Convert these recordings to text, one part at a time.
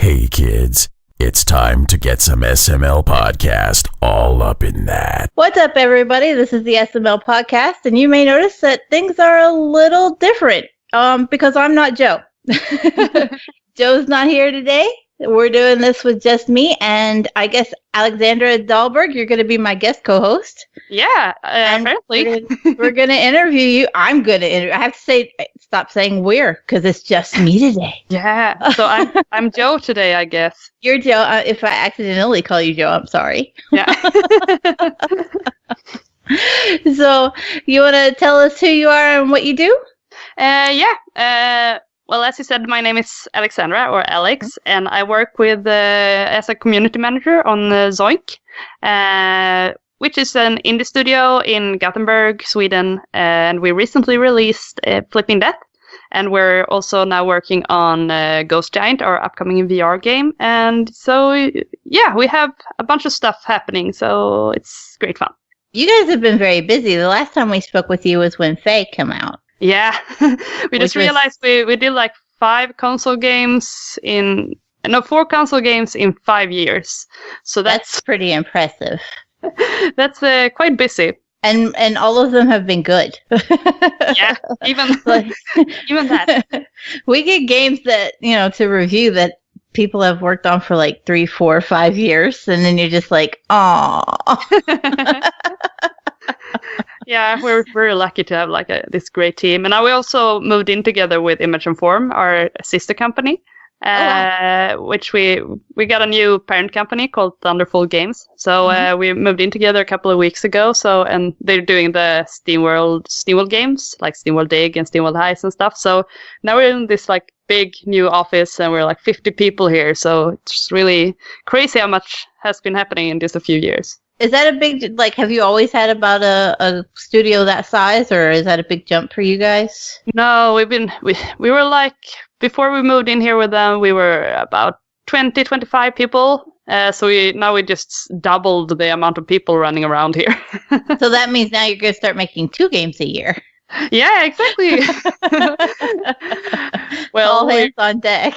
Hey kids, it's time to get some SML podcast all up in that. What's up, everybody? This is the SML podcast, and you may notice that things are a little different because I'm not Joe. Joe's not here today. We're doing this with just me, and I guess Alexandra Dahlberg, you're going to be my guest co-host. Yeah, apparently. We're going to interview you. I'm going to interview. I have to say, stop saying we're, because it's just me today. Yeah, so I'm Joe today, I guess. You're Joe. If I accidentally call you Joe, I'm sorry. Yeah. So, you want to tell us who you are and what you do? Well, as you said, my name is Alexandra, or Alex, and I work with as a community manager on Zoink, which is an indie studio in Gothenburg, Sweden, and we recently released Flipping Death, and we're also now working on Ghost Giant, our upcoming VR game, and so, yeah, we have a bunch of stuff happening, so it's great fun. You guys have been very busy. The last time we spoke with you was when Faye came out. Yeah, we just realized we did like 4 console games in 5 years. So that's pretty impressive. That's quite busy. And all of them have been good. Yeah, even that. We get games that, to review that people have worked on for like 3, 4, 5 years, and then you're just like, aww. Yeah, we're very lucky to have like this great team. And now we also moved in together with Image and Form, our sister company, which we got a new parent company called Thunderful Games. So we moved in together a couple of weeks ago. And they're doing the SteamWorld games, like SteamWorld Dig and SteamWorld Heist and stuff. So now we're in this like big new office, and we're like 50 people here. So it's really crazy how much has been happening in just a few years. Is that a big, have you always had about a studio that size, or is that a big jump for you guys? No, we were like, before we moved in here with them, we were about 20, 25 people. So we just doubled the amount of people running around here. So that means now you're going to start making 2 games a year. Yeah, exactly. Well, all hands on deck.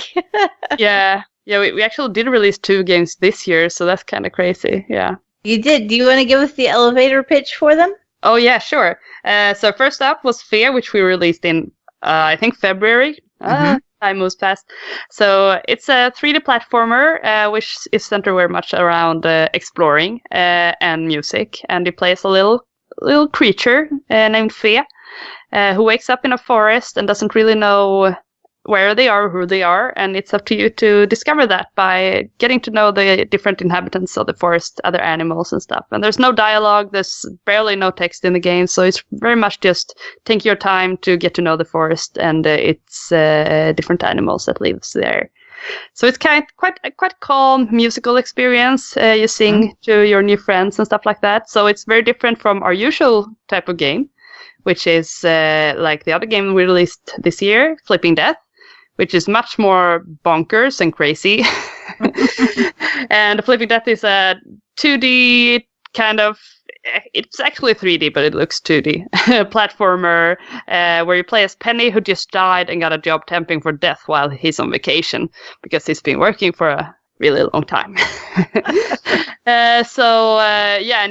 Yeah, we actually did release 2 games this year, so that's kind of crazy, yeah. You did. Do you want to give us the elevator pitch for them? Oh, yeah, sure. So first up was Fear, which we released in, I think, February. Time moves fast. So it's a 3D platformer, which is centered very much around exploring and music. And you play as a little creature named Fear, who wakes up in a forest and doesn't really know where they are, who they are, and it's up to you to discover that by getting to know the different inhabitants of the forest, other animals and stuff. And there's no dialogue, there's barely no text in the game, so it's very much just take your time to get to know the forest and its different animals that lives there. So it's quite calm musical experience. You sing to your new friends and stuff like that. So it's very different from our usual type of game, which is like the other game we released this year, Flipping Death, which is much more bonkers and crazy. And Flipping Death is a 2D kind of, it's actually 3D, but it looks 2D, platformer, where you play as Penny, who just died and got a job temping for death while he's on vacation, because he's been working for a really long time. And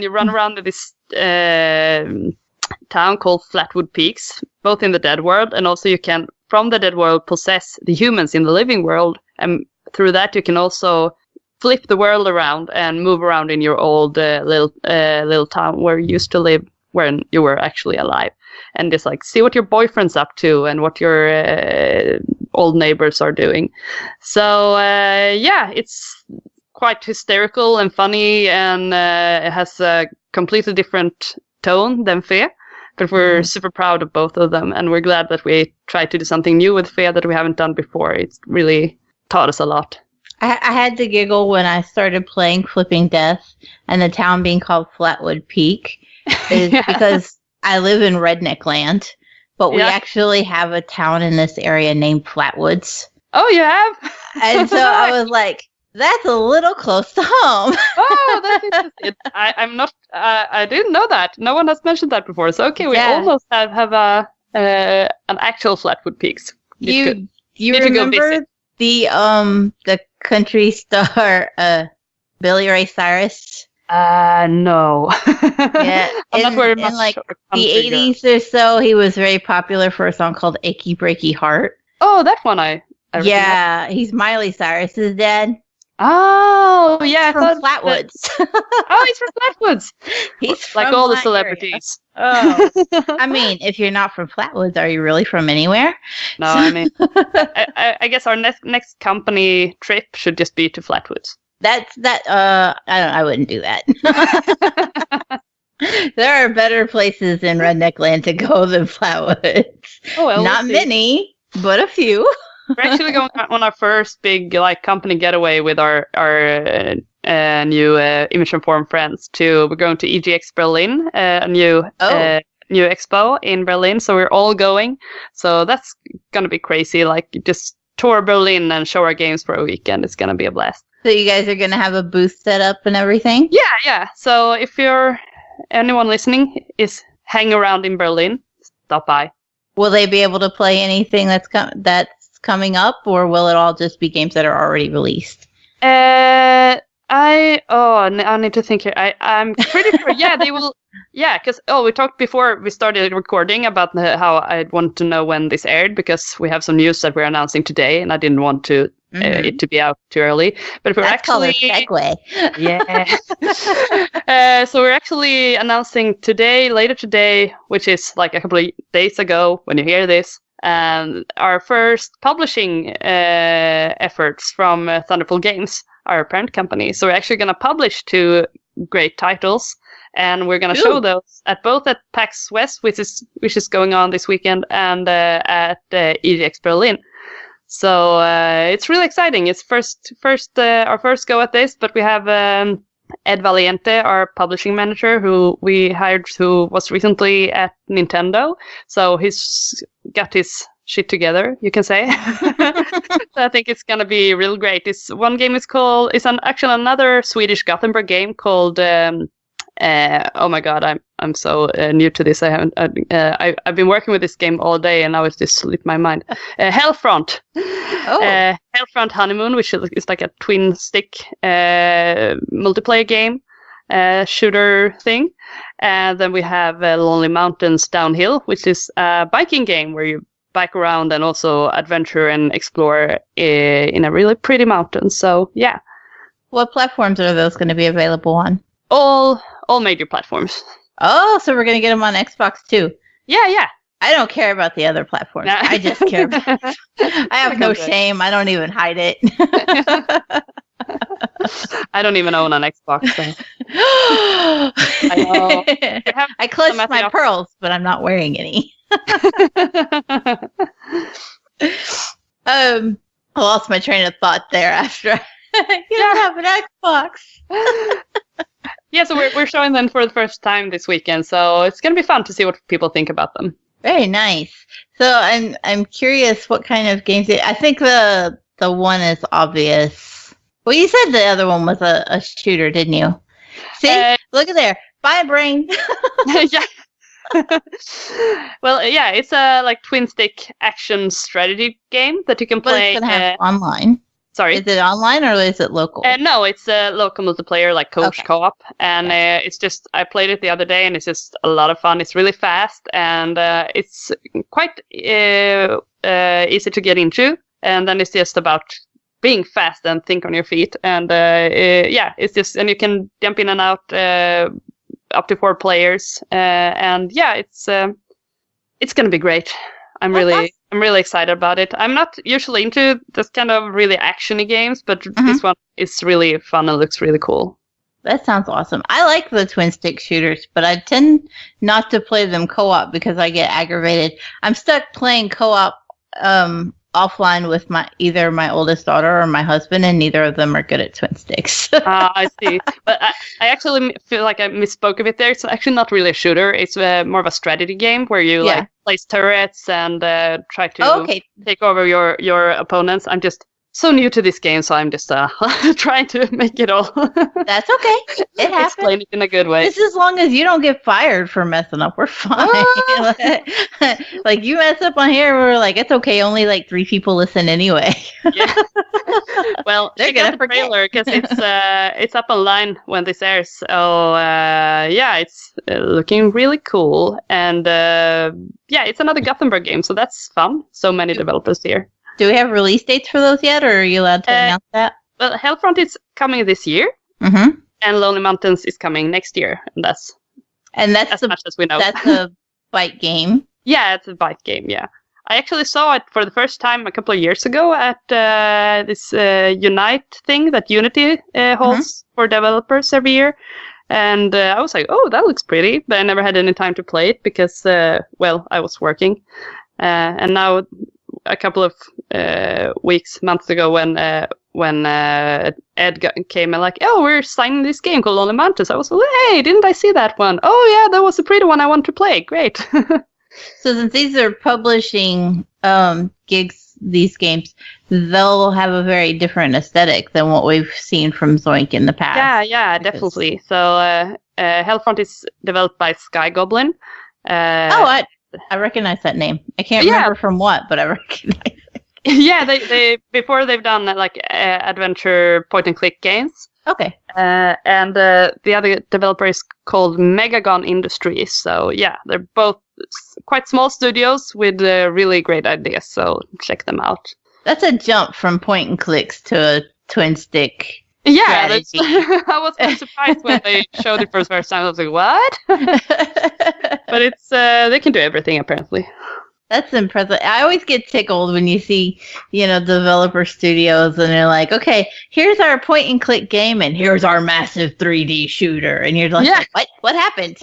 you run around in this town called Flatwood Peaks, both in the dead world, and also you can, from the dead world, possess the humans in the living world, and through that you can also flip the world around and move around in your old little town where you used to live when you were actually alive, and just like see what your boyfriend's up to and what your old neighbors are doing. So it's quite hysterical and funny, and it has a completely different tone than Fear. But we're super proud of both of them, and we're glad that we tried to do something new with Fear that we haven't done before. It's really taught us a lot. I had to giggle when I started playing Flipping Death, and the town being called Flatwood Peak is because I live in redneck land, but we actually have a town in this area named Flatwoods. Oh, you have? And so I was like, that's a little close to home. Oh, that's interesting. I'm not. I didn't know that. No one has mentioned that before. So we almost have an actual Flatwood Peaks. You remember the country star Billy Ray Cyrus? No. Yeah, I'm not very in much like a the country girl. 80s or so, he was very popular for a song called "Achy Breaky Heart." Oh, that one I recognize. Yeah, he's Miley Cyrus's dad. Oh, yeah, I From thought Flatwoods. Oh, he's from Flatwoods. He's Like from all the my celebrities. area. Oh, I mean, if you're not from Flatwoods, are you really from anywhere? No, I mean, I guess our next company trip should just be to Flatwoods. I wouldn't do that. There are better places in Redneck Land to go than Flatwoods. Oh, well, Not we'll see. many, but a few. We're actually going on our first big company getaway with our new Image and Form friends. We're going to EGX Berlin, a new expo in Berlin. So we're all going. So that's gonna be crazy. Like just tour Berlin and show our games for a weekend. It's gonna be a blast. So you guys are going to have a booth set up and everything? Yeah. So if anyone listening is hanging around in Berlin, stop by. Will they be able to play anything that's coming up, or will it all just be games that are already released? I need to think here. I'm pretty sure. Yeah, they will. Yeah, because we talked before we started recording about how I want to know when this aired, because we have some news that we're announcing today, and I didn't want to it to be out too early. But we're That's actually called a segue. Yeah. So we're actually announcing later today, which is like a couple of days ago when you hear this. Our first publishing efforts from Thunderful Games, our parent company. So we're actually going to publish 2 great titles, and we're going to show those at PAX West, which is going on this weekend, and at EGX Berlin. So it's really exciting. It's our first go at this, but we have Ed Valiente, our publishing manager, who we hired, who was recently at Nintendo. So he's got his shit together, you can say. So I think it's gonna be real great. Actually another Swedish Gothenburg game called. Oh my god, I'm so new to this. I've been working with this game all day, and now it's just slipped my mind. Hellfront. Hellfront Honeymoon, which is like a twin stick multiplayer game, shooter thing. And then we have Lonely Mountains Downhill, which is a biking game where you bike around and also adventure and explore in a really pretty mountain. So yeah. What platforms are those going to be available on? All major platforms. Oh, so we're going to get them on Xbox too. Yeah. I don't care about the other platforms. Nah. I just care about I have no shame. I don't even hide it. I don't even own an Xbox. So. I know. I clutched my pearls, but I'm not wearing any. I lost my train of thought there after you don't have an Xbox. Yeah, so we're showing them for the first time this weekend, so it's gonna be fun to see what people think about them. Very nice. So I'm curious what kind of games. I think the one is obvious. Well, you said the other one was a shooter, didn't you? See, look at there. Bye, brain. Yeah. Well, yeah, it's a like twin stick action strategy game that you can play. But it's gonna have online. Sorry. Is it online or is it local? No, it's a local multiplayer, like coach co-op. And it's just, I played it the other day and it's just a lot of fun. It's really fast and it's quite easy to get into. And then it's just about being fast and think on your feet. And it's just, and you can jump in and out up to 4 players. And yeah, it's going to be great. I'm really excited about it. I'm not usually into this kind of really actiony games, but this one is really fun and looks really cool. That sounds awesome. I like the twin stick shooters, but I tend not to play them co-op because I get aggravated. I'm stuck playing co-op offline with either my oldest daughter or my husband, and neither of them are good at twin sticks. I see. But I actually feel like I misspoke a bit there. It's actually not really a shooter. It's more of a strategy game where you like place turrets and try to take over your opponents. I'm just so new to this game, so I'm just trying to make it all. That's okay. It happens. Explain it in a good way. Just as long as you don't get fired for messing up, we're fine. Like you mess up on here, we're like, it's okay. Only like 3 people listen anyway. Yeah. Well, they're gonna forget. Trailer because it's up online when this airs. So yeah, it's looking really cool, and yeah, it's another Gothenburg game, so that's fun. So many developers here. Do we have release dates for those yet, or are you allowed to announce that? Well, Hellfront is coming this year, mm-hmm. and Lonely Mountains is coming next year, and that's as much as we know. That's a bite game. Yeah, it's a bite game. Yeah, I actually saw it for the first time a couple of years ago at this Unite thing that Unity holds for developers every year. And I was like, oh, that looks pretty. But I never had any time to play it because, well, I was working. And now, a couple of months ago, when Ed came and like, oh, we're signing this game called Lonely Mountains. I was like, hey, didn't I see that one? Oh, yeah, that was a pretty one I want to play. Great. So since these are publishing these games, they'll have a very different aesthetic than what we've seen from Zoink in the past. Yeah, definitely. So Hellfront is developed by Sky Goblin. I recognize that name. I can't remember from what, but I recognize it. Yeah, they before they've done like adventure point and click games. Okay. And the other developer is called Megagon Industries. So yeah, they're both quite small studios with really great ideas. So check them out. That's a jump from point and clicks to a twin stick. Yeah, I was quite surprised when they showed it for the first time. I was like, what? But it's they can do everything apparently. That's impressive. I always get tickled when you see, developer studios and they're like, okay, here's our point and click game and here's our massive 3D shooter. And you're like, what happened?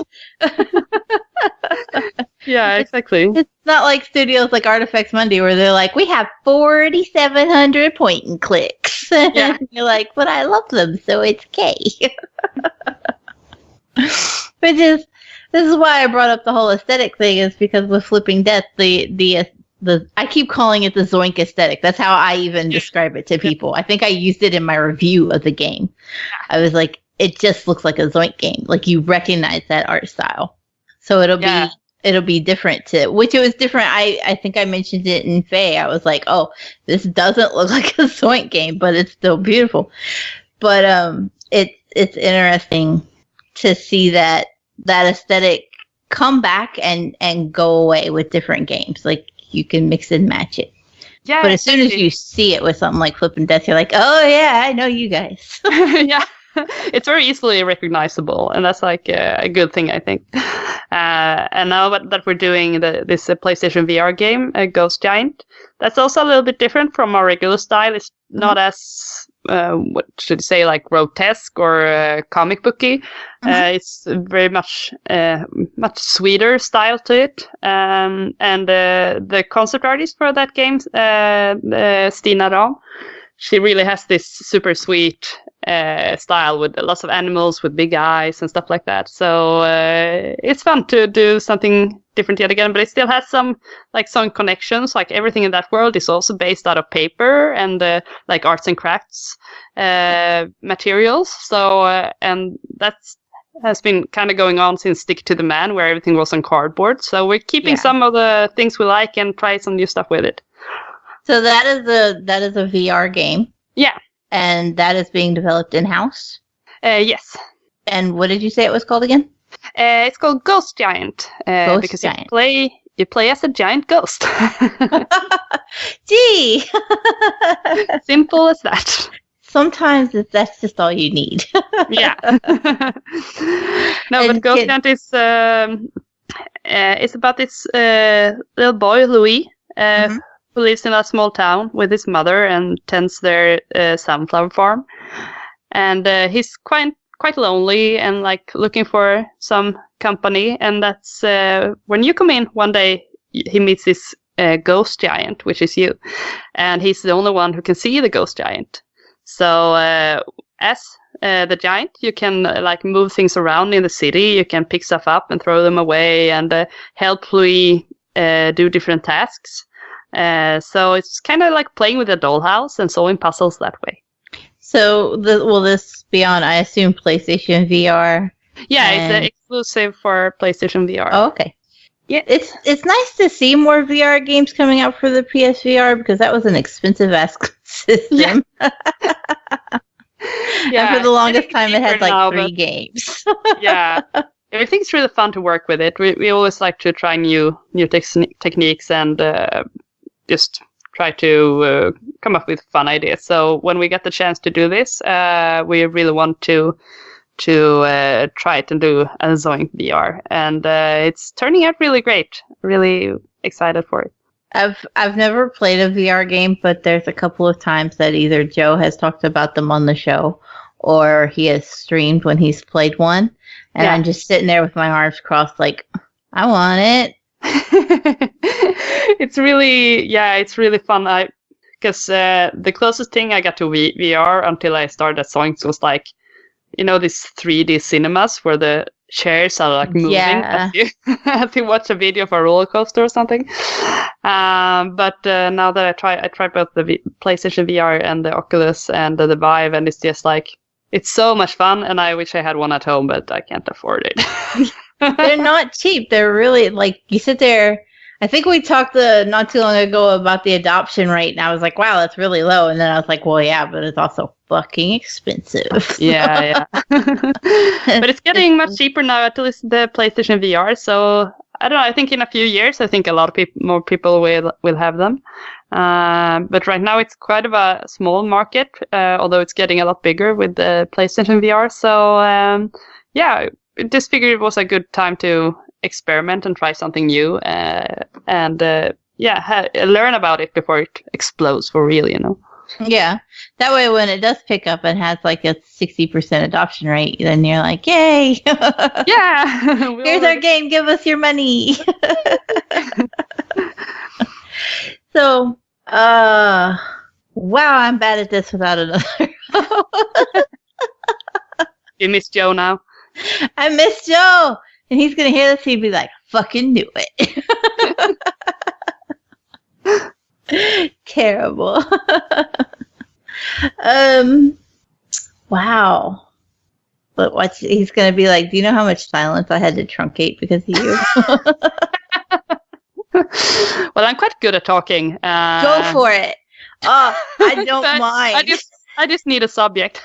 Yeah, exactly. It's not like studios like Artifacts Monday where they're like, we have 4,700 point and clicks. Yeah. And you're like, but I love them, so it's K. This is why I brought up the whole aesthetic thing, is because with Flipping Death, the I keep calling it the Zoink aesthetic. That's how I even describe it to people. I think I used it in my review of the game. I was like, it just looks like a Zoink game. Like you recognize that art style. So it'll be different which it was different. I think I mentioned it in Faye. I was like, oh, this doesn't look like a Zoink game, but it's still beautiful. But it's interesting to see that aesthetic come back and go away with different games. Like you can mix and match it. Yeah. But as soon as you see it with something like Flippin' Death, you're like, oh yeah, I know you guys. Yeah. It's very easily recognizable, and that's like a good thing, I think. And now that we're doing this PlayStation VR game, Ghost Giant, that's also a little bit different from our regular style. It's not as what should you say, like grotesque or comic booky. It's very much sweeter style to it. And the concept artist for that game, Stina Ram, she really has this super sweet style with lots of animals with big eyes and stuff like that. So it's fun to do something different yet again, but it still has some connections. Like everything in that world is also based out of paper and like arts and crafts materials. So and that's has been kind of going on since Stick to the Man, where everything was on cardboard. So we're keeping some of the things we like and try some new stuff with it. So that is a VR game. Yeah. And that is being developed in-house? Yes. And what did you say it was called again? It's called Ghost Giant. Because Giant. You play as a giant ghost. Gee! Simple as that. Sometimes that's just all you need. Yeah. No, but Ghost Giant is it's about this little boy, Louis, who lives in a small town with his mother and tends their sunflower farm. And he's quite lonely and like looking for some company. And that's when you come in one day, he meets this ghost giant, which is you. And he's the only one who can see the ghost giant. So as the giant, you can like move things around in the city. You can pick stuff up and throw them away and help Louis do different tasks. So it's kind of like playing with a dollhouse and solving puzzles that way. So will this be on, I assume, PlayStation VR? Yeah, it's exclusive for PlayStation VR. Oh, okay. Yeah, it's nice to see more VR games coming out for the PSVR because that was an expensive ass system. Yeah. And for the longest time, it had like 3 games. Yeah, I think it's really fun to work with it. We always like to try new techniques and just try to come up with fun ideas. So when we get the chance to do this, we really want to try it and do a Zoink VR, and it's turning out really great. Really excited for it. I've never played a VR game, but there's a couple of times that either Joe has talked about them on the show or he has streamed when he's played one, and I'm just sitting there with my arms crossed like, I want it. It's really fun. Because the closest thing I got to VR until I started at Zoinks was like, these 3D cinemas where the chairs are like moving as you watch a video of a roller coaster or something. But now that I tried both the PlayStation VR and the Oculus and the Vive, and it's just like, it's so much fun, and I wish I had one at home, but I can't afford it. They're not cheap. They're really, like, you sit there. I think we talked not too long ago about the adoption rate, and I was like, wow, that's really low. And then I was like, well, yeah, but it's also fucking expensive. Yeah. But it's getting much cheaper now, at least the PlayStation VR. So, I don't know, I think in a few years, I think a lot of more people will have them. But right now it's quite of a small market, although it's getting a lot bigger with the PlayStation VR. So, I just figured it was a good time to experiment and try something new, and learn about it before it explodes for real, Yeah, that way when it does pick up and has like a 60% adoption rate, then you're like, yay! Yeah, here's our game. Give us your money. So, wow, I'm bad at this without another. You miss Joe now. I miss Joe. And he's going to hear this, he'd be like, fucking knew it. Terrible. Wow. But he's going to be like, do you know how much silence I had to truncate because of you? Well, I'm quite good at talking. Go for it. Oh, I don't mind. I just need a subject.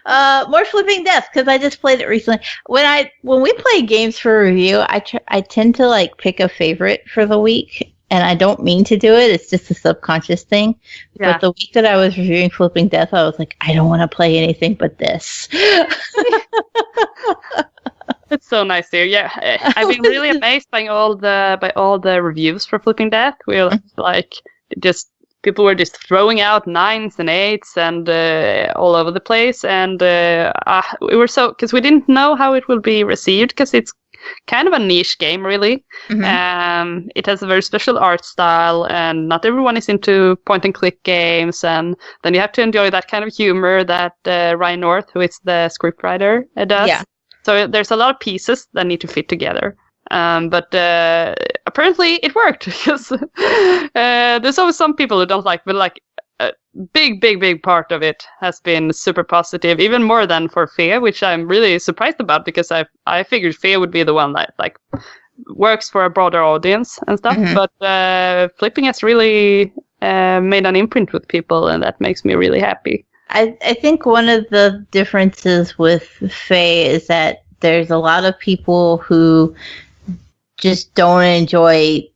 More Flipping Death, because I just played it recently. When we play games for review, I tend to like pick a favorite for the week, and I don't mean to do it. It's just a subconscious thing. Yeah. But the week that I was reviewing Flipping Death, I was like, I don't want to play anything but this. It's so nice, dear. Yeah, I've been really amazed by all the reviews for Flipping Death. We're like just. People were just throwing out 9s and 8s and all over the place, and we were because we didn't know how it will be received, because it's kind of a niche game, really. Mm-hmm. It has a very special art style, and not everyone is into point-and-click games, and then you have to enjoy that kind of humor that Ryan North, who is the scriptwriter, does. Yeah. So there's a lot of pieces that need to fit together. But apparently it worked, because there's always some people who don't like, but like a big part of it has been super positive, even more than for Fea, which I'm really surprised about, because I figured Fea would be the one that like works for a broader audience and stuff. Mm-hmm. But Flipping has really made an imprint with people, and that makes me really happy. I think one of the differences with Fea is that there's a lot of people who just don't enjoy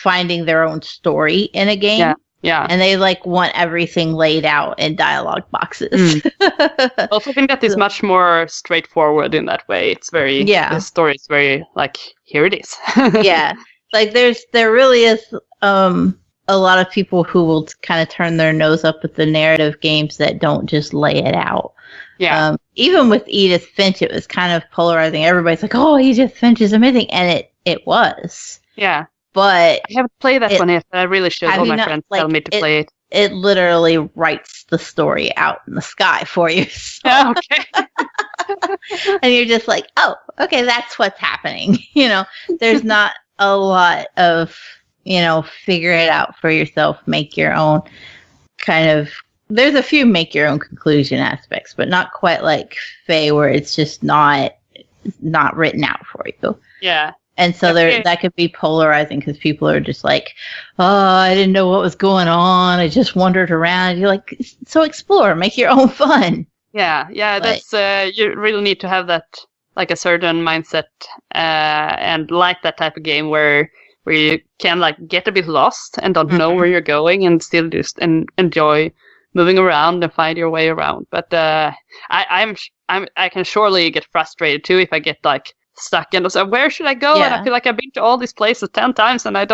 finding their own story in a game. Yeah. And they like want everything laid out in dialogue boxes. Well, I think that is much more straightforward in that way. It's very, the story is very like, here it is. Yeah. Like there really is a lot of people who will kind of turn their nose up at the narrative games that don't just lay it out. Yeah. Even with Edith Finch, it was kind of polarizing. Everybody's like, oh, Edith Finch is amazing. And it was. Yeah. But I haven't played that one yet, but I really should. All my friends tell me to play it. It literally writes the story out in the sky for you. So. Oh, okay. And you're just like, oh, okay, that's what's happening. There's not a lot of figure it out for yourself, make your own kind of. There's a few make your own conclusion aspects, but not quite like Fae, where it's just not written out for you. Yeah. And so that could be polarizing because people are just like, oh, I didn't know what was going on. I just wandered around. You're like, so explore, make your own fun. Yeah. That's you really need to have that, like a certain mindset, and like that type of game where you can like get a bit lost and don't know where you're going and still just enjoy moving around and find your way around. But I can surely get frustrated too if I get like stuck and so where should I go? And I feel like I've been to all these places 10 times and I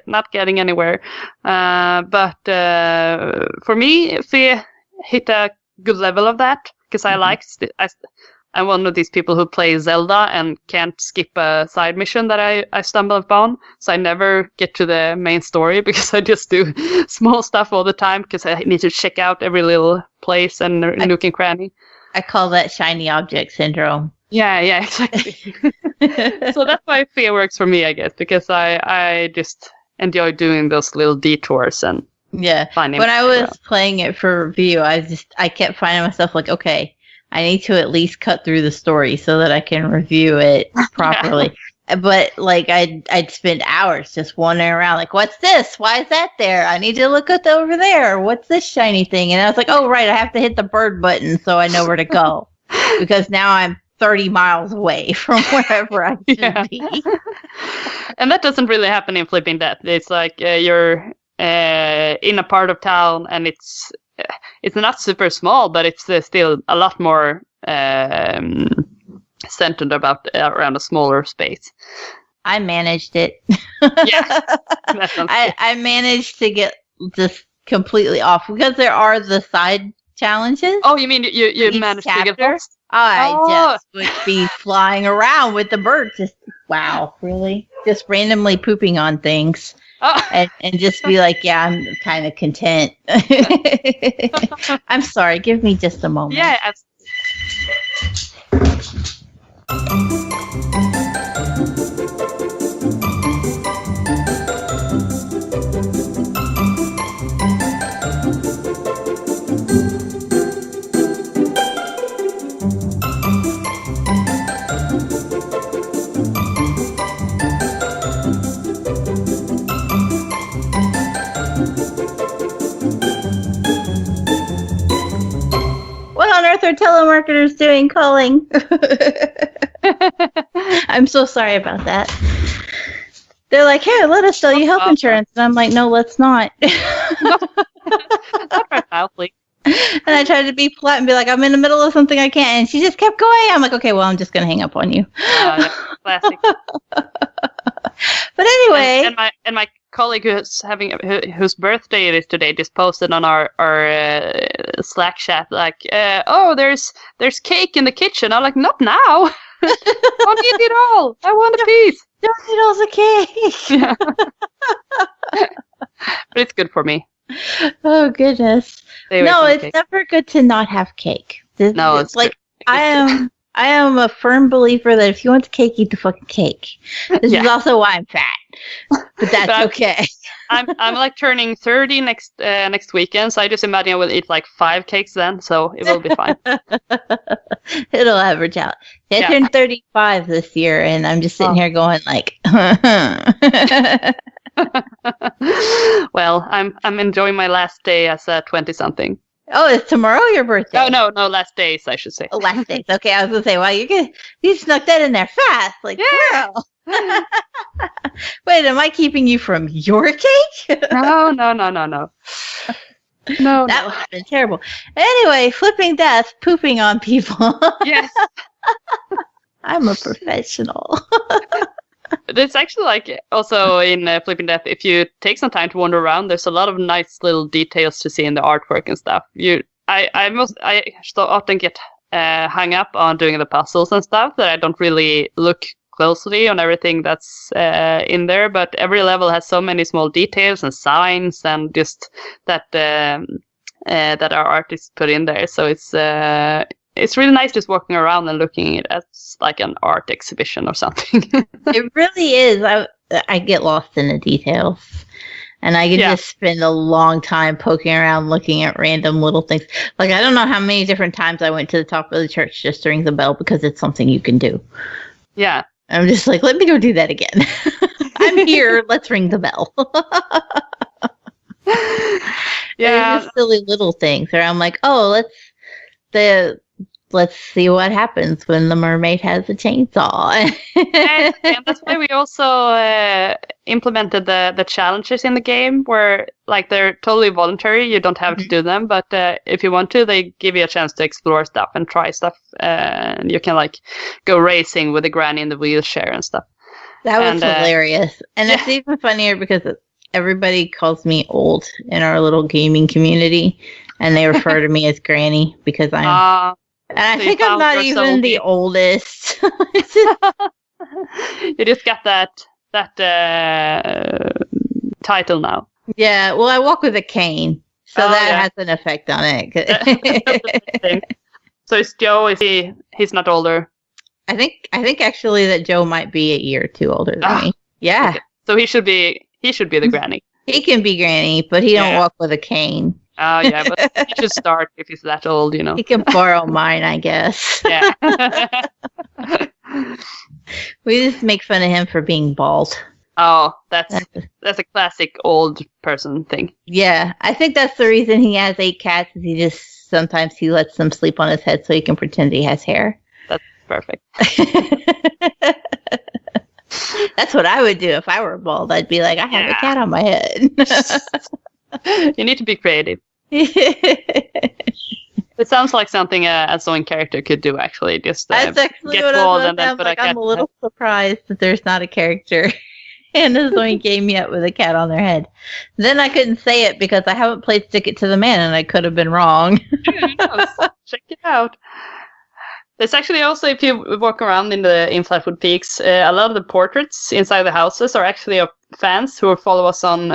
not getting anywhere. But for me, if we hit a good level of that, because I'm one of these people who play Zelda and can't skip a side mission that I stumble upon. So I never get to the main story because I just do small stuff all the time because I need to check out every little place and nook and cranny. I call that shiny object syndrome. Yeah, exactly. So that's why fear works for me, I guess, because I just enjoy doing those little detours and finding. When I was playing it for review, I kept finding myself like, okay, I need to at least cut through the story so that I can review it properly. But like I'd spend hours just wandering around like, what's this? Why is that there? I need to look at over there. What's this shiny thing? And I was like, oh, right, I have to hit the bird button so I know where to go. Because now I'm 30 miles away from wherever I should be. And that doesn't really happen in Flipping Death. It's like you're in a part of town and it's not super small, but it's still a lot more centered around a smaller space. I managed it. Yeah, I managed to get just completely off because there are the side challenges. Oh, you mean you managed to get lost? I just would be flying around with the bird. Just wow, really? Just randomly pooping on things. And just be like, yeah, I'm kind of content. I'm sorry. Give me just a moment. Yeah. What on earth are telemarketers doing calling? I'm so sorry about that. They're like, here, let us sell you health insurance. And I'm like, no, let's not. And I tried to be polite and be like, I'm in the middle of something I can't. And she just kept going. I'm like, okay, well, I'm just going to hang up on you. Classic. But anyway. And my colleague whose birthday it is today just posted on our Slack chat like, oh, there's cake in the kitchen. I'm like, not now. Don't eat it all. I want a piece. Don't eat all the cake. Yeah. But it's good for me. Oh goodness. No, it's never good to not have cake. It's like I am a firm believer that if you want the cake, eat the fucking cake. This is also why I'm fat. But that's okay. I'm like turning 30 next weekend, so I just imagine I will eat like 5 cakes then, so it will be fine. It'll average out. I turned 35 this year, and I'm just sitting here going like, well, I'm enjoying my last day as a 20-something. Oh, is tomorrow your birthday? Oh, no, last days, I should say. Oh, last days. Okay, I was going to say, wow, you snuck that in there fast. Like, girl. Wait, am I keeping you from your cake? No. No, that would have been terrible. Anyway, Flipping Death, pooping on people. Yes. I'm a professional. It's actually like also in Flipping Death, if you take some time to wander around, there's a lot of nice little details to see in the artwork and stuff. I so often get hung up on doing the puzzles and stuff that I don't really look closely on everything that's in there. But every level has so many small details and signs and just that our artists put in there. So it's really nice just walking around and looking at it as like an art exhibition or something. It really is. I get lost in the details. And I can just spend a long time poking around looking at random little things. Like, I don't know how many different times I went to the top of the church just to ring the bell because it's something you can do. Yeah. I'm just like, let me go do that again. I'm here. Let's ring the bell. Yeah. Just silly little things where I'm like, oh, let's see what happens when the mermaid has a chainsaw. and that's why we also implemented the challenges in the game where like they're totally voluntary. You don't have to do them, but if you want to, they give you a chance to explore stuff and try stuff. And you can like go racing with the granny in the wheelchair and stuff. That was hilarious. And it's even funnier because everybody calls me old in our little gaming community, and they refer to me as Granny because I'm... and I think I'm not even the oldest. You just got that title now. Yeah, well, I walk with a cane, so that has an effect on it. So is Joe? He's not older? I think actually that Joe might be a year or two older than me. Yeah. Okay. So he should be the Granny. He can be Granny, but he don't walk with a cane. Oh, yeah, but he should start if he's that old, you know. He can borrow mine, I guess. Yeah. We just make fun of him for being bald. Oh, that's a classic old person thing. Yeah, I think that's the reason he has 8 cats, is sometimes he lets them sleep on his head so he can pretend he has hair. That's perfect. That's what I would do if I were bald. I'd be like, I have a cat on my head. You need to be creative. It sounds like something a Zoink character could do, actually. Just that's actually get what bald and then put a cat. I'm a little surprised that there's not a character in a Zoink game yet with a cat on their head. Then I couldn't say it because I haven't played Stick It to the Man, and I could have been wrong. Check it out. There's actually also, if you walk around in Flatwood Peaks, a lot of the portraits inside the houses are actually of fans who follow us on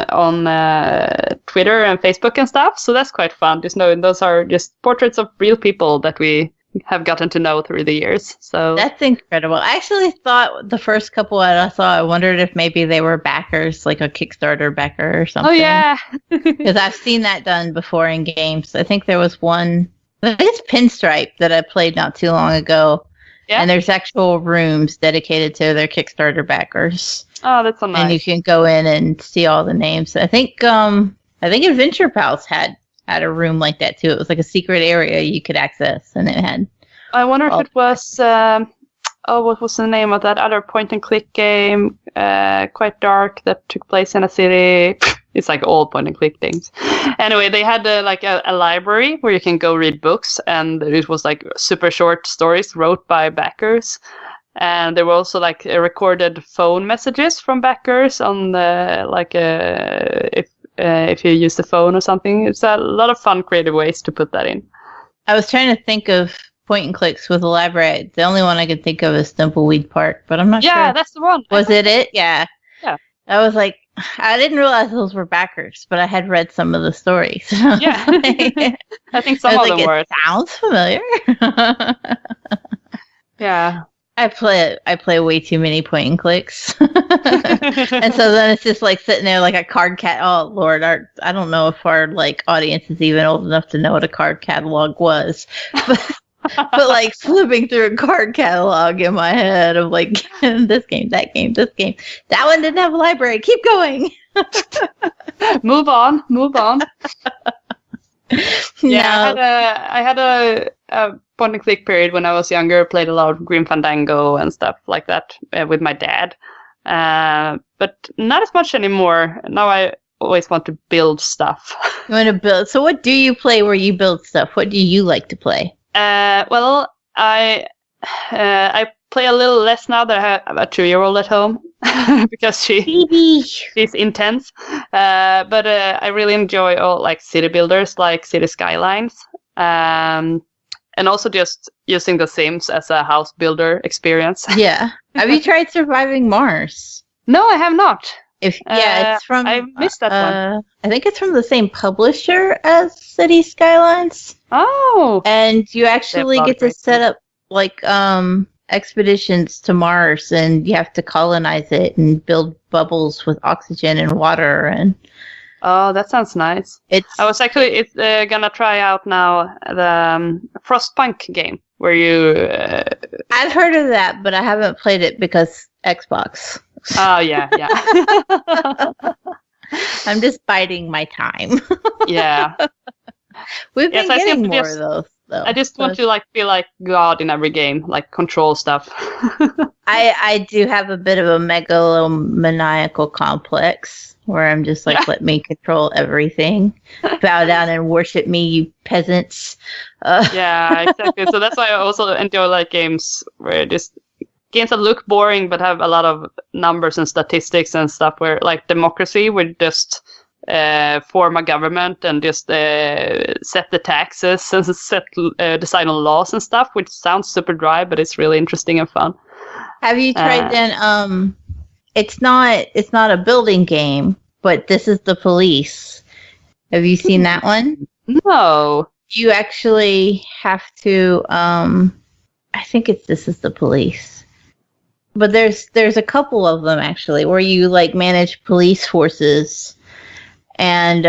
Twitter and Facebook and stuff. So that's quite fun. Just knowing those are just portraits of real people that we have gotten to know through the years. So that's incredible. I actually thought the first couple that I saw, I wondered if maybe they were backers, like a Kickstarter backer or something. Oh, yeah. Because I've seen that done before in games. I think there was one... I think it's Pinstripe that I played not too long ago. Yeah. And there's actual rooms dedicated to their Kickstarter backers. Oh, that's so nice. And you can go in and see all the names. I think Adventure Pals had a room like that too. It was like a secret area you could access, and it had... I wonder if it was... what was the name of that other point-and-click game? Quite dark, that took place in a city... It's like all point-and-click things. Anyway, they had a library where you can go read books, and it was like super short stories wrote by backers. And there were also like recorded phone messages from backers on the if you use the phone or something. It's a lot of fun, creative ways to put that in. I was trying to think of point-and-clicks with a library. The only one I could think of is Thimbleweed Park, but I'm not sure. Yeah, that's the one. Was it? Yeah. Yeah. I was like, I didn't realize those were backers, but I had read some of the stories. Yeah. I think some of them were. It sounds familiar. Yeah. I play way too many point and clicks. And so then it's just like sitting there like a card oh Lord, I don't know if our like audience is even old enough to know what a card catalog was. But like flipping through a card catalog in my head of like this game, that game, this game. That one didn't have a library. Keep going. Move on. Yeah, no. I had a point and click period when I was younger. Played a lot of Grim Fandango and stuff like that with my dad. But not as much anymore. Now I always want to build stuff. You want to build. So what do you play where you build stuff? What do you like to play? Well, I play a little less now that I have a 2-year-old at home because she's intense. But I really enjoy all like city builders, like City Skylines, and also just using The Sims as a house builder experience. Yeah. Have you tried Surviving Mars? No, I have not. It's from... I missed that one. I think it's from the same publisher as City Skylines. Oh! And you actually get to set up, like, expeditions to Mars, and you have to colonize it and build bubbles with oxygen and water. And oh, that sounds nice. I was actually gonna try out now the Frostpunk game where you. I've heard of that, but I haven't played it because Xbox. Oh yeah. I'm just biding my time. Yeah. We've been getting more of those, though. I just want to be like God in every game, like control stuff. I do have a bit of a megalomaniacal complex where I'm just like, let me control everything. Bow down and worship me, you peasants. Yeah, exactly. So that's why I also enjoy like games where just games that look boring but have a lot of numbers and statistics and stuff, where like Democracy would just form a government and just set the taxes and decide on laws and stuff, which sounds super dry, but it's really interesting and fun. Have you tried then? It's not a building game, but This Is the Police. Have you seen that one? No. You actually have to. I think it's This Is the Police. But there's a couple of them actually where you like manage police forces, and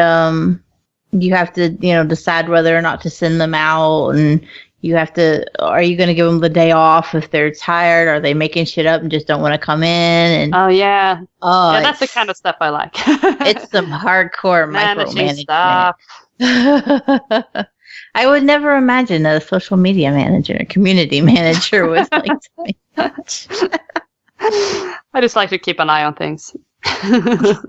you have to decide whether or not to send them out, and you have to. Are you going to give them the day off if they're tired? Are they making shit up and just don't want to come in? And oh yeah, that's the kind of stuff I like. It's some hardcore micromanagement stuff. I would never imagine that a social media manager, a community manager was like doing much. I just like to keep an eye on things. It's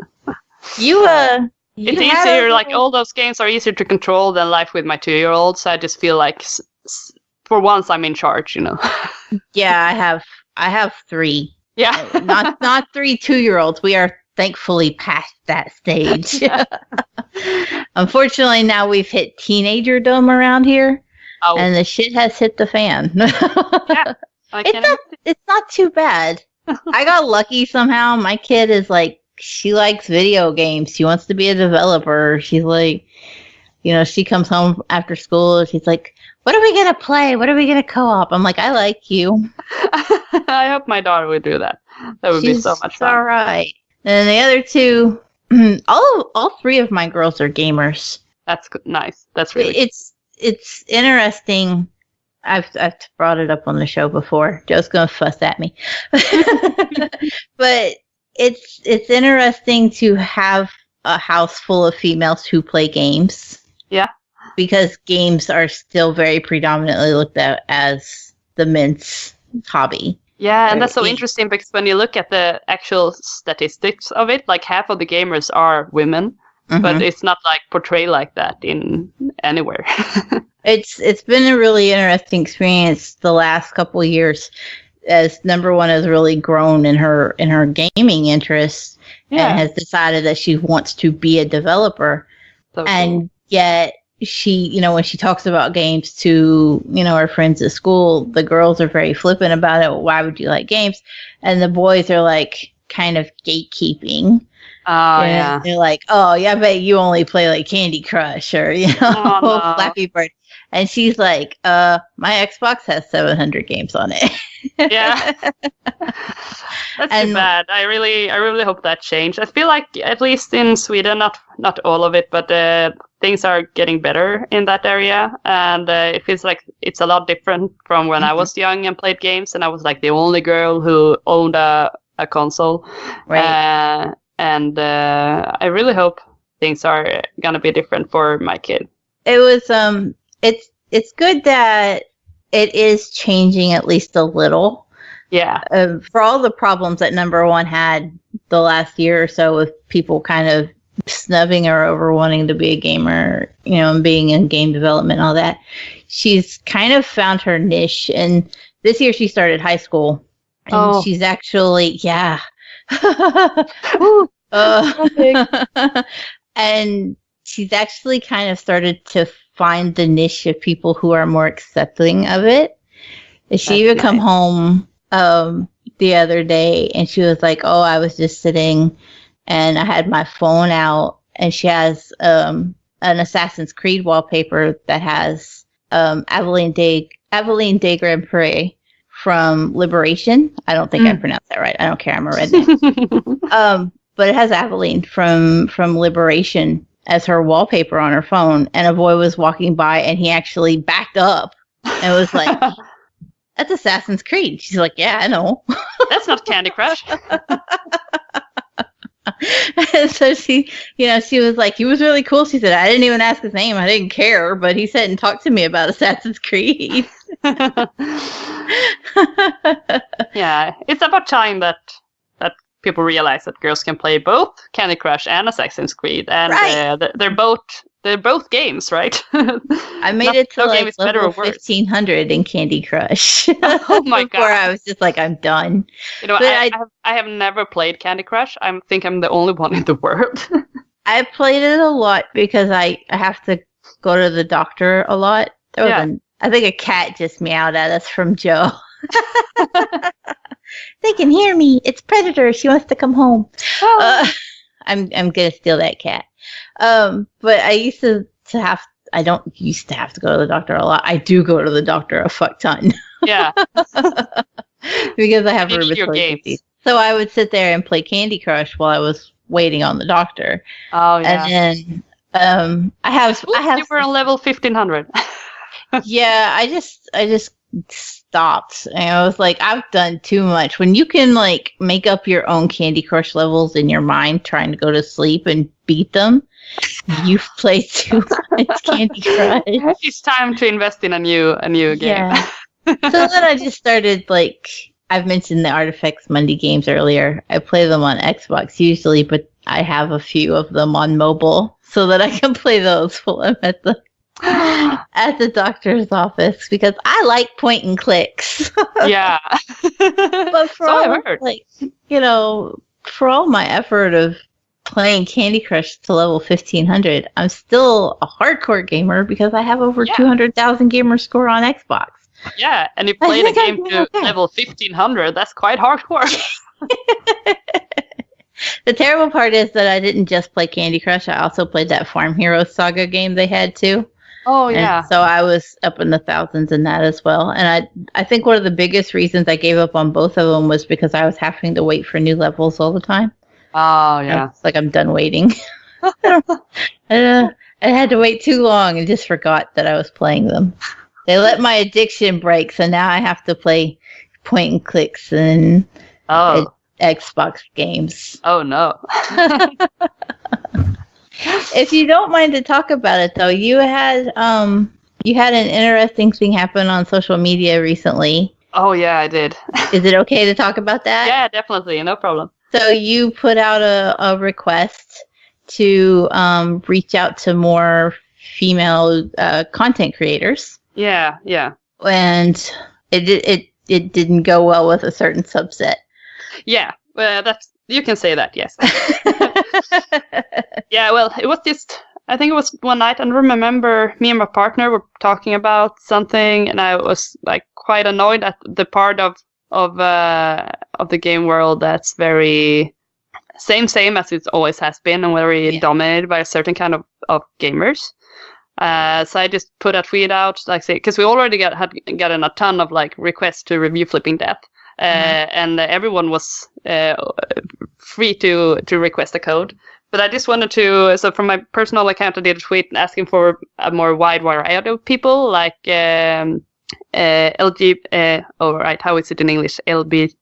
easier, like all those games are easier to control than Life with My 2-year-old, so I just feel like for once I'm in charge, Yeah, I have 3. Yeah. not 3 2-year-olds. We are thankfully past that stage. Unfortunately, now we've hit teenagerdom around here, and the shit has hit the fan. Yeah, it's not too bad. I got lucky somehow. My kid is like, she likes video games. She wants to be a developer. She's like, she comes home after school. She's like, what are we going to play? What are we going to co-op? I'm like, I like you. I hope my daughter would do that. That would be so much fun. All right. And the other 2, all 3 of my girls are gamers. That's nice. That's really It's interesting. I've brought it up on the show before. Joe's gonna fuss at me, but it's interesting to have a house full of females who play games. Yeah, because games are still very predominantly looked at as the men's hobby. Yeah, and that's so interesting because when you look at the actual statistics of it, like half of the gamers are women, but it's not like portrayed like that in anywhere. It's been a really interesting experience the last couple of years, as number one has really grown in her gaming interests, and has decided that she wants to be a developer. So and yet she, when she talks about games to, her friends at school, the girls are very flippant about it. Why would you like games? And the boys are like kind of gatekeeping. Oh, yeah. They're like, oh, yeah, I bet you only play like Candy Crush or, Flappy Bird. And she's like, my Xbox has 700 games on it. Yeah. That's too bad. I really hope that changed. I feel like, at least in Sweden, not all of it, but things are getting better in that area. And it feels like it's a lot different from when I was young and played games. And I was like the only girl who owned a console. Right. And I really hope things are going to be different for my kid. It was, it's good that it is changing at least a little. Yeah. For all the problems that number one had the last year or so with people kind of snubbing her over wanting to be a gamer, and being in game development and all that, she's kind of found her niche. And this year she started high school. And she's actually, and she's actually kind of started to find the niche of people who are more accepting of it. She would come home the other day and she was like, I was just sitting and I had my phone out, and she has an Assassin's Creed wallpaper that has Aveline de Grand Prix from Liberation. I don't think I pronounced that right. I don't care. I'm a redneck. But it has Aveline from Liberation as her wallpaper on her phone. And a boy was walking by and he actually backed up and was like, that's Assassin's Creed. She's like, yeah, I know. That's not Candy Crush. And so she was like, he was really cool. She said, I didn't even ask his name. I didn't care. But he sat and talked to me about Assassin's Creed. Yeah, it's about time that people realize that girls can play both Candy Crush and Assassin's Creed. And right. they're both games, right? I made it to like level 1500 in Candy Crush. Oh my god! Before I was just like, I'm done. You know, I have never played Candy Crush. I think I'm the only one in the world. I played it a lot because I have to go to the doctor a lot. I think a cat just meowed at us from Joe. They can hear me. It's Predator. She wants to come home. Oh. I'm gonna steal that cat. But I used to have. I don't used to have to go to the doctor a lot. I do go to the doctor a fuck ton. Yeah. Because I have rheumatoid disease. So I would sit there and play Candy Crush while I was waiting on the doctor. Oh yeah. And then I have. You were on level 1500. Yeah, I just stopped. And I was like, I've done too much. When you can like make up your own Candy Crush levels in your mind trying to go to sleep and beat them, you've played too much Candy Crush. It's time to invest in a new game. Yeah. So then I just started like, I've mentioned the Artifacts Monday games earlier. I play them on Xbox usually, but I have a few of them on mobile so that I can play those while I'm at the doctor's office because I like point and clicks. Yeah. But for for all my effort of playing Candy Crush to level 1500, I'm still a hardcore gamer because I have over 200,000 gamer score on Xbox. Yeah, and you play the game to level 1500. That's quite hardcore. The terrible part is that I didn't just play Candy Crush. I also played that Farm Heroes Saga game they had too. Oh, yeah. And so I was up in the thousands in that as well. And I think one of the biggest reasons I gave up on both of them was because I was having to wait for new levels all the time. Oh, yeah. It's like I'm done waiting. I had to wait too long and just forgot that I was playing them. They let my addiction break, so now I have to play point and clicks and Xbox games. Oh, no. If you don't mind to talk about it, though, you had an interesting thing happen on social media recently. Oh, yeah, I did. Is it okay to talk about that? Yeah, definitely. No problem. So you put out a request to reach out to more female content creators. Yeah. And it didn't go well with a certain subset. Yeah, well, you can say that, yes. Yeah, well, it was I think it was one night, and I remember me and my partner were talking about something, and I was like quite annoyed at the part of the game world that's very same as it always has been, and very dominated by a certain kind of gamers. So I just put a tweet out, because we already had gotten a ton of like requests to review Flipping Death. And everyone was free to request a code. But I just wanted to, so from my personal account, I did a tweet asking for a more wide variety of people, like how is it in English? LGBT.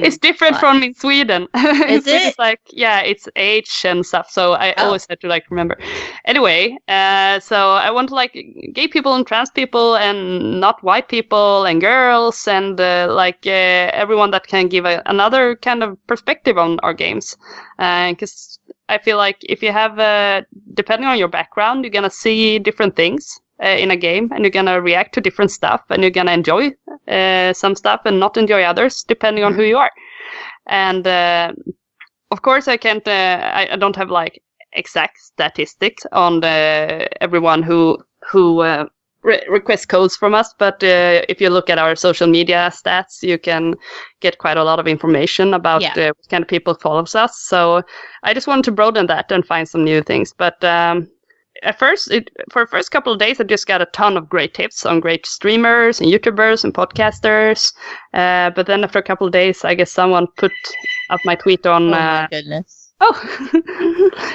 It's different from in Sweden. Is it? It's like, it's age and stuff. So I always had to remember. Anyway, so I want to gay people and trans people and not white people and girls and everyone that can give another kind of perspective on our games. Because I feel like if you have, depending on your background, you're going to see different things in a game, and you're gonna react to different stuff, and you're gonna enjoy some stuff and not enjoy others, depending on who you are. And of course, I can't. I don't have exact statistics on everyone who requests codes from us. But if you look at our social media stats, you can get quite a lot of information about what kind of people follows us. So I just wanted to broaden that and find some new things. But for the first couple of days, I just got a ton of great tips on great streamers and YouTubers and podcasters. But then after a couple of days, I guess someone put up my tweet on. Oh my goodness! Oh,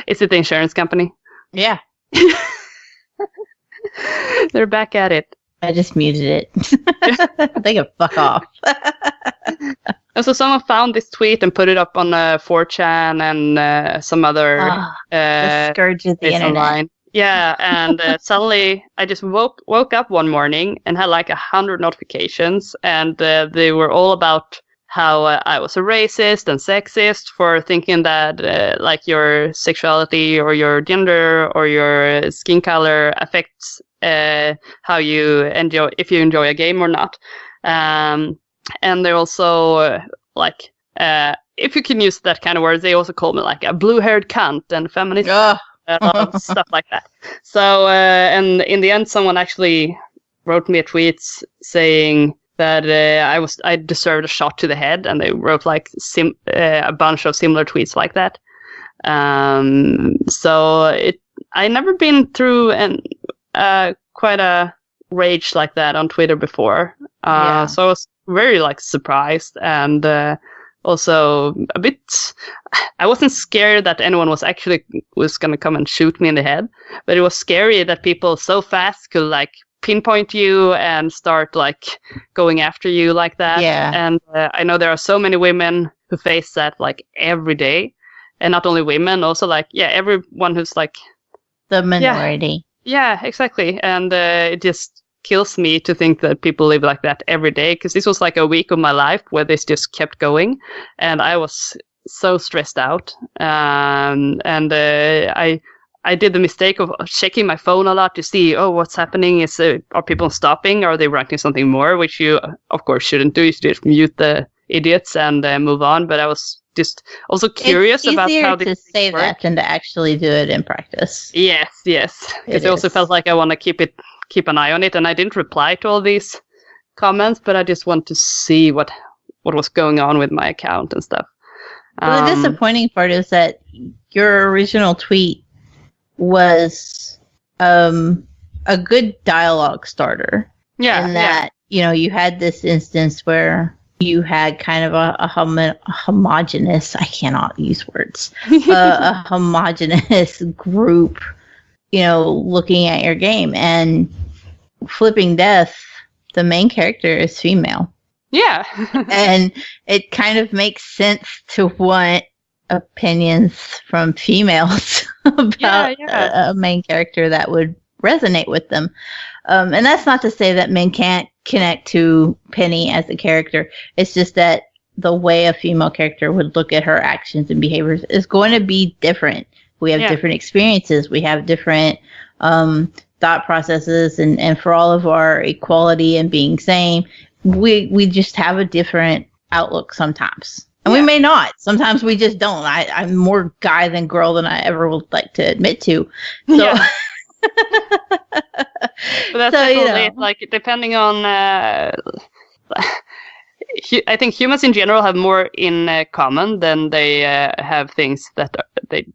is it the insurance company? Yeah, they're back at it. I just muted it. They can fuck off. And so someone found this tweet and put it up on 4chan and some other the scourge of the internet. Online. Yeah, and suddenly I just woke up one morning and had like 100 notifications, and they were all about how I was a racist and sexist for thinking that like your sexuality or your gender or your skin color affects how you enjoy, if you enjoy a game or not. And they also like if you can use that kind of word, they also call me like a blue-haired cunt and feminist. Stuff like that. So and in the end, someone actually wrote me a tweet saying that I deserved a shot to the head, and they wrote like a bunch of similar tweets like that. So I never been through quite a rage like that on Twitter before. So I was very like surprised and also a bit. I wasn't scared that anyone was going to come and shoot me in the head, but it was scary that people so fast could like pinpoint you and start like going after you like that. Yeah. And I know there are so many women who face that like every day, and not only women, also like everyone who's like the minority. Yeah, exactly. And it just kills me to think that people live like that every day, because this was like a week of my life where this just kept going, and I was so stressed out. I did the mistake of checking my phone a lot to see, what's happening? Are people stopping? Are they writing something more? Which you, of course, shouldn't do. You should just mute the idiots and move on. But I was just also curious about how to say work. That than to actually do it in practice. Yes. Because I also felt like I want to keep an eye on it. And I didn't reply to all these comments, but I just want to see what was going on with my account and stuff. Well, the disappointing part is that your original tweet was a good dialogue starter. Yeah. And that, you had this instance where you had kind of a homogenous, I cannot use words, a homogenous group, looking at your game. And Flipping Death, the main character is female. Yeah. And it kind of makes sense to want opinions from females about a main character that would resonate with them. And that's not to say that men can't connect to Penny as a character. It's just that the way a female character would look at her actions and behaviors is going to be different. We have different experiences. We have different thought processes. And for all of our equality and being same, we just have a different outlook sometimes. And we may not. Sometimes we just don't. I'm more guy than girl than I ever would like to admit to. So, yeah. But that's definitely like depending on. I think humans in general have more in common than they have things that they.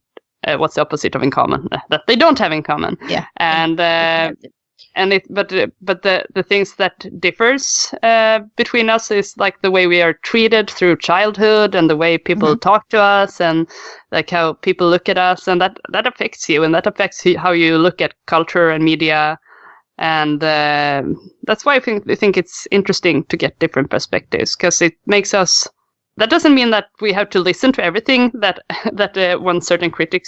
What's the opposite of in common? That they don't have in common. Yeah. But the things that differs between us is like the way we are treated through childhood and the way people talk to us and like how people look at us, and that affects you, and that affects how you look at culture and media, and that's why I think it's interesting to get different perspectives, because it makes us. That doesn't mean that we have to listen to everything that one certain critic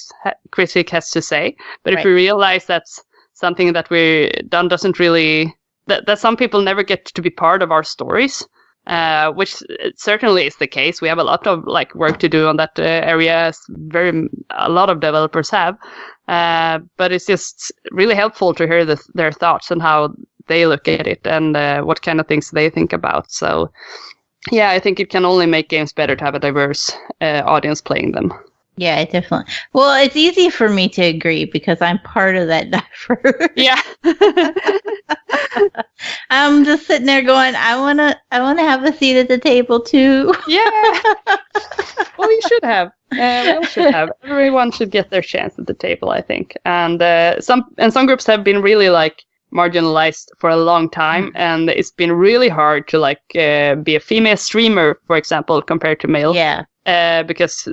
has to say, but if we realize that's something that we done doesn't really that some people never get to be part of our stories, which certainly is the case. We have a lot of like work to do on that area. A lot of developers have, but it's just really helpful to hear their thoughts and how they look at it and what kind of things they think about. So, yeah, I think it can only make games better to have a diverse audience playing them. Yeah, definitely. Well, it's easy for me to agree because I'm part of that diverse. Yeah. I'm just sitting there going, I wanna have a seat at the table too. Yeah. Well, you should have. We all should have. Everyone should get their chance at the table, I think. And some groups have been really like marginalized for a long time, and it's been really hard to like be a female streamer, for example, compared to male. Yeah. Because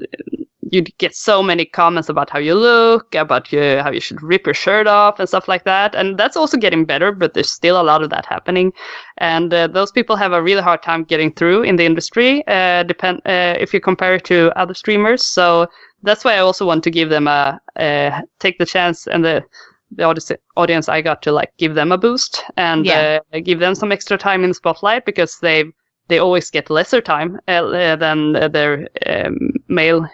you get so many comments about how you look, about how you should rip your shirt off and stuff like that. And that's also getting better, but there's still a lot of that happening. And those people have a really hard time getting through in the industry, if you compare it to other streamers. So that's why I also want to give them take the chance, and the audience I got to like give them a boost and give them some extra time in the spotlight, because they always get lesser time than their male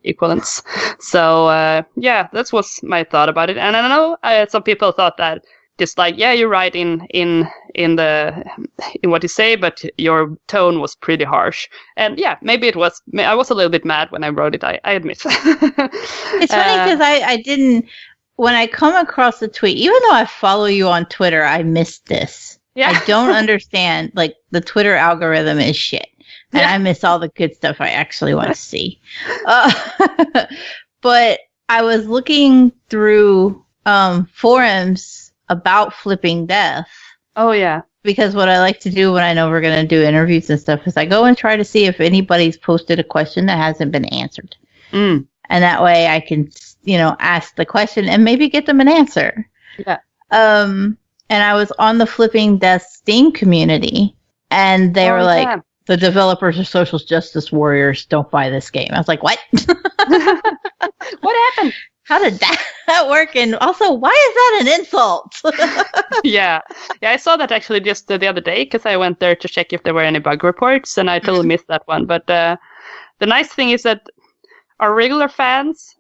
equivalents. So that's what's my thought about it. And I know some people thought that just like, yeah, you're right in what you say, but your tone was pretty harsh. And yeah, maybe it was. I was a little bit mad when I wrote it, I admit. It's funny because I didn't, when I come across the tweet, even though I follow you on Twitter, I missed this. Yeah. I don't understand. Like, the Twitter algorithm is shit. And I miss all the good stuff I actually want to see. But I was looking through forums about flipping death. Oh, yeah. Because what I like to do when I know we're going to do interviews and stuff is I go and try to see if anybody's posted a question that hasn't been answered. And that way I can, ask the question and maybe get them an answer. Yeah. And I was on the Flipping Death Steam community, and they were like, the developers are social justice warriors, don't buy this game. I was like, what? What happened? How did that work? And also, why is that an insult? Yeah, I saw that actually just the other day, because I went there to check if there were any bug reports, and I totally missed that one. But the nice thing is that our regular fans,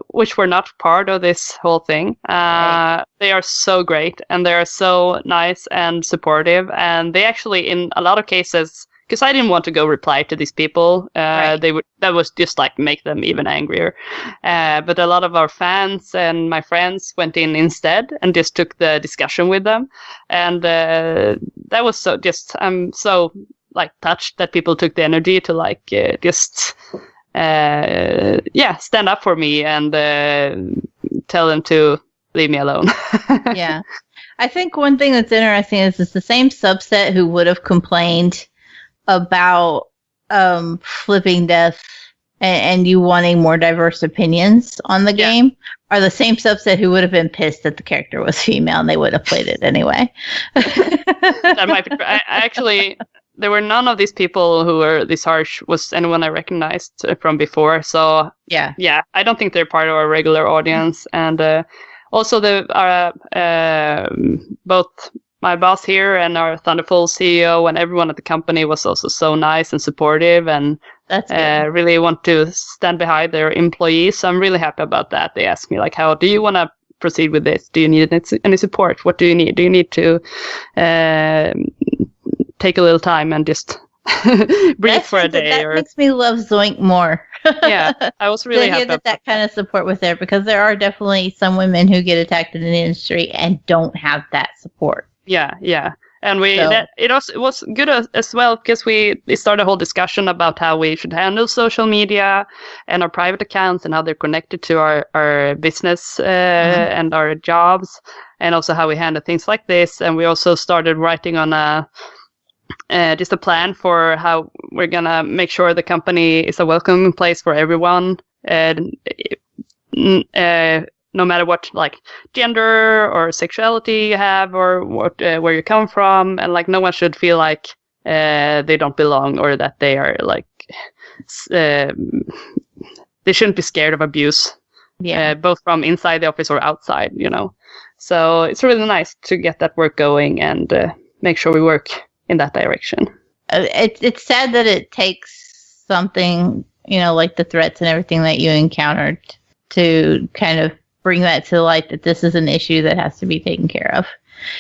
which were not part of this whole thing, they are so great, and they are so nice and supportive, and they actually, in a lot of cases, because I didn't want to go reply to these people, that was just like make them even angrier. But a lot of our fans and my friends went in instead and just took the discussion with them, and that was so just, I'm so like touched that people took the energy to like just stand up for me and tell them to leave me alone. Yeah. I think one thing that's interesting is it's the same subset who would have complained about flipping death and you wanting more diverse opinions on the game are the same subset who would have been pissed that the character was female and they would have played it anyway. That might be. I actually, there were none of these people who were this harsh was anyone I recognized from before. So yeah, I don't think they're part of our regular audience. And also both my boss here and our Thunderful CEO and everyone at the company was also so nice and supportive, and really want to stand behind their employees. So I'm really happy about that. They asked me like, how do you want to proceed with this? Do you need any support? What do you need? Do you need to take a little time and just breathe for a day? That makes me love Zoink more. Yeah, I was really happy that kind of support was there, because there are definitely some women who get attacked in the industry and don't have that support. Yeah. And it was good as well, because we started a whole discussion about how we should handle social media and our private accounts and how they're connected to our business and our jobs, and also how we handle things like this. And we also started writing on just a plan for how we're going to make sure the company is a welcoming place for everyone. And no matter what like gender or sexuality you have, or what where you come from, and like no one should feel like they don't belong, or that they are like they shouldn't be scared of abuse, both from inside the office or outside, So it's really nice to get that work going and make sure we work in that direction. It's sad that it takes something, like the threats and everything that you encountered to kind of bring that to light, that this is an issue that has to be taken care of.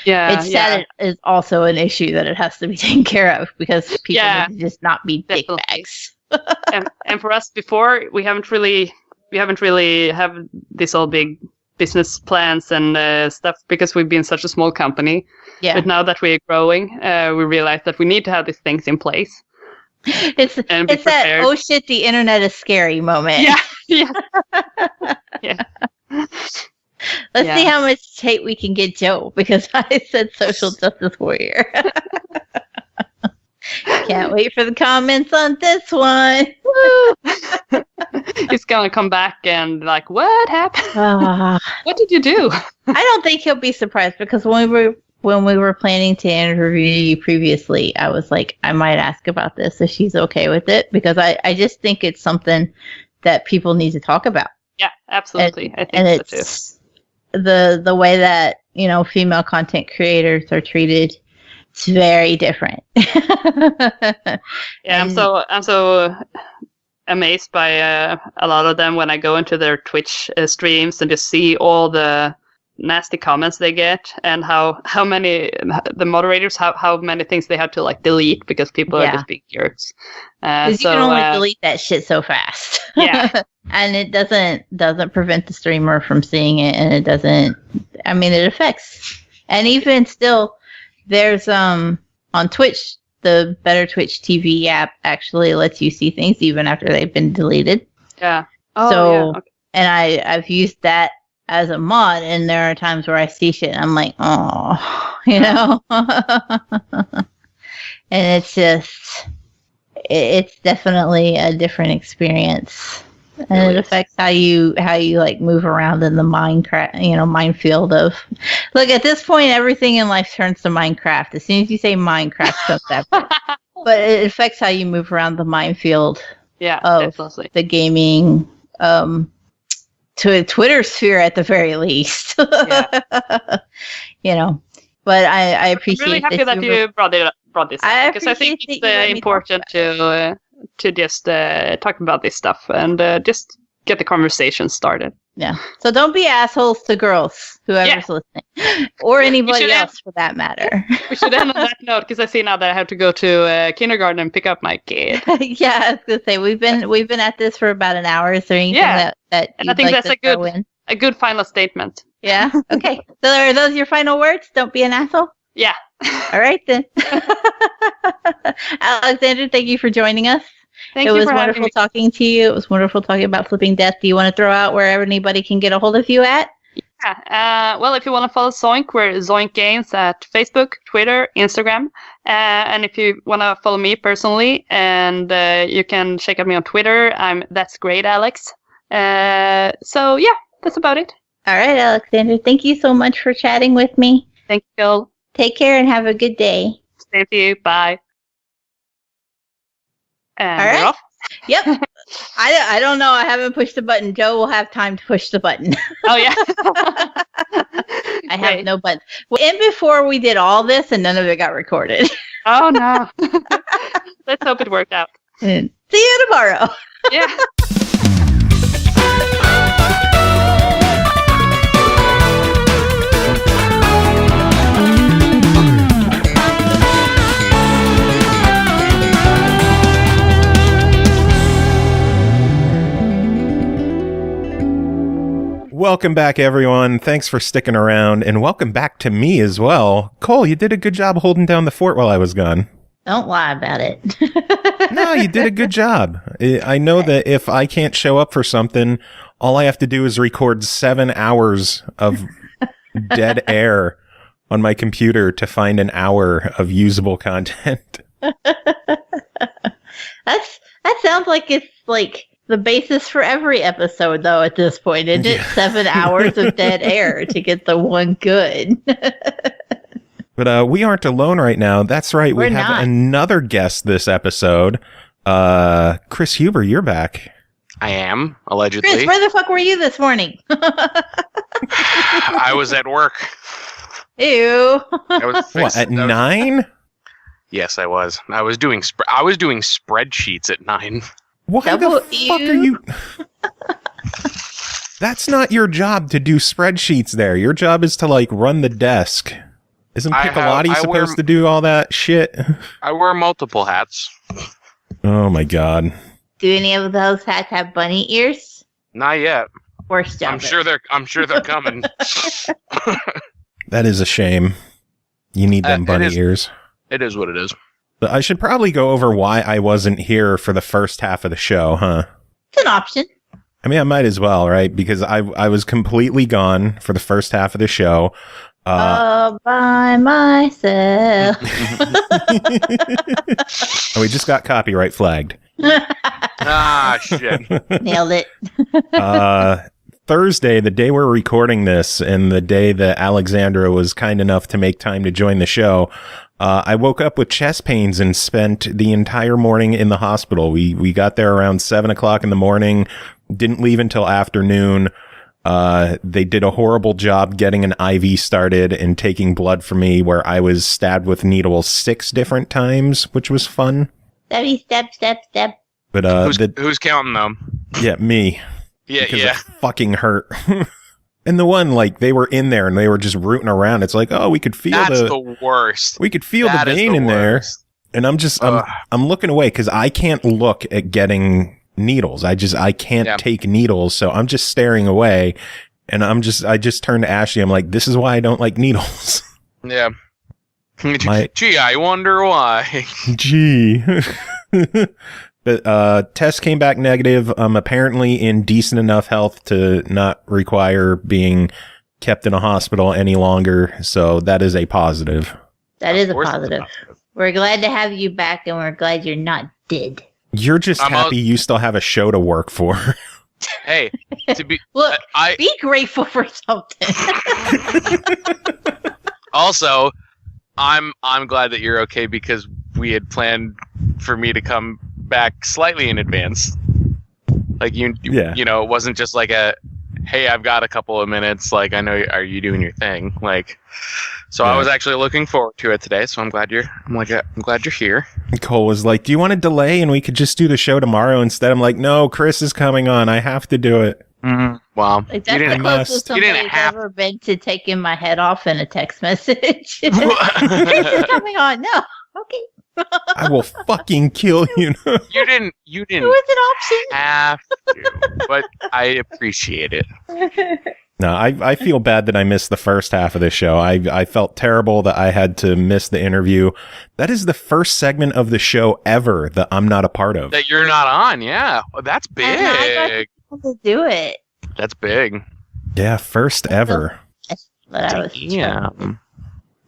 Yeah, it's sad it is also an issue that it has to be taken care of, because people need to just not be dickbags. and for us before, we haven't really have this all big business plans and stuff, because we've been such a small company. Yeah. But now that we're growing, we realize that we need to have these things in place. It's that oh shit, the internet is scary moment. Yeah. Yeah. Let's see how much hate we can get Joe because I said social justice warrior. Can't wait for the comments on this one. Woo! He's gonna come back and like, what happened? What did you do? I don't think he'll be surprised because when we were planning to interview you previously, I was like, I might ask about this if she's okay with it because I just think it's something that people need to talk about. Yeah, absolutely. I think so it's the way that female content creators are treated. It's very different. I'm so amazed by a lot of them when I go into their Twitch streams and just see all the nasty comments they get and how many the moderators how many things they have to like delete because people are just big jerks. Because you can only delete that shit so fast. Yeah. And it doesn't prevent the streamer from seeing it, and it doesn't. I mean, it affects. And even still, there's on Twitch, the Better Twitch TV app actually lets you see things even after they've been deleted. Yeah. And I've used that as a mod, and there are times where I see shit and I'm like, oh, and it's definitely a different experience. And it affects how you like move around in the minefield of. Look, at this point, everything in life turns to Minecraft. As soon as you say Minecraft, comes after. But it affects how you move around the minefield. Of the gaming, to a Twitter sphere at the very least. But I appreciate. I'm really happy that you brought this up because I think it's important to just talk about this stuff and just get the conversation started. Yeah. So don't be assholes to girls, whoever's listening, or anybody else for that matter. We should end on that note because I see now that I have to go to kindergarten and pick up my kid. Yeah, I was gonna say we've been at this for about an hour. Is there anything that and I think that's a good final statement. Yeah. Okay. So are those your final words? Don't be an asshole. Yeah. All right then. Alexandra, thank you for joining us. It was wonderful talking to you. It was wonderful talking about Flipping Death. Do you want to throw out where anybody can get a hold of you at? Yeah. Well, if you want to follow Zoink, we're Zoink Games at Facebook, Twitter, Instagram. And if you want to follow me personally, and you can check out me on Twitter, I'm That's Great Alex. So yeah, that's about it. All right, Alexandra. Thank you so much for chatting with me. Thank you, Phil. Take care and have a good day. Same to you. Bye. And all right. We're off. Yep. I don't know. I haven't pushed the button. Joe will have time to push the button. Oh, yeah. I have no button. And before we did all this and none of it got recorded. Oh, no. Let's hope it worked out. See you tomorrow. Yeah. Welcome back, everyone. Thanks for sticking around, and welcome back to me as well. Cole, you did a good job holding down the fort while I was gone. Don't lie about it. No, you did a good job. I know that if I can't show up for something, all I have to do is record 7 hours of dead air on my computer to find an hour of usable content. That sounds like it's like the basis for every episode, though, at this point, isn't it? 7 hours of dead air to get the one good. But we aren't alone right now. That's right. We have another guest this episode. Kris Huber, you're back. I am, allegedly. Kris, where the fuck were you this morning? I was at work. Ew. What, at 9? Yes, I was. I was doing spreadsheets at 9. Why the fuck are you? That's not your job to do spreadsheets there. Your job is to, like, run the desk. Isn't Piccolotti supposed to do all that shit? I wear multiple hats. Oh, my God. Do any of those hats have bunny ears? Not yet. Worst job. I'm sure they're coming. That is a shame. You need them bunny ears. It is what it is. But I should probably go over why I wasn't here for the first half of the show, huh? It's an option. I mean, I might as well, right? Because I was completely gone for the first half of the show. All by myself. And we just got copyright flagged. Shit. Nailed it. Thursday, the day we're recording this, and the day that Alexandra was kind enough to make time to join the show, I woke up with chest pains and spent the entire morning in the hospital. We got there around 7 o'clock in the morning, didn't leave until afternoon. They did a horrible job getting an IV started and taking blood from me, where I was stabbed with needles 6 different times, which was fun. Stab. But who's counting them? Yeah, me. Yeah, Because yeah. it fucking hurt. And the one, like, they were in there and they were just rooting around. It's like, oh, we could feel That's the worst. we could feel That the is vein the in there. worst. And I'm looking away because I can't look at getting needles. I can't take needles. So I'm just staring away. And I just turned to Ashley. I'm like, this is why I don't like needles. Yeah. Gee, I wonder why. Gee. But test came back negative. I'm apparently in decent enough health to not require being kept in a hospital any longer. So that is a positive. That is a Of course it's positive. We're glad to have you back, and we're glad you're not dead. You're just happy you still have a show to work for. Hey, to be Look, I be grateful for something. also I'm glad that you're okay, because we had planned for me to come back slightly in advance. Like you know, it wasn't just like a, hey, I've got a couple of minutes. Like, I know, are you doing your thing? Like, so I was actually looking forward to it today. So I'm glad you're here. Cole was like, do you want to delay and we could just do the show tomorrow instead? I'm like, no, Kris is coming on. I have to do it. Mm-hmm. Well, Like, that's the closest somebody's ever been to taking my head off in a text message. This is coming on. No. Okay. I will fucking kill you. You didn't It was an option. have to, but I appreciate it. No, I feel bad that I missed the first half of the show. I felt terrible that I had to miss the interview. That is the first segment of the show ever that I'm not a part of. That you're not on, yeah. Oh, that's big. And I got to do it. That's big. Yeah, first ever. But I was Yeah.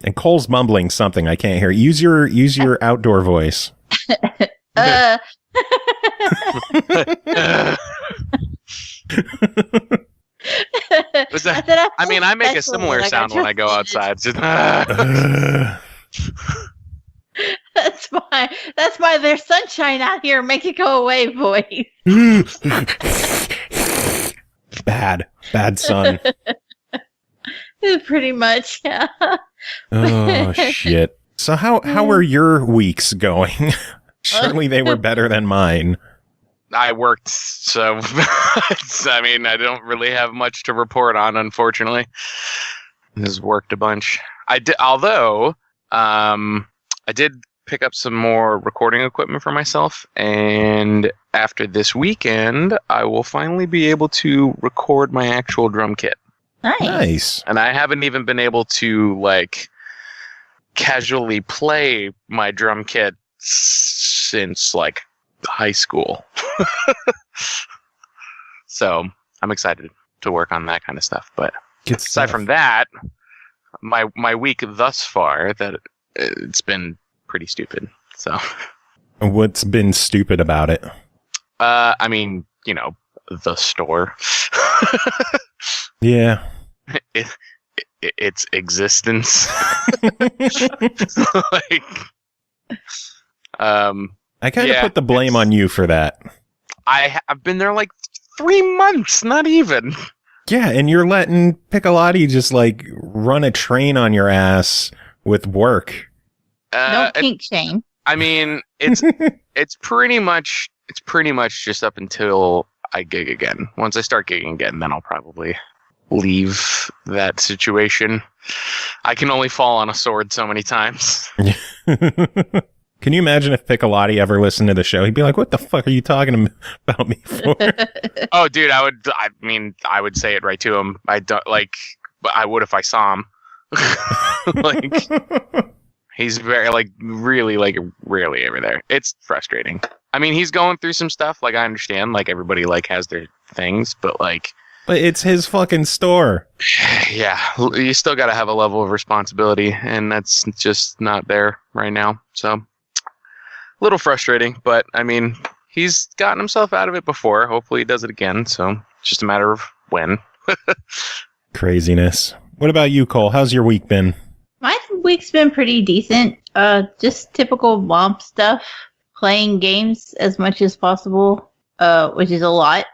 And Cole's mumbling something I can't hear. Use your outdoor voice. I make a similar sound when I go outside. Just, That's my there's sunshine out here, make it go away voice. Bad son. Pretty much, yeah. Oh shit. So how are your weeks going? Surely they were better than mine. I worked, so I don't really have much to report on, unfortunately. Just worked a bunch. I did pick up some more recording equipment for myself, and after this weekend, I will finally be able to record my actual drum kit. Nice. And I haven't even been able to, like, casually play my drum kit since, like, high school. So I'm excited to work on that kind of stuff. But aside from that, my week thus far, that it's been pretty stupid. So what's been stupid about it? The store. Yeah. Its existence. I kind of put the blame on you for that. I've been there like 3 months, not even. Yeah, and you're letting Piccolotti just like run a train on your ass with work. No kink shame. I mean, it's pretty much just up until I gig again. Once I start gigging again, then I'll probably leave that situation. I can only fall on a sword so many times. Can you imagine if Piccolotti ever listened to the show? He'd be like, what the fuck are you talking about me for? Oh, dude, I would say it right to him. I would if I saw him. Like, He's very really rarely ever there. It's frustrating. I mean, he's going through some stuff. Like, I understand. Like, everybody has their things, but But it's his fucking store. Yeah, you still got to have a level of responsibility, and that's just not there right now. So, a little frustrating, but I mean, he's gotten himself out of it before. Hopefully, he does it again. So, it's just a matter of when. Craziness. What about you, Cole? How's your week been? My week's been pretty decent. Just typical mom stuff. Playing games as much as possible, which is a lot.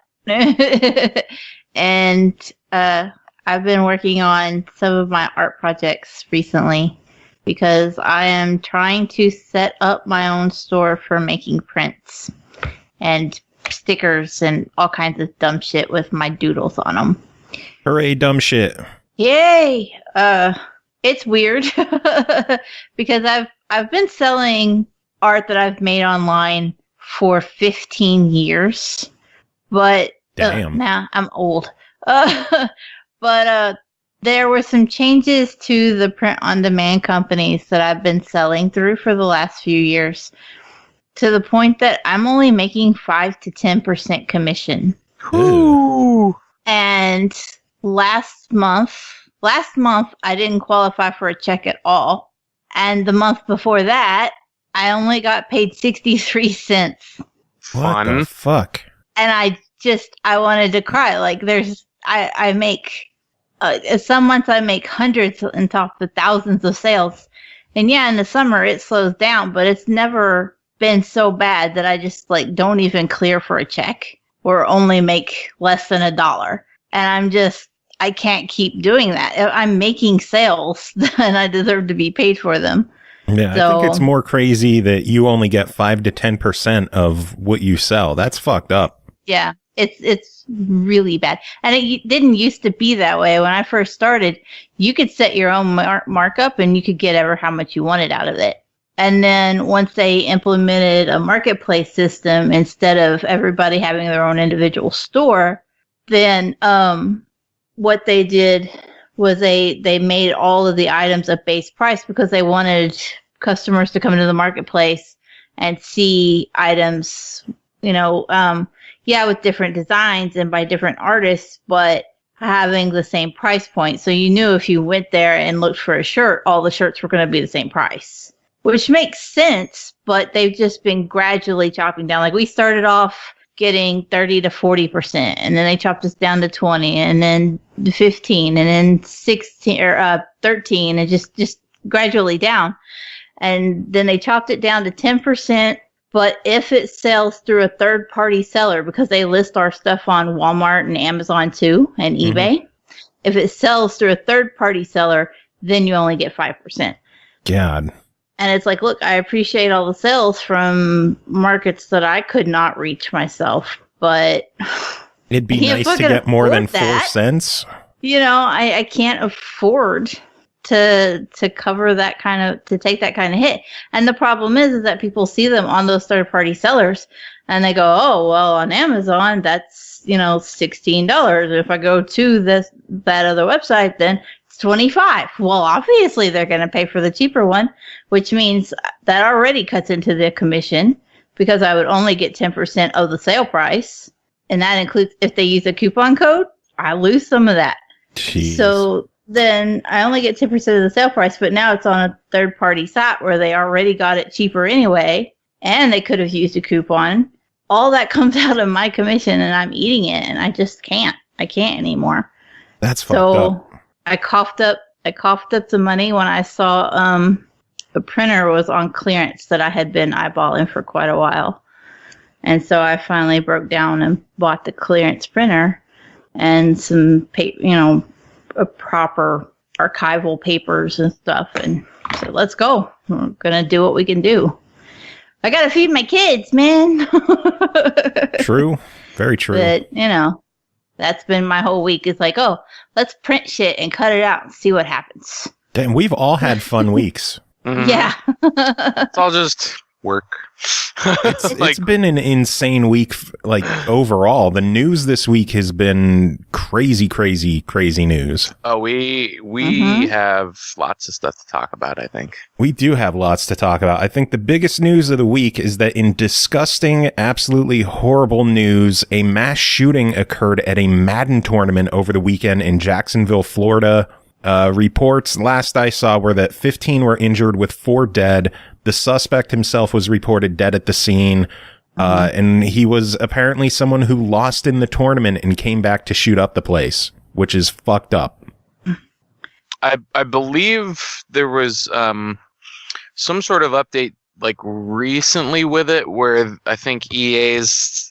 And I've been working on some of my art projects recently because I am trying to set up my own store for making prints and stickers and all kinds of dumb shit with my doodles on them. Hooray, dumb shit. Yay! It's weird because I've been selling art that I've made online for 15 years, but now I'm old. But there were some changes to the print-on-demand companies that I've been selling through for the last few years, to the point that I'm only making 5 to 10% commission. Ooh. And last month I didn't qualify for a check at all, and the month before that I only got paid 63 cents. What the fuck? And I wanted to cry. Like, I make, some months I make hundreds and top to thousands of sales. And yeah, in the summer it slows down, but it's never been so bad that I just don't even clear for a check or only make less than $1. And I can't keep doing that. I'm making sales and I deserve to be paid for them. Yeah, so, I think it's more crazy that you only get 5 to 10% of what you sell. That's fucked up. Yeah, it's really bad. And it didn't used to be that way. When I first started, you could set your own markup and you could get ever how much you wanted out of it. And then once they implemented a marketplace system instead of everybody having their own individual store, then what they did was they made all of the items a base price because they wanted customers to come into the marketplace and see items, with different designs and by different artists, but having the same price point. So you knew if you went there and looked for a shirt, all the shirts were going to be the same price, which makes sense, but they've just been gradually chopping down. Like, we started off getting 30 to 40%, and then they chopped us down to 20, and then 15, and then 16 or 13, and just gradually down. And then they chopped it down to 10%. But if it sells through a third-party seller, because they list our stuff on Walmart and Amazon too, and eBay, if it sells through a third-party seller, then you only get 5%. God. And it's like, look, I appreciate all the sales from markets that I could not reach myself, but it'd be nice to get more than 4 cents. I can't afford to cover that to take that kind of hit. And the problem is that people see them on those third-party sellers and they go, oh, well, on Amazon, that's, $16. If I go to that other website, then it's $25. Well, obviously they're going to pay for the cheaper one, which means that already cuts into the commission because I would only get 10% of the sale price. And that includes if they use a coupon code, I lose some of that. Jeez. So then I only get 10% of the sale price, but now it's on a third-party site where they already got it cheaper anyway, and they could have used a coupon. All that comes out of my commission, and I'm eating it, and I just can't. I can't anymore. That's fucked up. I coughed up the money when I saw a printer was on clearance that I had been eyeballing for quite a while. And so I finally broke down and bought the clearance printer and some proper archival papers and stuff, and said, let's go. We're gonna do what we can do. I gotta feed my kids, man. True. Very true. But that's been my whole week. It's like, oh, let's print shit and cut it out and see what happens. Damn, we've all had fun weeks. Yeah. It's all just work. It's been an insane week, like overall. The news this week has been crazy news. Oh, we have lots of stuff to talk about, I think. We do have lots to talk about. I think the biggest news of the week is that in disgusting, absolutely horrible news, a mass shooting occurred at a Madden tournament over the weekend in Jacksonville, Florida. Reports last I saw were that 15 were injured with 4 dead. The suspect himself was reported dead at the scene. And he was apparently someone who lost in the tournament and came back to shoot up the place, which is fucked up. I believe there was some sort of update like recently with it where I think EA's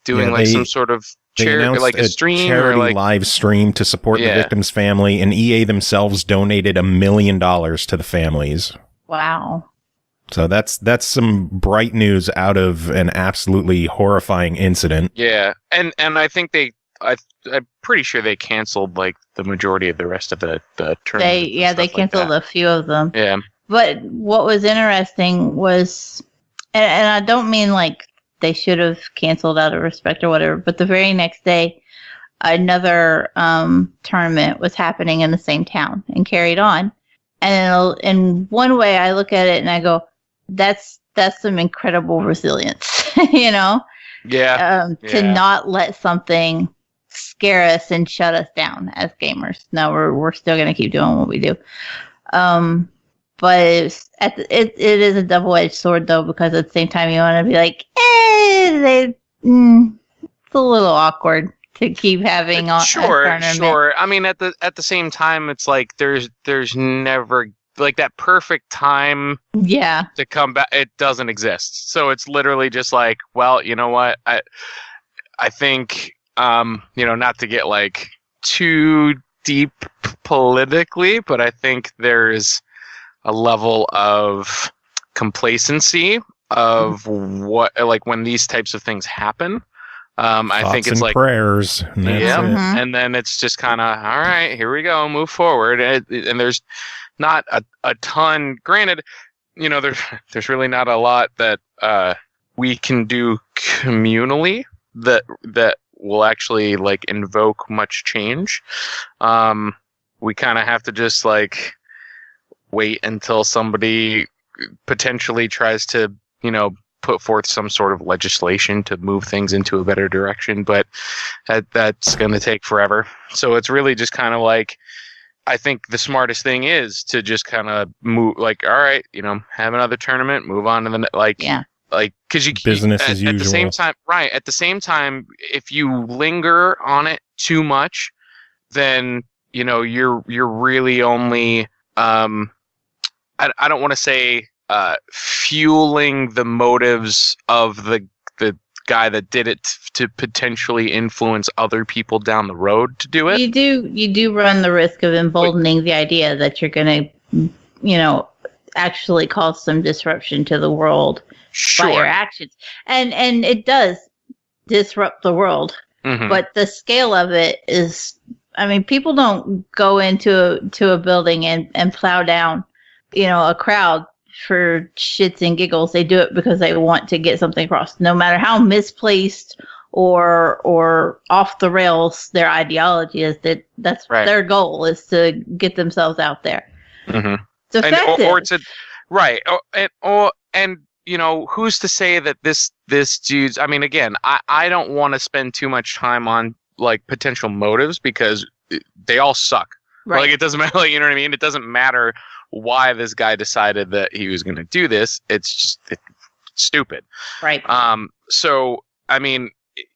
doing some sort of charity, like a stream charity or like live stream to support the victim's family, and EA themselves donated $1 million to the families. Wow. So that's some bright news out of an absolutely horrifying incident. Yeah, and I think I'm pretty sure they canceled like the majority of the rest of the tournament. They canceled a few of them. Yeah. But what was interesting was, and I don't mean like they should have canceled out of respect or whatever, but the very next day, another tournament was happening in the same town and carried on. And in one way, I look at it and I go, that's some incredible resilience, you know? Yeah. To not let something scare us and shut us down as gamers. No, we're still going to keep doing what we do. But it is a double-edged sword, though, because at the same time you want to be like, it's a little awkward to keep having a tournament. Sure. I mean, at the same time, it's like there's never like that perfect time. Yeah. To come back, it doesn't exist. So it's literally just like, well, you know what? I think not to get like too deep politically, but I think there's a level of complacency of what, like when these types of things happen. I think it's like prayers. And then it's just kind of, all right, here we go, move forward. And there's not a ton. Granted, there's really not a lot that we can do communally that will actually like invoke much change. We kind of have to just like wait until somebody potentially tries to, put forth some sort of legislation to move things into a better direction, but that's going to take forever. So it's really just kind of like, I think the smartest thing is to just kind of move, like, all right, have another tournament, move on to the because business as usual. At the same time, right? At the same time, if you linger on it too much, then you're really only I don't want to say fueling the motives of the guy that did it to potentially influence other people down the road to do it. You do run the risk of emboldening the idea that you're going to, actually cause some disruption to the world by your actions. And it does disrupt the world. Mm-hmm. But the scale of it is, people don't go into a building and plow down, a crowd for shits and giggles. They do it because they want to get something across, no matter how misplaced or off the rails their ideology is. That's right. Their goal is to get themselves out there. Mm-hmm. It's effective. Or to, right. And who's to say that this dude's, again, I don't want to spend too much time on like potential motives because they all suck. Right. Like it doesn't matter, like, you know what I mean? It doesn't matter why this guy decided that he was going to do this. It's just it's stupid. Right. So,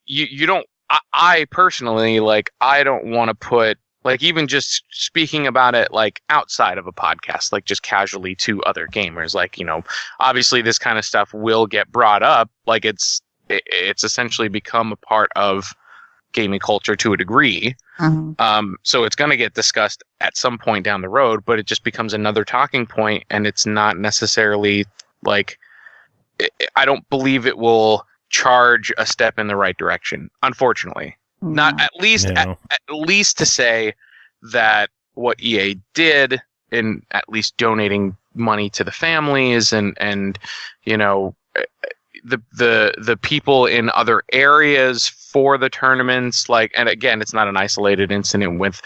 you don't, I personally, like, I don't want to put, like, even just speaking about it, like, outside of a podcast, like, just casually to other gamers, like, obviously this kind of stuff will get brought up. Like, it's essentially become a part of gaming culture to a degree. Mm-hmm. So it's going to get discussed at some point down the road, but it just becomes another talking point, and it's not necessarily like, I don't believe it will charge a step in the right direction, unfortunately. No. Not at least, at least to say that what EA did in at least donating money to the families and you know, the people in other areas for the tournaments. Like, and again, it's not an isolated incident with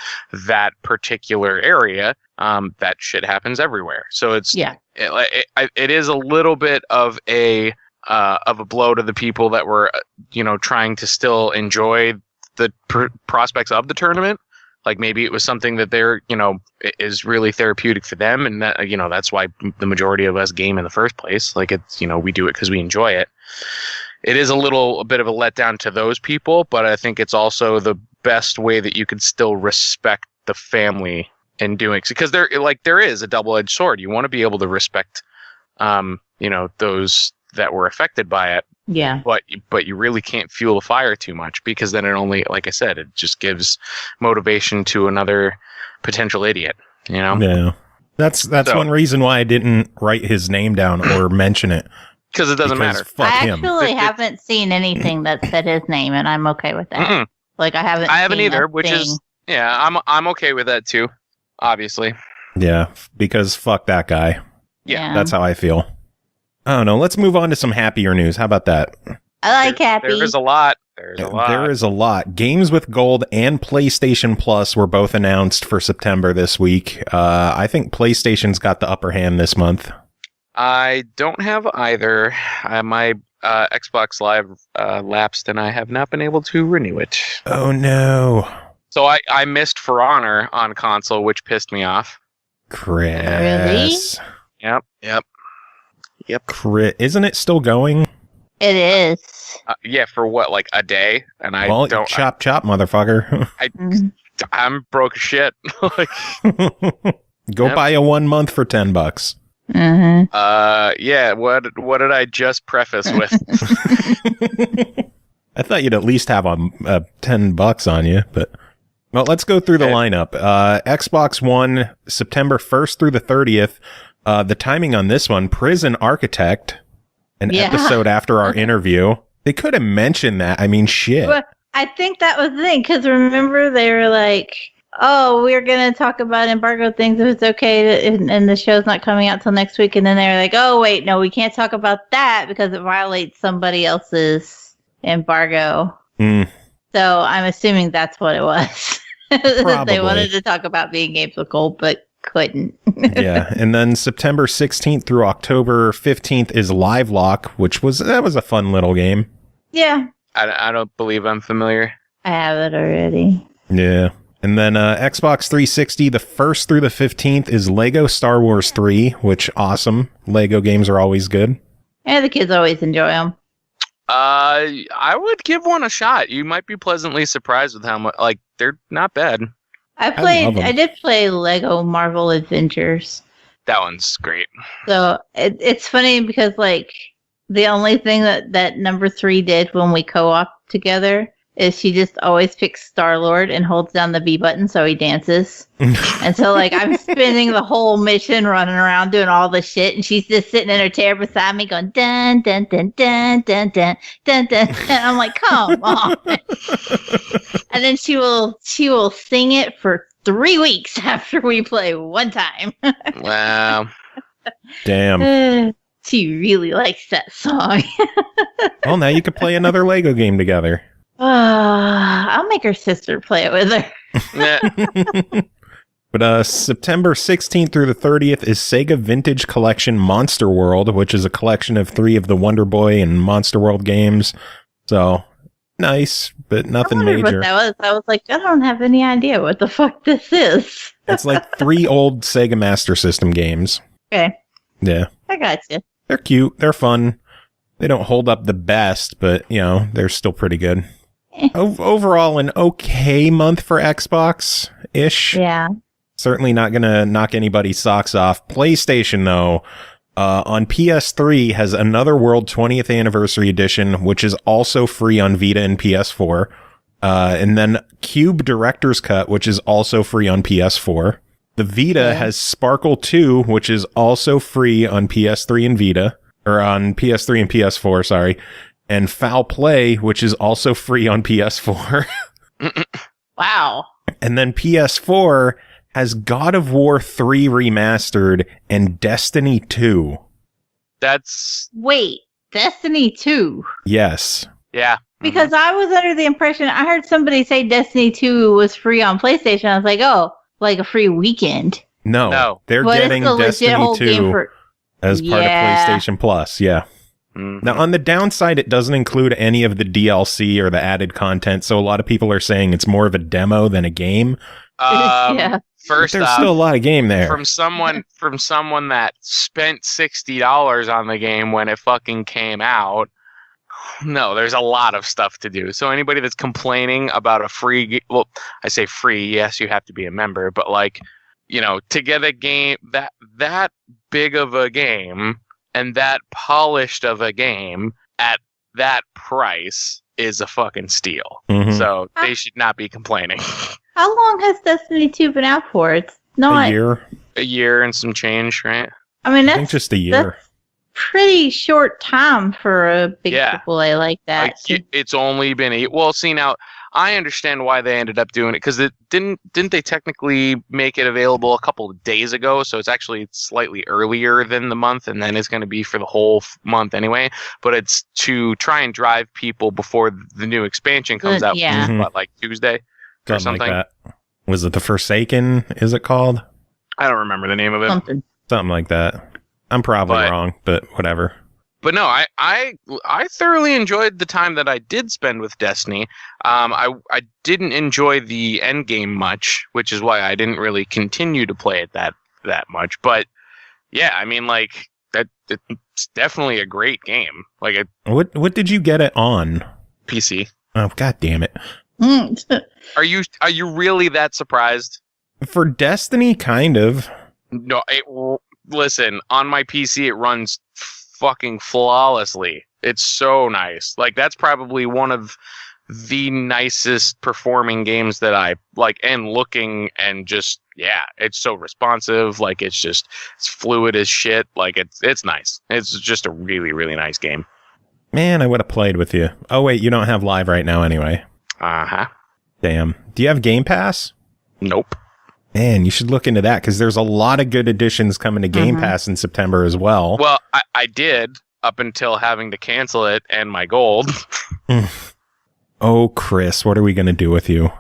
that particular area. That shit happens everywhere. So it's it is a little bit of a blow to the people that were, you know, trying to still enjoy the prospects of the tournament. Like maybe it was something that they're, you know, is really therapeutic for them, and that, you know, that's why the majority of us game in the first place. Like, it's, you know, we do it because we enjoy it. It is a bit of a letdown to those people, but I think it's also the best way that you could still respect the family in doing, because there is a double-edged sword. You want to be able to respect, you know, those that were affected by it. Yeah. But you really can't fuel the fire too much, because then it only, like I said, it just gives motivation to another potential idiot, you know? Yeah. That's one reason why I didn't write his name down or mention it. Because it doesn't matter. Fuck I him. actually haven't seen anything that said his name, and I'm okay with that. Mm-mm. Like, I haven't seen either, which is, yeah, I'm okay with that too, obviously. Yeah, because fuck that guy. Yeah. That's how I feel. I don't know. Let's move on to some happier news. How about that? I like happy. There is a lot. There is a lot. Games with Gold and PlayStation Plus were both announced for September this week. I think PlayStation's got the upper hand this month. I don't have either. My Xbox Live lapsed, and I have not been able to renew it. Oh, no. So I missed For Honor on console, which pissed me off. Chris. Really? Yep. Chris. Isn't it still going? It is. Yeah, for what, like a day? And I don't... Chop, motherfucker. I'm broke as shit. Like, Go buy a 1 month for $10. Mm-hmm. Yeah, what did I just preface with? I thought you'd at least have a $10 on you, but well, let's go through the lineup. Xbox One, September 1st through the 30th. The timing on this one, Prison Architect, an episode after our interview. They could have mentioned that. I mean, shit. Well, I think that was the thing, because remember, they were like, oh, we're going to talk about embargo things if it's okay, and the show's not coming out till next week. And then they were like, oh, wait, no, we can't talk about that because it violates somebody else's embargo. So I'm assuming that's what it was. They wanted to talk about being games with gold, but couldn't. Yeah, and then September 16th through October 15th is Live Lock, that was a fun little game. Yeah. I don't believe I'm familiar. I have it already. Yeah. And then Xbox 360, the 1st through the 15th is Lego Star Wars 3, which awesome. Lego games are always good. Yeah, the kids always enjoy them. I would give one a shot. You might be pleasantly surprised with how much, like, they're not bad. I did play Lego Marvel Adventures. That one's great. So it's funny because, like, the only thing that number 3 did when we co-op together is she just always picks Star-Lord and holds down the B button so he dances. And so, like, I'm spending the whole mission running around doing all the shit, and she's just sitting in her chair beside me going, dun, dun, dun, dun, dun, dun, dun, dun. And I'm like, come on. And then she will sing it for 3 weeks after we play one time. Wow. Damn. She really likes that song. Well, now you could play another Lego game together. I'll make her sister play it with her. Yeah. But September 16th through the 30th is Sega Vintage Collection Monster World, which is a collection of 3 of the Wonder Boy and Monster World games. So, nice, but nothing major. What that was. I was like, I don't have any idea what the fuck this is. It's like 3 old Sega Master System games. Okay. Yeah. I got you. They're cute. They're fun. They don't hold up the best, but, you know, they're still pretty good. Overall, an okay month for Xbox-ish. Yeah. Certainly not going to knock anybody's socks off. PlayStation, though, on PS3 has Another World 20th Anniversary Edition, which is also free on Vita and PS4. And then Cube Director's Cut, which is also free on PS4. The Vita has Sparkle 2, which is also free on PS3 and Vita. Or on PS3 and PS4, sorry. And Foul Play, which is also free on PS4. Wow. And then PS4 has God of War 3 Remastered and Destiny 2. Wait, Destiny 2? Yes. Yeah. Because I was under the impression, I heard somebody say Destiny 2 was free on PlayStation. I was like, oh, like a free weekend. No. They're getting Destiny 2 as part of PlayStation Plus. Yeah. Mm-hmm. Now, on the downside, it doesn't include any of the DLC or the added content, so a lot of people are saying it's more of a demo than a game. First there's off, still a lot of game there. From someone that spent $60 on the game when it fucking came out. No, there's a lot of stuff to do. So anybody that's complaining about a free, well, I say free, yes, you have to be a member, but like, you know, to get a game that big of a game and that polished of a game at that price is a fucking steal. Mm-hmm. So they should not be complaining. How long has Destiny 2 been out for? It's not a year and some change, right? I mean, I think just a year. That's pretty short time for a big AAA like that. Like, it's only been 8. Well, see, now I understand why they ended up doing it, because didn't they technically make it available a couple of days ago? So it's actually slightly earlier than the month, and then it's going to be for the whole month anyway. But it's to try and drive people before the new expansion comes out. Yeah. What, like Tuesday or something? Like that. Was it the Forsaken? Is it called? I don't remember the name of it. Something like that. I'm probably wrong, but whatever. But no, I thoroughly enjoyed the time that I did spend with Destiny. I didn't enjoy the end game much, which is why I didn't really continue to play it that much. But yeah, I mean, like it's definitely a great game. Like what did you get it on? PC. Oh, god damn it! Are you really that surprised? For Destiny, kind of. No, listen, on my PC it runs fucking flawlessly. It's so nice. Like, that's probably one of the nicest performing games that I like, and looking, and just, yeah, it's so responsive. Like, it's fluid as shit. Like, it's nice. It's just a really, really nice game. Man, I would have played with you. Oh wait, you don't have live right now anyway. Uh-huh. Damn. Do you have Game Pass? Nope. Man, you should look into that, because there's a lot of good additions coming to Game Pass in September as well. Well, I did, up until having to cancel it and my gold. Oh, Kris, what are we going to do with you?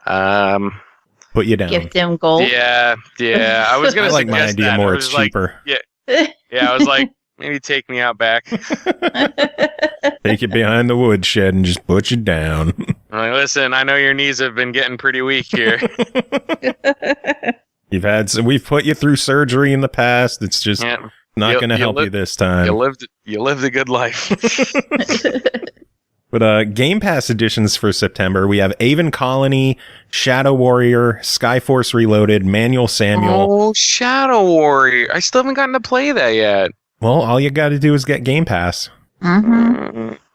Put you down. Gift him gold? Yeah. I was going to like my idea more. It's cheaper. Like, yeah, I was like, maybe take me out back. Take you behind the woodshed and just put you down. I'm like, listen, I know your knees have been getting pretty weak here. We've put you through surgery in the past. It's just not going to help you this time. You lived a good life. But Game Pass editions for September, we have Avon Colony, Shadow Warrior, Skyforce Reloaded, Manual Samuel. Oh, Shadow Warrior. I still haven't gotten to play that yet. Well, all you got to do is get Game Pass.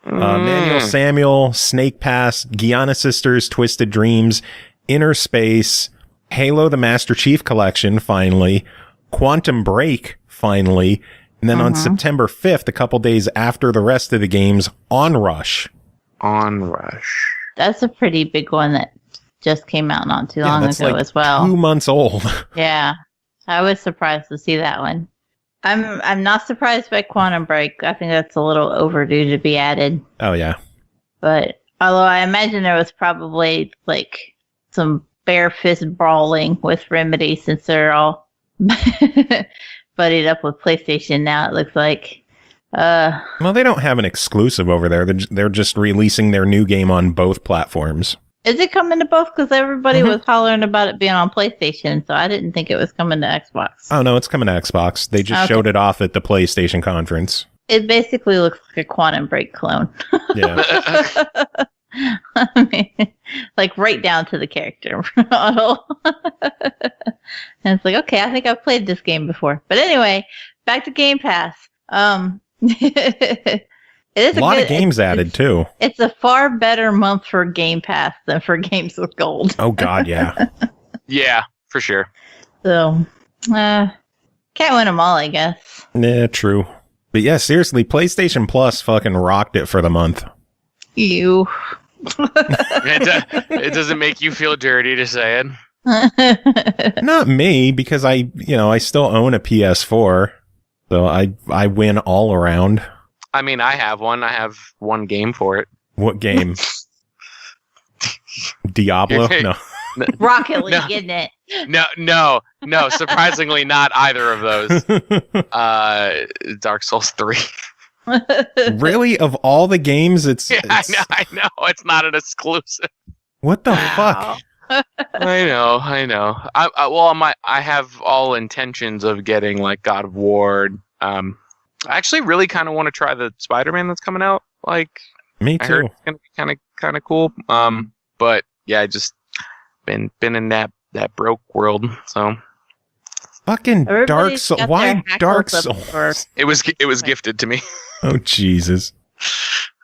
Manual Samuel, Snake Pass, Guyana Sisters, Twisted Dreams, Inner Space, Halo the Master Chief Collection, finally, Quantum Break, finally, and then on September 5th, a couple days after the rest of the games, Onrush. That's a pretty big one that just came out not too long ago like as well. 2 months old. Yeah, I was surprised to see that one. I'm not surprised by Quantum Break. I think that's a little overdue to be added. Oh, yeah. But although I imagine there was probably like some bare fist brawling with Remedy, since they're all buddied up with PlayStation now, it looks like. Well, they don't have an exclusive over there. They're just releasing their new game on both platforms. Is it coming to both? Because everybody was hollering about it being on PlayStation, so I didn't think it was coming to Xbox. Oh, no, it's coming to Xbox. They just showed it off at the PlayStation conference. It basically looks like a Quantum Break clone. Yeah. I mean, like right down to the character model. And it's like, okay, I think I've played this game before. But anyway, back to Game Pass. It is a lot of games added, too. It's a far better month for Game Pass than for games with gold. Oh, God, yeah. Yeah, for sure. So, can't win them all, I guess. Yeah, true. But yeah, seriously, PlayStation Plus fucking rocked it for the month. Ew. It doesn't make you feel dirty to say it. Not me, because I still own a PS4, so I win all around. I mean, I have one. I have one game for it. What game? Diablo? No. Rocket League, isn't it? No. Surprisingly, not either of those. Dark Souls 3. Really? Of all the games, it's I know. It's not an exclusive. What the fuck? I know. I have all intentions of getting like God of War. I actually really kind of want to try the Spider-Man that's coming out. Like, me I too. heard it's gonna be kind of cool. But yeah, I just been in that broke world. So fucking Dark Everybody's Souls. got Why their Dark hackles up Souls? it was gifted to me. Oh Jesus.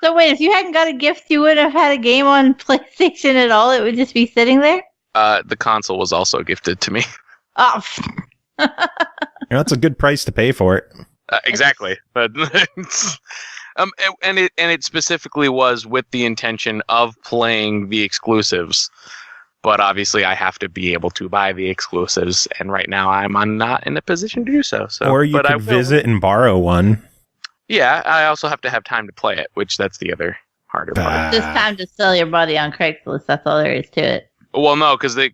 So wait, if you hadn't got a gift, you wouldn't have had a game on PlayStation at all? It would just be sitting there? The console was also gifted to me. Oh. That's a good price to pay for it. Exactly, but and it specifically was with the intention of playing the exclusives, but obviously I have to be able to buy the exclusives, and right now I'm not in a position to do so. Or you could visit and borrow one. Yeah, I also have to have time to play it, which that's the other harder part. Just time to sell your body on Craigslist. That's all there is to it. Well, no, because the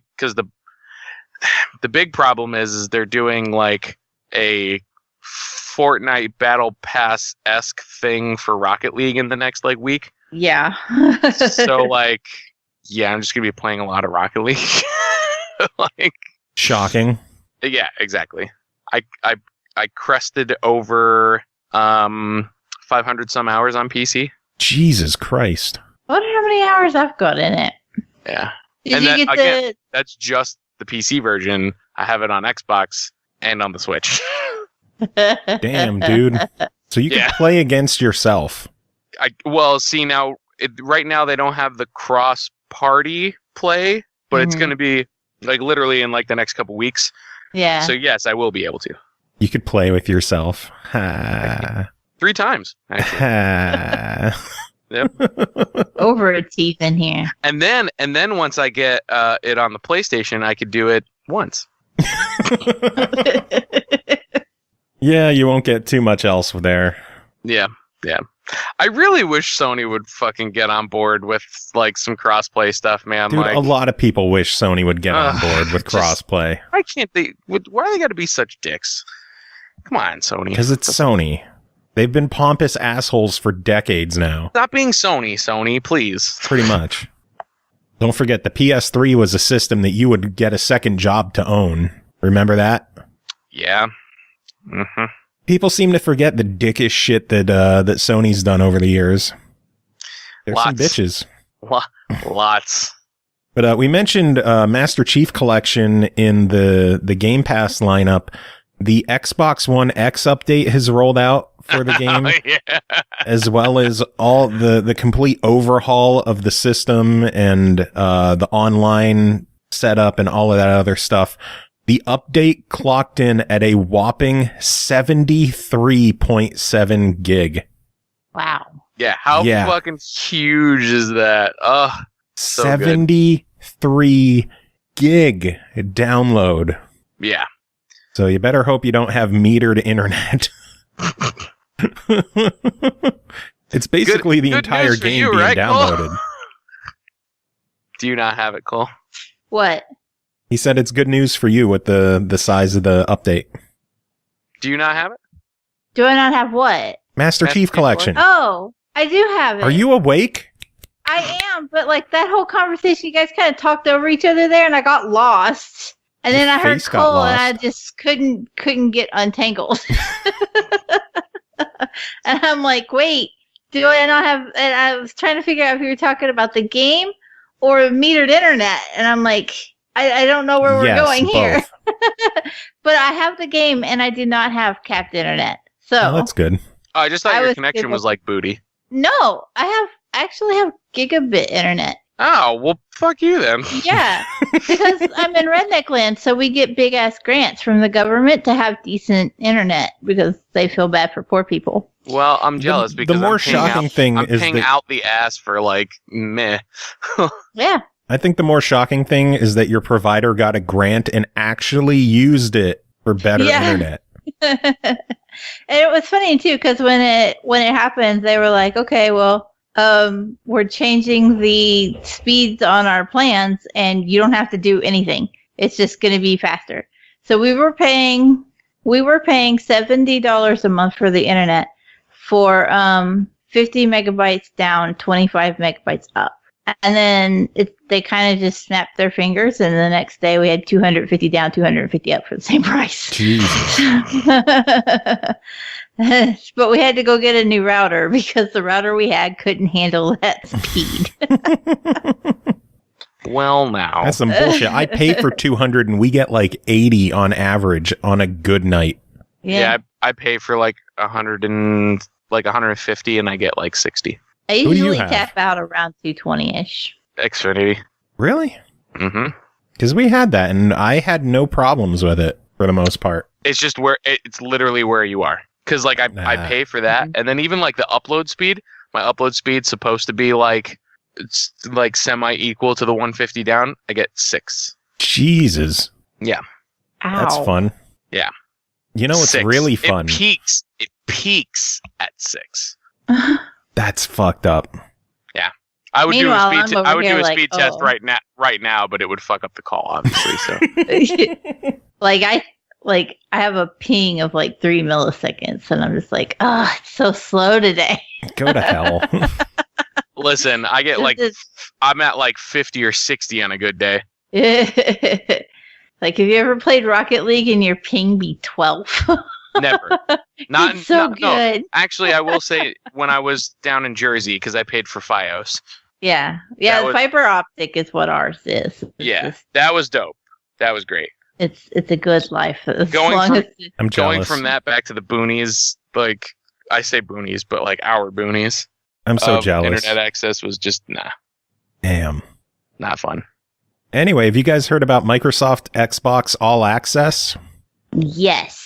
big problem is they're doing like a Fortnite Battle Pass-esque thing for Rocket League in the next like week. Yeah. So like, yeah, I'm just gonna be playing a lot of Rocket League. Like, shocking. Yeah, exactly. I crested over 500 some hours on PC. Jesus Christ. I wonder how many hours I've got in it. Yeah. Did you get that's just the PC version. I have it on Xbox and on the Switch. Damn, dude. So you can play against yourself. See, now, right now they don't have the cross-party play, but it's going to be, like, literally in, like, the next couple weeks. Yeah. So, yes, I will be able to. You could play with yourself. Ha. 3 times, actually. Ha. Yep. Overachieve in here. And then once I get it on the PlayStation, I could do it once. Yeah, you won't get too much else there. Yeah. I really wish Sony would fucking get on board with like some crossplay stuff, man. Dude, like, a lot of people wish Sony would get on board with crossplay. Why can't they? Why do they got to be such dicks? Come on, Sony. Because it's Sony. They've been pompous assholes for decades now. Stop being Sony, please. Pretty much. Don't forget, the PS3 was a system that you would get a second job to own. Remember that? Yeah. Mm-hmm. People seem to forget the dickish shit that that Sony's done over the years. There's some bitches. Lots. But we mentioned Master Chief Collection in the Game Pass lineup. The Xbox One X update has rolled out for the game, as well as all the complete overhaul of the system and the online setup and all of that other stuff. The update clocked in at a whopping 73.7 gig. Wow. Yeah, how fucking huge is that? Oh, so 73 gig download. Yeah. So you better hope you don't have metered internet. It's basically the entire game being downloaded. Cole? Do you not have it, Cole? What? He said it's good news for you with the size of the update. Do you not have it? Do I not have what? Master Chief Collection. Oh, I do have it. Are you awake? I am, but like that whole conversation, you guys kind of talked over each other there, and I got lost. And then I heard Cole, and I just couldn't get untangled. And I'm like, wait, do I not have? And I was trying to figure out if you were talking about the game or metered internet, and I'm like, I don't know where we're going here. But I have the game, and I do not have capped internet. So that's good. Oh, I just thought your connection was like booty. No, I actually have gigabit internet. Oh, well, fuck you then. Yeah, because I'm in redneck land, so we get big-ass grants from the government to have decent internet because they feel bad for poor people. Well, I'm jealous because the more shocking thing I'm is paying out the ass for, like, meh. Yeah, I think the more shocking thing is that your provider got a grant and actually used it for better internet. And it was funny too, because when it happened, they were like, "Okay, well, we're changing the speeds on our plans, and you don't have to do anything. It's just going to be faster." So we were paying $70 a month for the internet for 50 megabytes down, 25 megabytes up. And then they kind of just snapped their fingers, and the next day we had 250 down, 250 up for the same price. Jesus. But we had to go get a new router because the router we had couldn't handle that speed. Well, now. That's some bullshit. I pay for 200 and we get like 80 on average on a good night. Yeah, I pay for like 150 and I get like 60. I usually tap out around 220-ish. Xfinity. Really? Mm-hmm. Because we had that, and I had no problems with it for the most part. It's just it's literally where you are. Because like I pay for that, and then even like the upload speed, my upload speed's supposed to be like it's like semi-equal to the 150 down. I get 6. Jesus. Yeah. Ow. That's fun. Yeah. You know, it's 6. really fun. It peaks at 6. That's fucked up. Yeah, I would Meanwhile, do a speed test right now, but it would fuck up the call, obviously. So, I have a ping of like 3 milliseconds, and I'm just like, oh, it's so slow today. Go to hell. Listen, I get I'm at like 50 or 60 on a good day. Like, have you ever played Rocket League and your ping be 12? Never. Not it's so no, good. No. Actually, I will say when I was down in Jersey, because I paid for FiOS. Yeah. The fiber optic is what ours is. That was dope. That was great. It's a good life. I'm jealous. Going from that back to the boonies, like I say boonies, but like our boonies. I'm so jealous. Internet access was just Damn. Not fun. Anyway, have you guys heard about Microsoft Xbox All Access? Yes.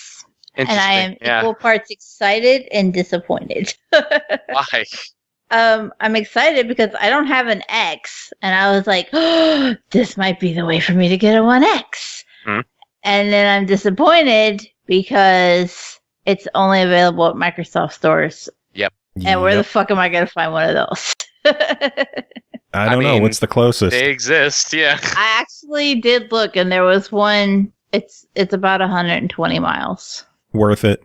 And I am equal parts excited and disappointed. Why? I'm excited because I don't have an X, and I was like, oh, this might be the way for me to get a One X. And then I'm disappointed because it's only available at Microsoft stores. Yep. And where the fuck am I going to find one of those? I don't know. What's the closest? They exist, yeah. I actually did look, and there was one. It's about 120 miles. Worth it.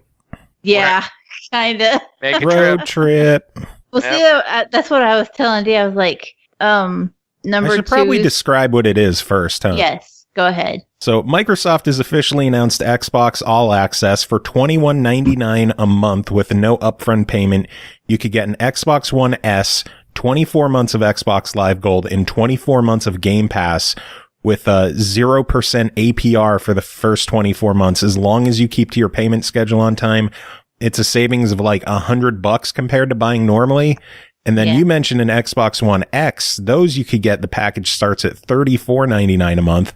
Yeah, kind of. Make a road trip. Well, see, that's what I was telling Dee. I was like, number 2. I should probably describe what it is first, huh? Yes, go ahead. So Microsoft has officially announced Xbox All Access for $21.99 a month with no upfront payment. You could get an Xbox One S, 24 months of Xbox Live Gold, and 24 months of Game Pass with a 0% APR for the first 24 months. As long as you keep to your payment schedule on time, it's a savings of like $100 compared to buying normally. And then you mentioned an Xbox One X. Those you could get. The package starts at $34.99 a month.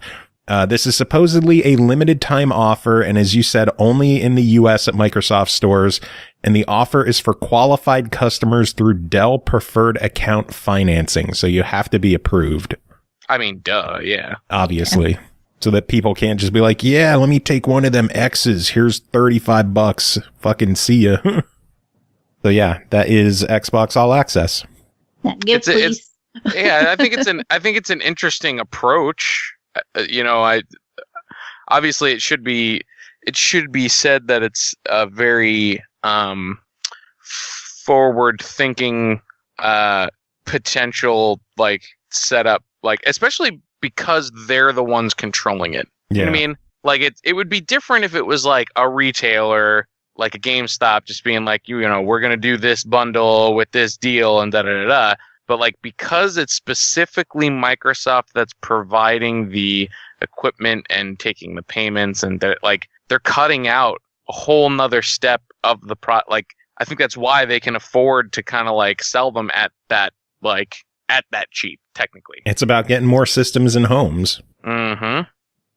This is supposedly a limited time offer. And as you said, only in the US at Microsoft stores. And the offer is for qualified customers through Dell preferred account financing. So you have to be approved. I mean, duh, yeah. Obviously. So that people can't just be like, yeah, let me take one of them X's. Here's $35. Fucking see ya. So yeah, that is Xbox All Access. I think it's an interesting approach. Obviously it should be said that it's a very forward thinking potential like setup. Like, especially because they're the ones controlling it. You know what I mean? Like, it would be different if it was like a retailer, like a GameStop, just being like, we're going to do this bundle with this deal and da-da-da-da. But, like, because it's specifically Microsoft that's providing the equipment and taking the payments, and they're cutting out a whole nother step of the I think that's why they can afford to kind of, like, sell them at that cheap, technically. It's about getting more systems in homes. Mm-hmm.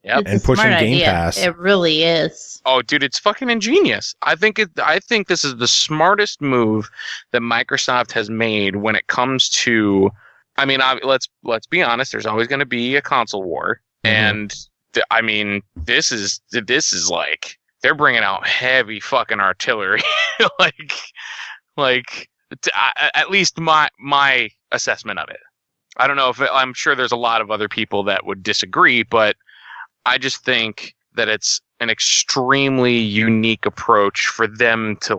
Yep. It's and pushing Game idea. Pass. It really is. Oh, dude, it's fucking ingenious. I think this is the smartest move that Microsoft has made when it comes to I mean, let's be honest. There's always going to be a console war, and I mean, this is like they're bringing out heavy fucking artillery, at least my assessment of it. I don't know if I'm sure there's a lot of other people that would disagree, but I just think that it's an extremely unique approach for them to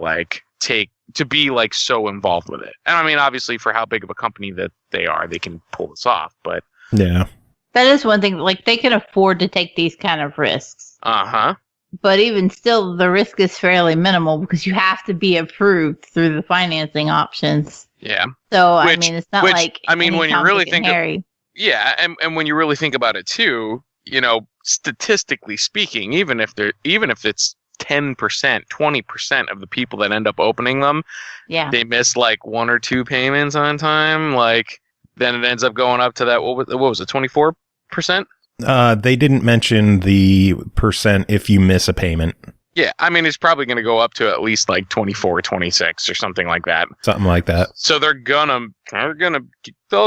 be like so involved with it. And I mean, obviously for how big of a company that they are, they can pull this off, but yeah. That is one thing, like they can afford to take these kind of risks. Uh-huh. But even still, the risk is fairly minimal because you have to be approved through the financing options. Yeah. So, I mean, it's not like... I mean, when you really think... Yeah, and when you really think about it, too, you know, statistically speaking, even if it's 10%, 20% of the people that end up opening them, they miss like 1 or 2 payments on time, like, then it ends up going up to that, what was it, 24%? They didn't mention the percent if you miss a payment. Yeah, I mean, it's probably going to go up to at least like 24, 26 or something like that. Something like that. So they'll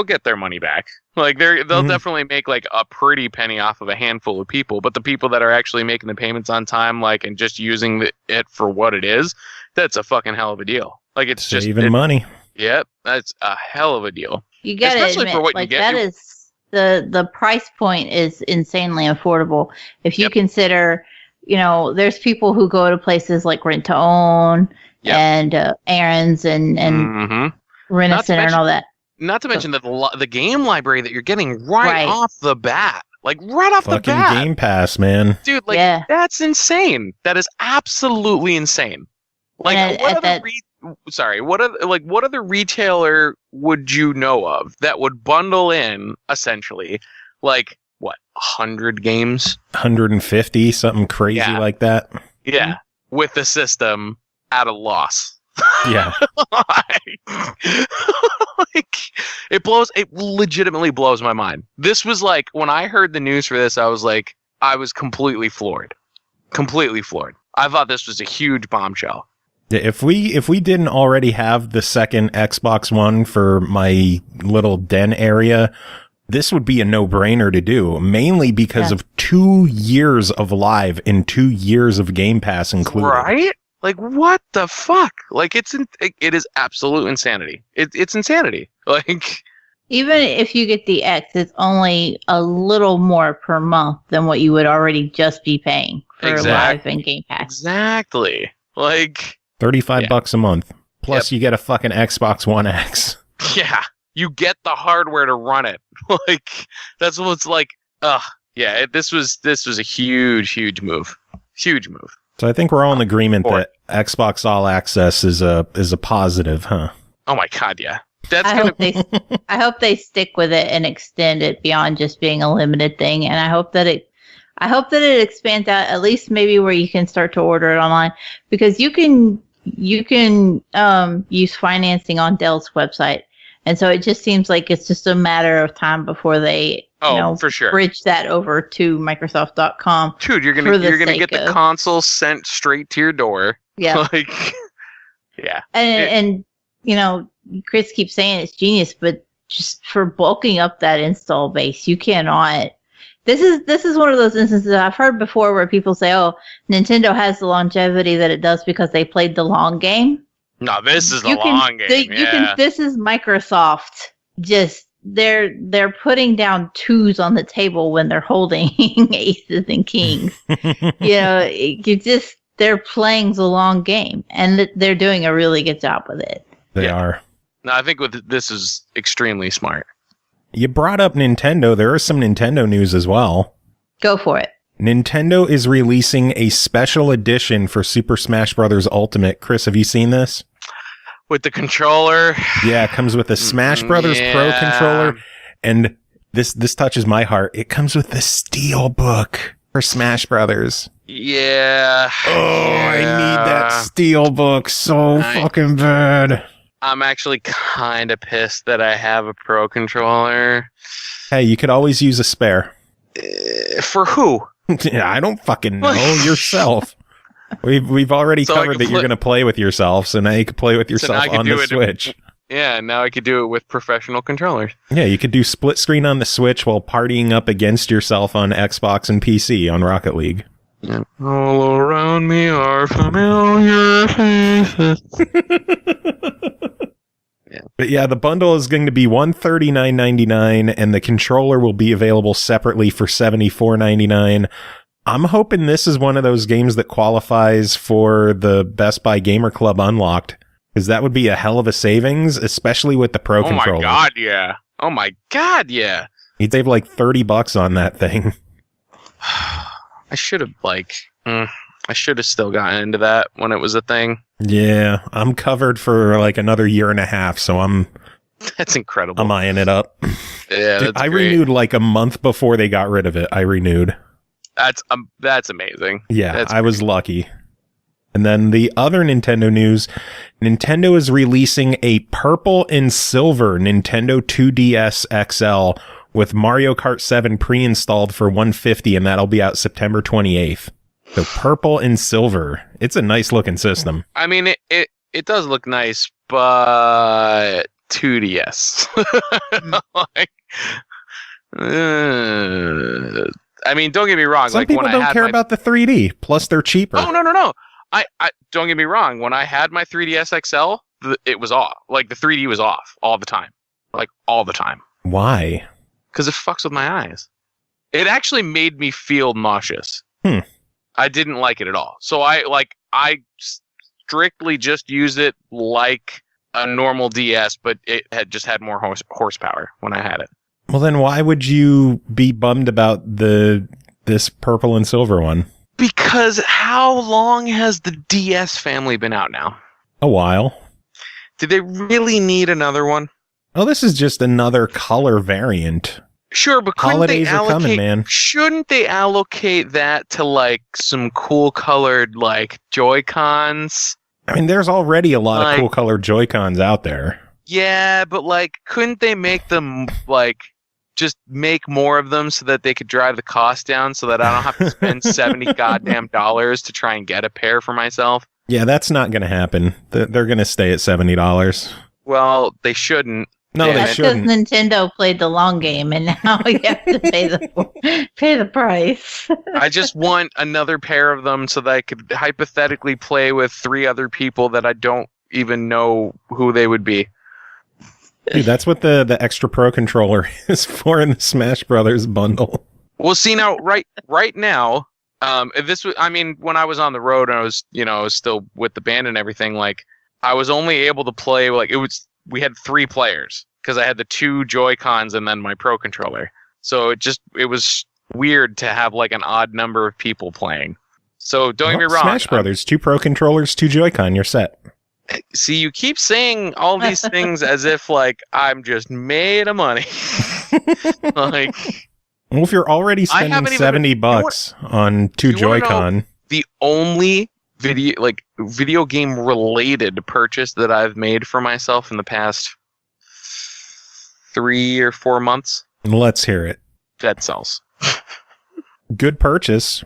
get their money back. Like they'll definitely make like a pretty penny off of a handful of people, but the people that are actually making the payments on time, like, and just using it for what it is, that's a fucking hell of a deal. Like it's just saving money. Yep, that's a hell of a deal. You got to admit, for what like you get, that is the price point is insanely affordable. If you consider, you know, there's people who go to places like Rent to Own and Aaron's and Rent-A-Center and all that. Not to mention that the game library that you're getting right off the bat. Like right off the bat. Fucking Game Pass, man. Dude, like that's insane. That is absolutely insane. Like what other retailer would you know of that would bundle in essentially like what, 100 games? 150, something crazy like that. Yeah. With the system at a loss. Yeah. Like it legitimately blows my mind. This was like, when I heard the news for this, I was completely floored. Completely floored. I thought this was a huge bombshell. Yeah, if we didn't already have the second Xbox One for my little den area, this would be a no-brainer to do, mainly because of 2 years of live and 2 years of Game Pass included. Right? Like, what the fuck? Like, it is absolute insanity. It's insanity. Like, even if you get the X, it's only a little more per month than what you would already just be paying for live and Game Pass. Exactly. Like, $35 a month. Plus, you get a fucking Xbox One X. Yeah. You get the hardware to run it. Like, that's what's like. Yeah. This was a huge move. Huge move. So I think we're all in agreement that Xbox All Access is a positive, huh? Oh my god, yeah. I hope they stick with it and extend it beyond just being a limited thing, and I hope that it expands out at least maybe where you can start to order it online, because you can use financing on Dell's website. And so it just seems like it's just a matter of time before they for sure bridge that over to Microsoft.com. Dude, you're gonna get the console sent straight to your door. Yeah. Like, yeah. And you know, Kris keeps saying it's genius, but just for bulking up that install base, you cannot. This is one of those instances I've heard before where people say, "Oh, Nintendo has the longevity that it does because they played the long game." No, this is the long game. This is Microsoft. Just they're putting down 2s on the table when they're holding aces and kings. You know, they're playing the long game, and they're doing a really good job with it. They are. No, I think this is extremely smart. You brought up Nintendo. There is some Nintendo news as well. Go for it. Nintendo is releasing a special edition for Super Smash Bros. Ultimate. Kris, have you seen this? With the controller? Yeah, it comes with the Smash Bros. Pro controller. And this touches my heart. It comes with the Steel Book for Smash Brothers. Yeah. Oh, I need that Steel Book so fucking bad. I'm actually kind of pissed that I have a Pro controller. Hey, you could always use a spare. For who? Yeah, I don't fucking know. Yourself. We've already covered that you're going to play with yourself, so now you can play with yourself on the Switch. Yeah, now I could do it with professional controllers. Yeah, you could do split screen on the Switch while partying up against yourself on Xbox and PC on Rocket League. Yeah. All around me are familiar faces. Yeah. But yeah, the bundle is going to be $139.99, and the controller will be available separately for $74.99. I'm hoping this is one of those games that qualifies for the Best Buy Gamer Club Unlocked, because that would be a hell of a savings, especially with the Pro controller. Oh my god, yeah. Oh my god, yeah. You'd save like $30 on that thing. I should have I should have still gotten into that when it was a thing. Yeah, I'm covered for like another year and a half, so That's incredible. I'm eyeing it up. Yeah, Dude, I renewed like a month before they got rid of it. I renewed. That's amazing. Yeah, I was lucky. And then the other Nintendo news, Nintendo is releasing a purple and silver Nintendo 2DS XL with Mario Kart 7 pre-installed for $150, and that'll be out September 28th. So purple and silver. It's a nice looking system. I mean, it does look nice, but 2DS. I mean, don't get me wrong. Some people don't care about the 3D. Plus, they're cheaper. Oh, no. I don't get me wrong. When I had my 3DS XL, it was off. Like, the 3D was off all the time. Like, all the time. Why? Because it fucks with my eyes. It actually made me feel nauseous. I didn't like it at all. So I strictly just used it like a normal DS, but it had more horsepower when I had it. Well, then why would you be bummed about this purple and silver one? Because how long has the DS family been out now? A while. Do they really need another one? Oh, this is just another color variant. Sure, but holidays are coming, man. Shouldn't they allocate that to like some cool colored like Joy-Cons? I mean, there's already a lot of cool colored Joy-Cons out there. Yeah, but like, couldn't they make them like just make more of them so that they could drive the cost down, so that I don't have to spend $70 goddamn dollars to try and get a pair for myself? Yeah, that's not going to happen. They're going to stay at $70. Well, they shouldn't. No, they shouldn't. Because Nintendo played the long game, and now you have to pay the price. I just want another pair of them so that I could hypothetically play with 3 other people that I don't even know who they would be. Dude, that's what the extra Pro controller is for in the Smash Brothers bundle. Well, see now, right now, when I was on the road and I was still with the band and everything, like I was only able to play we had 3 players because I had the 2 Joy-Cons and then my Pro controller. So it was weird to have like an odd number of people playing. So don't get me wrong. Smash Brothers, 2 Pro controllers, 2 Joy-Con, you're set. See, you keep saying all these things as if like I'm just made of money. Like, well, if you're already spending $70 on 2 Joy-Con, the only video game related purchase that I've made for myself in the past 3 or 4 months. Let's hear it. Dead Cells. Good purchase.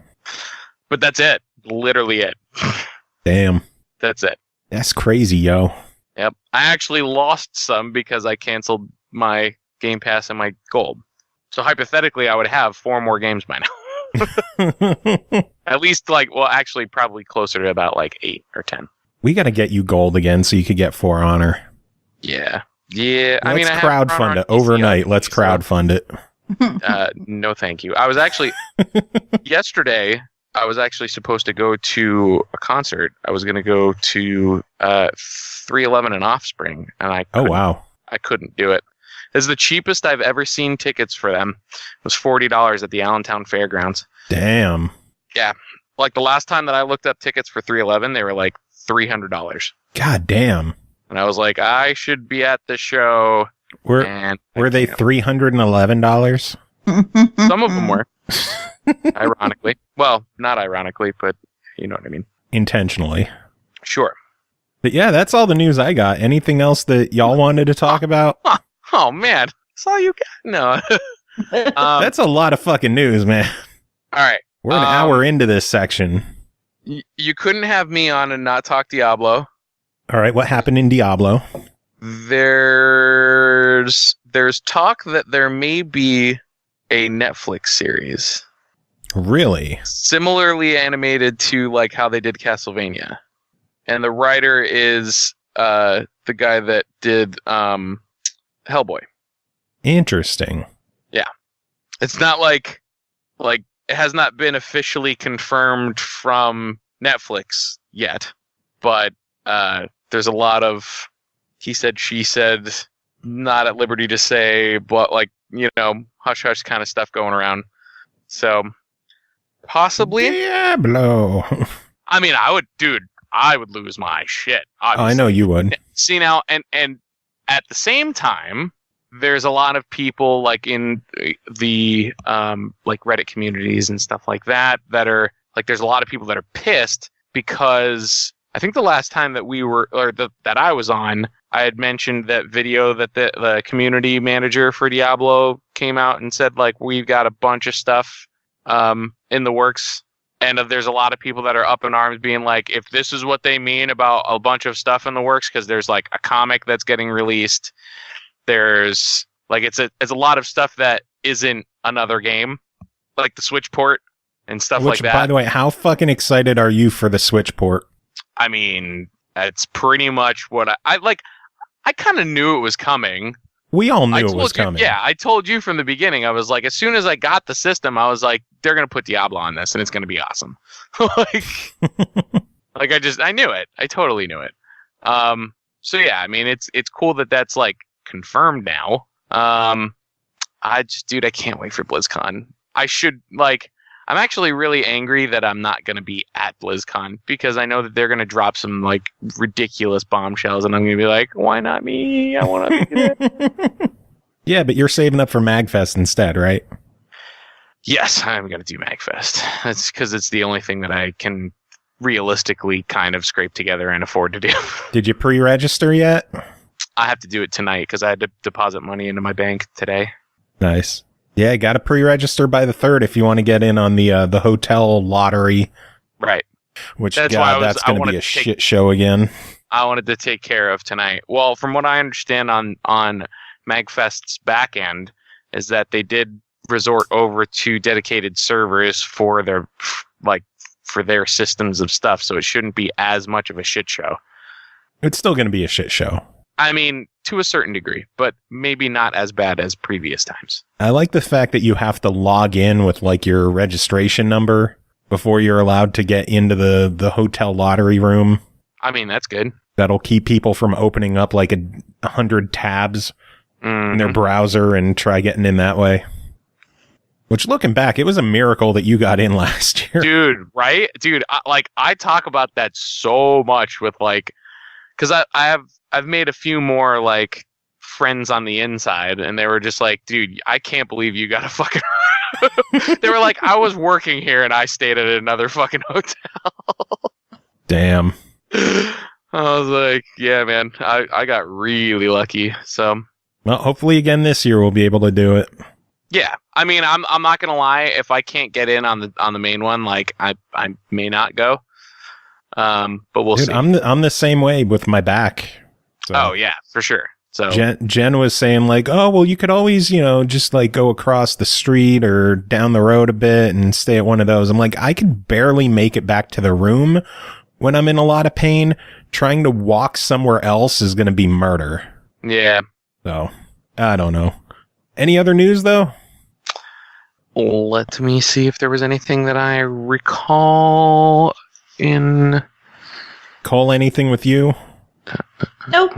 But that's it. Literally it. Damn. That's it. That's crazy, yo. Yep. I actually lost some because I canceled my Game Pass and my Gold. So hypothetically, I would have 4 more games by now. At least actually probably closer to about 8 or 10. We got to get you Gold again so you could get For Honor. Yeah. Let's crowdfund it overnight. Let's crowdfund it. No, thank you. I was actually yesterday. I was actually supposed to go to a concert. I was going to go to 311 and Offspring, and I couldn't do it. This is the cheapest I've ever seen tickets for them. It was $40 at the Allentown Fairgrounds. Damn. Yeah. Like the last time that I looked up tickets for 311, they were like $300. God damn. And I was like, I should be at the show. Were they $311? Some of them were. Ironically. Well, not ironically, but you know what I mean. Intentionally. Sure. But yeah, that's all the news I got. Anything else that y'all wanted to talk about? Oh, man. That's all you got? No. That's a lot of fucking news, man. All right. We're an hour into this section. You couldn't have me on and not talk Diablo. All right. What happened in Diablo? there's talk that there may be a Netflix series. Really? Similarly animated to like how they did Castlevania. And the writer is the guy that did Hellboy. Interesting. Yeah. It's not like it has not been officially confirmed from Netflix yet, but there's a lot of he said, she said, not at liberty to say, but like, hush hush kind of stuff going around. So possibly Diablo. I mean, I would lose my shit. Obviously. Oh, I know you would. See now, and at the same time, there's a lot of people like in the like Reddit communities and stuff like that are like, there's a lot of people that are pissed because I think the last time that we were, that I was on, I had mentioned that video that the community manager for Diablo came out and said, like, we've got a bunch of stuff in the works. And there's a lot of people that are up in arms being like, if this is what they mean about a bunch of stuff in the works, because there's like a comic that's getting released. There's like, it's a lot of stuff that isn't another game, like the Switch port and stuff like that. By the way, how fucking excited are you for the Switch port? I mean, it's pretty much what I like. I kind of knew it was coming. We all knew it was coming. Yeah, I told you from the beginning. I was like, as soon as I got the system, I was like, they're going to put Diablo on this and it's going to be awesome. I knew it. I totally knew it. So yeah, I mean, it's cool that that's like confirmed now. I can't wait for BlizzCon. I'm actually really angry that I'm not going to be at BlizzCon because I know that they're going to drop some like ridiculous bombshells and I'm going to be like, why not me? I want to be there. Yeah, but you're saving up for MagFest instead, right? Yes, I'm going to do MagFest. That's because it's the only thing that I can realistically kind of scrape together and afford to do. Did you pre-register yet? I have to do it tonight because I had to deposit money into my bank today. Nice. Yeah, got to pre-register by the 3rd if you want to get in on the hotel lottery. Right. Which, that's going to be a shit show again. I wanted to take care of tonight. Well, from what I understand on MagFest's back end is that they did resort over to dedicated servers for their systems of stuff, so it shouldn't be as much of a shit show. It's still going to be a shit show. I mean, to a certain degree, but maybe not as bad as previous times. I like the fact that you have to log in with like your registration number before you're allowed to get into the hotel lottery room. I mean, that's good. That'll keep people from opening up like 100 tabs in their browser and try getting in that way. Which, looking back, it was a miracle that you got in last year. Dude, right? Dude, I talk about that so much with like, because I've made a few more like friends on the inside, and they were just like, dude, I can't believe you got a fucking. They were like, I was working here and I stayed at another fucking hotel. Damn. I was like, yeah, man, I got really lucky. So, well, hopefully again this year we'll be able to do it. Yeah, I mean, I'm not gonna lie. If I can't get in on the main one, like I may not go. But we'll see. I'm the same way with my back. So. Oh yeah, for sure. So Jen was saying like, oh well, you could always just like go across the street or down the road a bit and stay at one of those. I'm like, I could barely make it back to the room when I'm in a lot of pain. Trying to walk somewhere else is going to be murder. Yeah. So I don't know. Any other news though? Let me see if there was anything that I recall in. Cole, anything with you? Nope.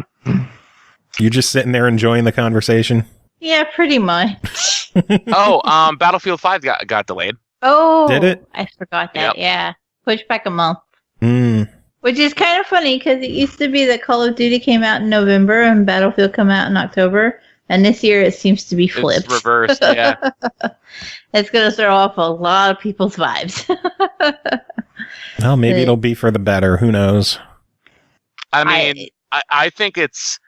You're just sitting there enjoying the conversation? Yeah, pretty much. Battlefield 5 got delayed. Oh, did it? I forgot that. Yep. Yeah, pushed back a month. Mm. Which is kind of funny because it used to be that Call of Duty came out in November and Battlefield come out in October, and this year it seems to be flipped. It's reversed. Yeah. It's going to throw off a lot of people's vibes. Well, maybe it'll be for the better. Who knows? I mean, I think it's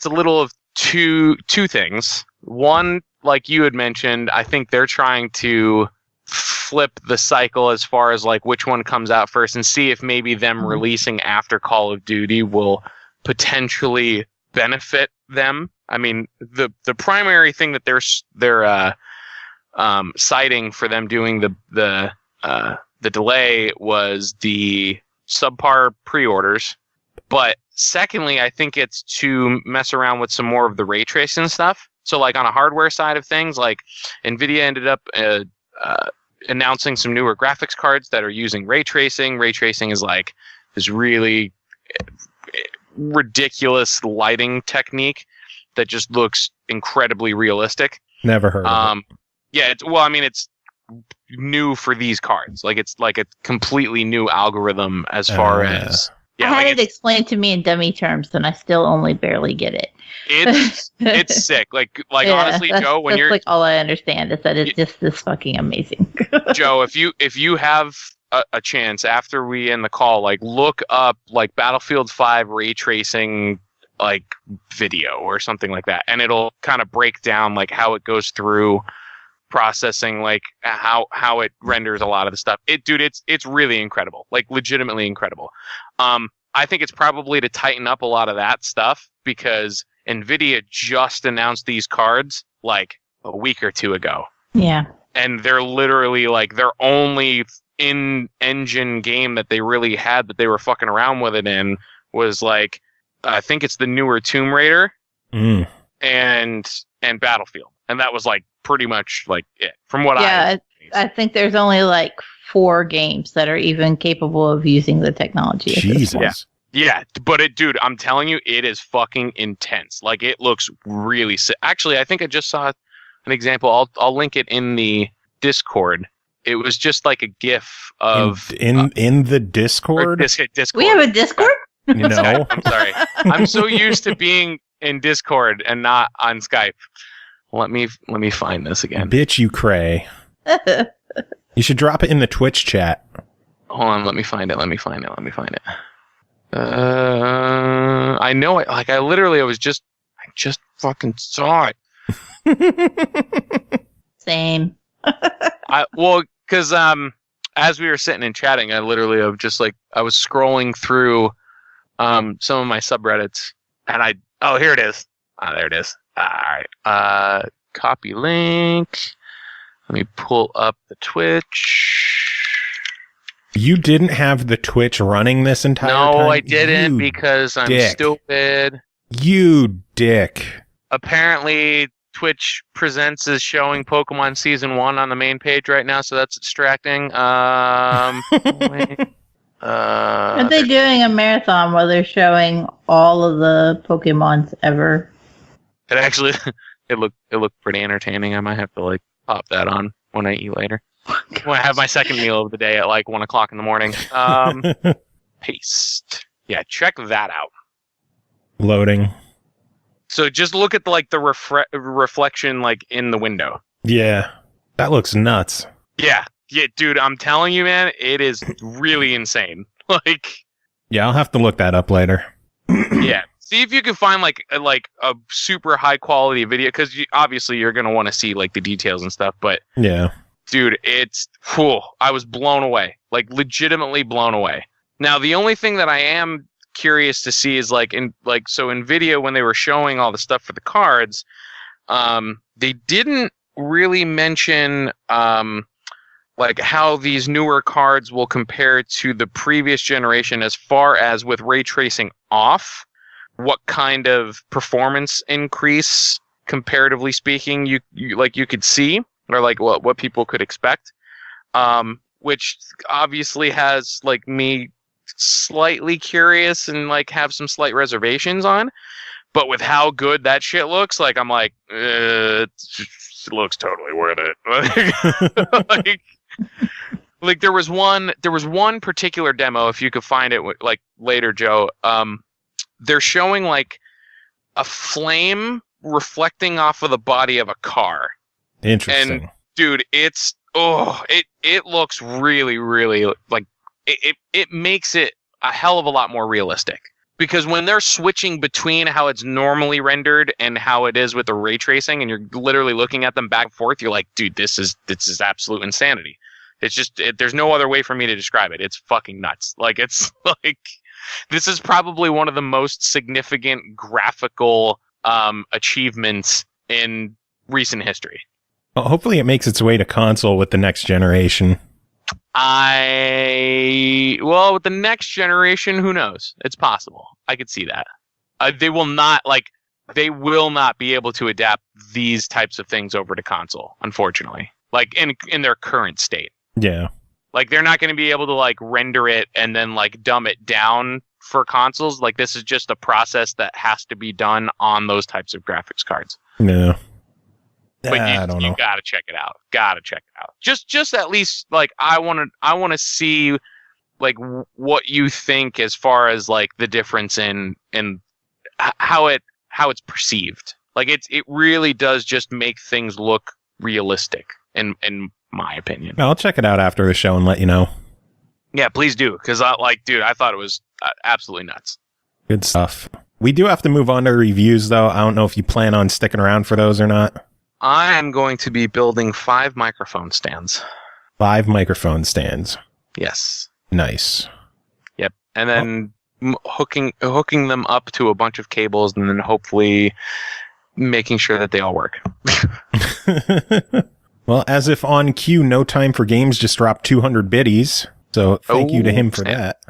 a little of two things. One, like you had mentioned, I think they're trying to flip the cycle as far as like which one comes out first and see if maybe them releasing after Call of Duty will potentially benefit them. I mean, the primary thing that they're citing for them doing the delay was the subpar pre-orders. But secondly, I think it's to mess around with some more of the ray tracing stuff. So like on a hardware side of things, like NVIDIA ended up announcing some newer graphics cards that are using ray tracing. Ray tracing is like this really ridiculous lighting technique that just looks incredibly realistic. Never heard of it. Yeah, it's new for these cards. Like it's like a completely new algorithm as far as... Yeah, I had it explained to me in dummy terms, and I still only barely get it. It's sick. Like honestly, Joe, when you're like all I understand is that it's just this fucking amazing. Joe, if you have a chance after we end the call, like look up like Battlefield 5 ray tracing like video or something like that, and it'll kind of break down like how it goes through processing, like how it renders a lot of the stuff. It's really incredible, like legitimately incredible. I think it's probably to tighten up a lot of that stuff because NVIDIA just announced these cards like a week or two ago. Yeah. And they're literally like their only in-engine game that they really had that they were fucking around with it in was like, I think it's the newer Tomb Raider and Battlefield. And that was like pretty much like it from what I think there's only like 4 games that are even capable of using the technology. Jesus. Yeah, but dude, I'm telling you, it is fucking intense. Like it looks really sick. Actually, I think I just saw an example. I'll link it in the Discord. It was just like a GIF of in the Discord. Discord. We have a Discord? No, I'm sorry. I'm so used to being in Discord and not on Skype. Let me find this again. Bitch, you cray. You should drop it in the Twitch chat. Hold on, let me find it. I know it. Like I just fucking saw it. Same. Because as we were sitting and chatting, I literally I was scrolling through some of my subreddits, and here it is. There it is. All right. Copy link. Let me pull up the Twitch. You didn't have the Twitch running this entire time? No, I didn't because I'm stupid. You dick. Apparently, Twitch Presents is showing Pokemon Season 1 on the main page right now, so that's distracting. Are they doing a marathon where they're showing all of the Pokemons ever? It actually, it looked pretty entertaining. I might have to like pop that on when I eat later. When I have my second meal of the day at like 1 o'clock in the morning. Paste. Yeah, check that out. Loading. So just look at the reflection like in the window. Yeah, that looks nuts. Yeah, dude, I'm telling you, man, it is really insane. Like, yeah, I'll have to look that up later. Yeah, see if you can find like a super high quality video because obviously you're gonna want to see like the details and stuff. But yeah, dude, I was blown away, like legitimately blown away. Now the only thing that I am curious to see is so in video when they were showing all the stuff for the cards, they didn't really mention like how these newer cards will compare to the previous generation as far as with ray tracing off, what kind of performance increase comparatively speaking you could see, or like what people could expect, which obviously has like me slightly curious and like have some slight reservations on. But with how good that shit looks, like I'm like, it looks totally worth it. like there was one particular demo, if you could find it like later, Joe. They're showing like a flame reflecting off of the body of a car. Interesting. And dude, it looks really, really like it makes it a hell of a lot more realistic. Because when they're switching between how it's normally rendered and how it is with the ray tracing, and you're literally looking at them back and forth, you're like, dude, this is absolute insanity. It's just there's no other way for me to describe it. It's fucking nuts. Like it's like this is probably one of the most significant graphical achievements in recent history. Well, hopefully it makes its way to console with the next generation. Well, with the next generation, who knows? It's possible. I could see that. They will not be able to adapt these types of things over to console, unfortunately. Like in their current state. Yeah. Like they're not going to be able to like render it and then like dumb it down for consoles. Like this is just a process that has to be done on those types of graphics cards. No. But I don't know. You gotta check it out. Just at least like I want to see like what you think as far as like the difference in how it's perceived. Like it really does just make things look realistic in my opinion. I'll check it out after the show and let you know. Yeah, please do, because I thought it was absolutely nuts. Good stuff. We do have to move on to reviews, though. I don't know if you plan on sticking around for those or not. I am going to be building 5 microphone stands. 5 microphone stands. Yes. Nice. Yep. And then hooking them up to a bunch of cables, and then hopefully making sure that they all work. Well, as if on cue, No Time for Games just dropped 200 biddies. So thank you to him for that.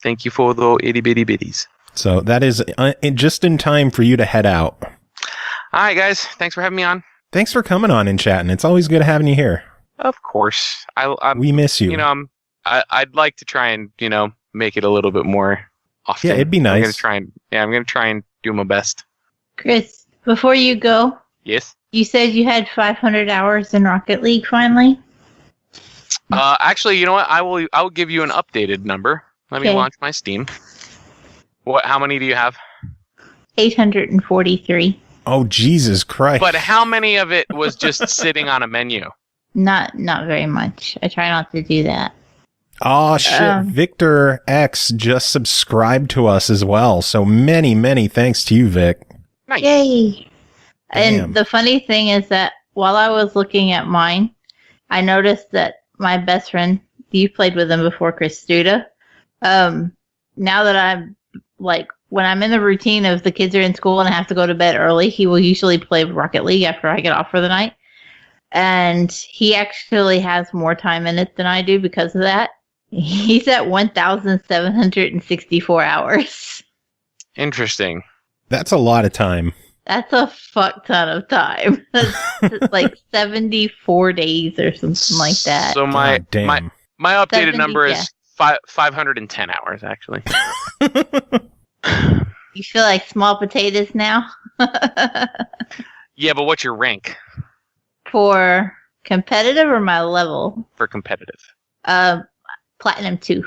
Thank you for the itty bitty biddies. So that is just in time for you to head out. All right, guys. Thanks for having me on. Thanks for coming on and chatting. It's always good having you here. Of course. We miss you. You know, I'd like to try and, make it a little bit more often. Yeah, it'd be nice. I'm going to try and do my best. Chris, before you go. Yes? You said you had 500 hours in Rocket League finally? Actually, you know what? I will give you an updated number. Let me launch my Steam. How many do you have? 843. Oh, Jesus Christ. But how many of it was just sitting on a menu? Not very much. I try not to do that. Oh, shit. Victor X just subscribed to us as well. So many, many thanks to you, Vic. Nice. Yay. Damn. And the funny thing is that while I was looking at mine, I noticed that my best friend, you played with him before, Kris Huber. Now that I'm like, when I'm in the routine of the kids are in school and I have to go to bed early, he will usually play Rocket League after I get off for the night. And he actually has more time in it than I do because of that. He's at 1,764 hours. Interesting. That's a lot of time. That's a fuck ton of time. That's like 74 days or something like that. So my updated 70, number is 510 hours, actually. You feel like small potatoes now? Yeah, but what's your rank? For competitive or my level? For competitive. Platinum 2.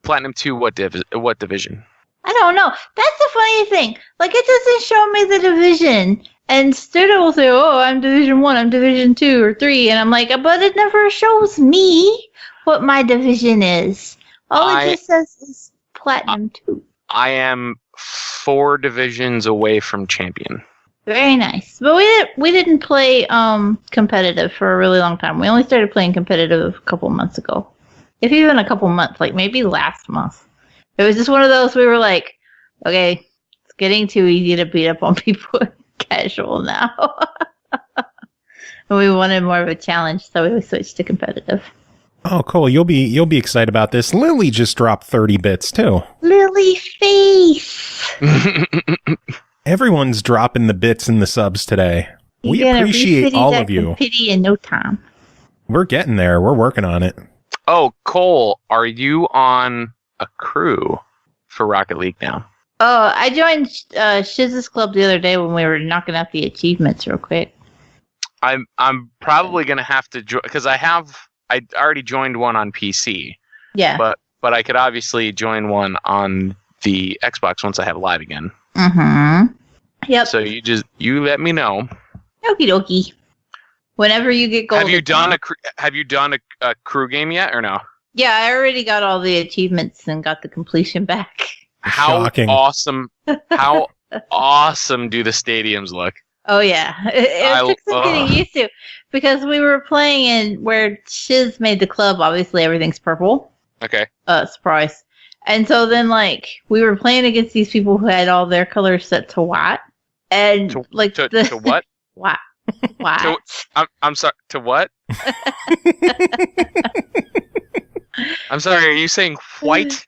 Platinum 2, what division? I don't know. That's the funny thing. Like, it doesn't show me the division. And Studio will say, oh, I'm Division 1, I'm Division 2 or 3. And I'm like, but it never shows me what my division is. All it just says is Platinum 2. I am 4 divisions away from champion. Very nice. But we didn't play competitive for a really long time. We only started playing competitive a couple months ago. If even a couple months, like maybe last month. It was just one of those we were like, okay, it's getting too easy to beat up on people casual now. And we wanted more of a challenge, so we switched to competitive. Oh, cool. You'll be excited about this. Lily just dropped 30 bits too. Lily face. Everyone's dropping the bits and the subs today. We appreciate all of you. Pity in no time. We're getting there. We're working on it. Oh, Cole, are you on a crew for Rocket League now? Oh, I joined Shiz's club the other day when we were knocking out the achievements real quick. I'm probably gonna have to join because I already joined one on PC. Yeah. But I could obviously join one on the Xbox once I have live again. Mm-hmm. Yep. So you let me know. Okie dokie. Whenever you get gold. Have you done a crew game yet or no? Yeah, I already got all the achievements and got the completion back. How Shocking. awesome! How awesome do the stadiums look? Oh yeah, it took some getting used to because we were playing in where Shiz made the club. Obviously, everything's purple. Okay. Surprise. And so then, like, we were playing against these people who had all their colors set to white. And, To what? White. White. I'm sorry, to what? I'm sorry, are you saying white?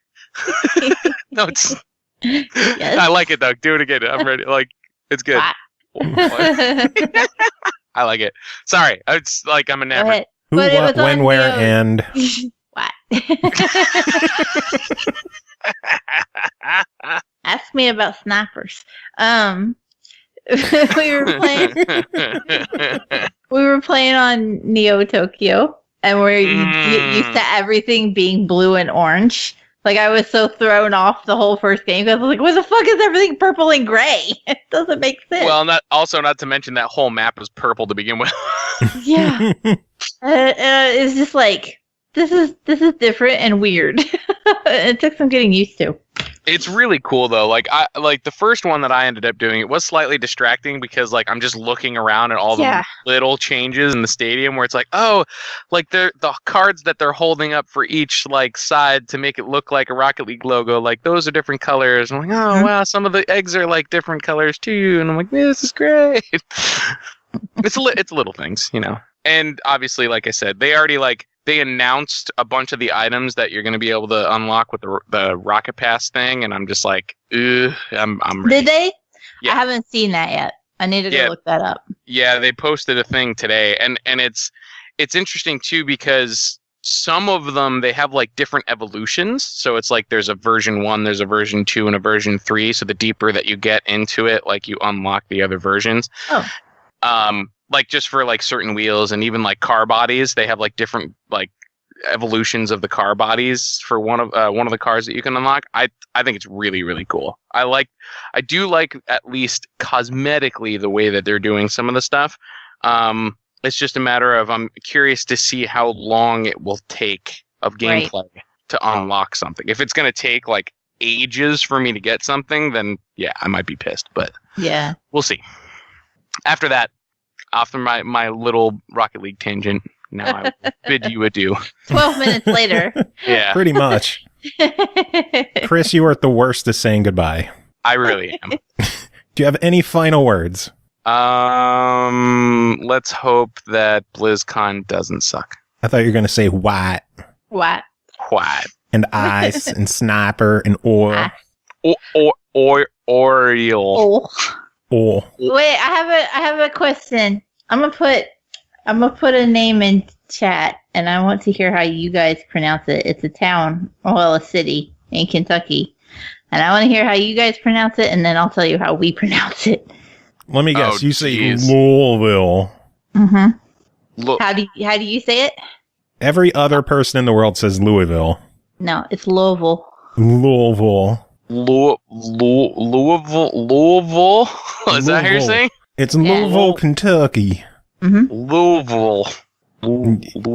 No, it's... Yes. I like it, though. Do it again. I'm ready. Like, it's good. I like it. Sorry, it's like I'm enamored. Who, But what, when, where, and... What? Ask me about snipers. We were playing on Neo Tokyo, and we're used to everything being blue and orange. Like, I was so thrown off the whole first game because I was like, "What the fuck is everything purple and gray?" It doesn't make sense. Well, not to mention that whole map was purple to begin with. Yeah, it's just like this is different and weird. It took some getting used to. It's really cool though. Like the first one that I ended up doing, it was slightly distracting because like I'm just looking around at all the little changes in the stadium where it's like, oh, like the cards that they're holding up for each like side to make it look like a Rocket League logo, like those are different colors. And I'm like, oh wow, some of the eggs are like different colors too. And I'm like, this is great. It's little things, you know. And obviously, like I said, they announced a bunch of the items that you're going to be able to unlock with the Rocket Pass thing, and I'm just like, I'm ready. Did they? Yeah. I haven't seen that yet. I need to go look that up. Yeah, they posted a thing today, and it's interesting too because some of them they have like different evolutions. So it's like there's a version 1, there's a version 2, and a version 3. So the deeper that you get into it, like you unlock the other versions. Oh. Like just for like certain wheels and even like car bodies, they have like different like evolutions of the car bodies for one of the cars that you can unlock. I think it's really, really cool. I do like at least cosmetically the way that they're doing some of the stuff. It's just a matter of I'm curious to see how long it will take of gameplay to unlock something. If it's going to take like ages for me to get something, then yeah, I might be pissed, but yeah, we'll see. After that, after my little Rocket League tangent, now I will bid you adieu. 12 minutes later. Yeah. Pretty much. Kris, you are at the worst at saying goodbye. I really am. Do you have any final words? Let's hope that BlizzCon doesn't suck. I thought you were going to say white. What? White. And ice and sniper and oil. Oriole. Oh. Wait, I have a question. I'm gonna put a name in chat, and I want to hear how you guys pronounce it. It's a town, well, a city in Kentucky, and I want to hear how you guys pronounce it, and then I'll tell you how we pronounce it. Let me guess. You say Louisville. Mm-hmm. How do you say it? Every other person in the world says Louisville. No, it's Louisville. Louisville. Louisville? Is that how you're saying? It's Louisville, Kentucky. Mm-hmm. Louisville.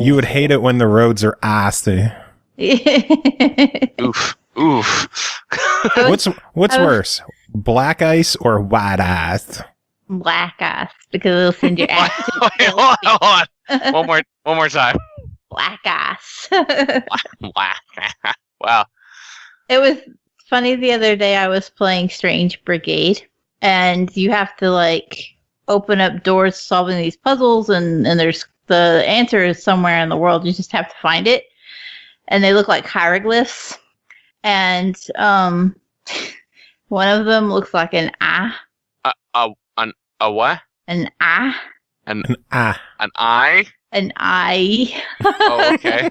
You would hate it when the roads are icy. Oof. Oof. What's worse? Black ice or white ice? Black ice, because it'll send your ass to hold on. One more time. Black ice. Wow. It was funny the other day. I was playing Strange Brigade, and you have to like open up doors solving these puzzles, and there's the answer is somewhere in the world. You just have to find it, and they look like hieroglyphs. And one of them looks like an eye. A what? An eye. An eye. An eye. An eye. Oh, okay.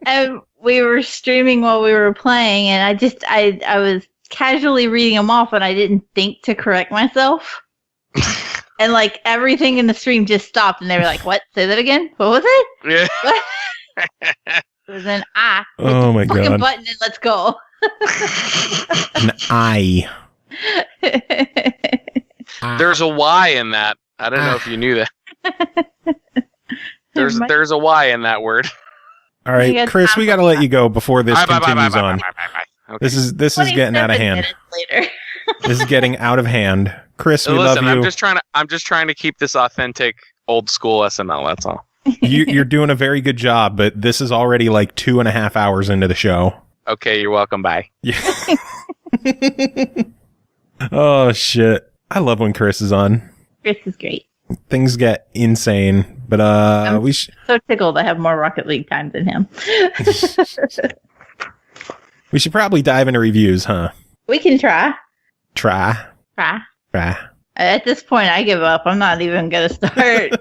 And we were streaming while we were playing, and I was casually reading them off, and I didn't think to correct myself. And like everything in the stream just stopped, and they were like, "What? Say that again? What was it?" Yeah. It was an eye. Oh my god! Button and let's go. An eye. There's a Y in that. I don't know if you knew that. There's a Y in that word. All right, Kris, we got to let you go before this continues on. Okay. This is getting out of hand. Later. This is getting out of hand. Kris, we love you. I'm just trying to keep this authentic old school SML. That's all. You're doing a very good job, but this is already like 2.5 hours into the show. Okay, you're welcome. Bye. Yeah. Oh shit! I love when Kris is on. Kris is great. Things get insane, but I'm so tickled I have more Rocket League time than him. We should probably dive into reviews, huh? We can try. Try. At this point, I give up. I'm not even gonna start.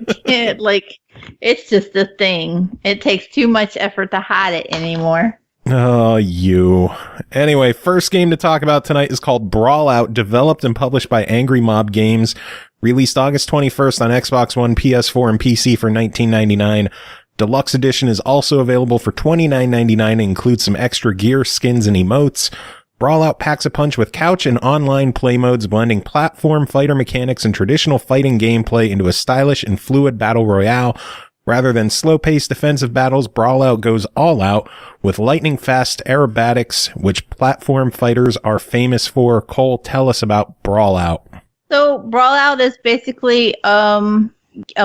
It's just a thing. It takes too much effort to hide it anymore. Oh, you. Anyway, first game to talk about tonight is called Brawlout, developed and published by Angry Mob Games. Released August 21st on Xbox One, PS4, and PC for $19.99. Deluxe Edition is also available for $29.99 and includes some extra gear, skins, and emotes. Brawlout packs a punch with couch and online play modes, blending platform fighter mechanics and traditional fighting gameplay into a stylish and fluid battle royale. Rather than slow-paced defensive battles, Brawlout goes all out with lightning-fast aerobatics, which platform fighters are famous for. Cole, tell us about Brawlout. So Brawlout is basically a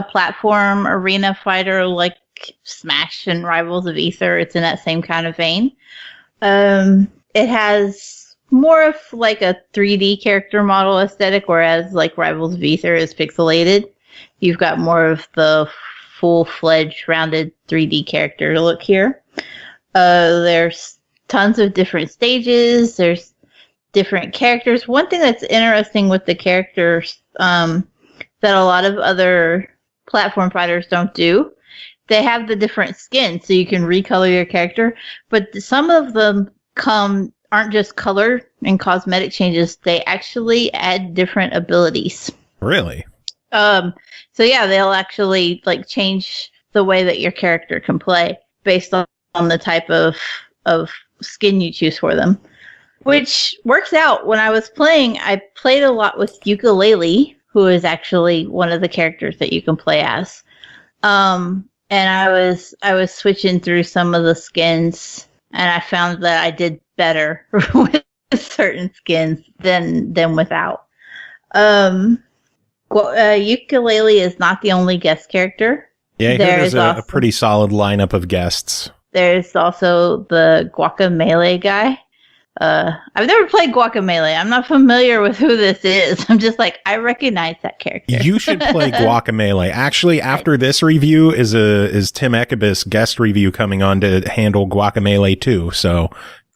platform arena fighter like Smash and Rivals of Aether. It's in that same kind of vein. It has more of like a 3D character model aesthetic, whereas like Rivals of Aether is pixelated. You've got more of the full-fledged rounded 3D character look here. There's tons of different stages. There's different characters. One thing that's interesting with the characters that a lot of other platform fighters don't do, they have the different skins, so you can recolor your character, but some of them aren't just color and cosmetic changes. They actually add different abilities. Really? So yeah, they'll actually like change the way that your character can play based on the type of skin you choose for them, which works out. When I was playing, I played a lot with Ukulele, who is actually one of the characters that you can play as. And I was switching through some of the skins, and I found that I did better with certain skins than without. Ukulele is not the only guest character. Yeah, there's a pretty solid lineup of guests. There's also the Guacamelee guy. I've never played Guacamelee. I'm not familiar with who this is. I'm just like, I recognize that character. You should play Guacamelee. Actually, after this review is Tim Ekkebus guest review coming on to handle Guacamelee too. So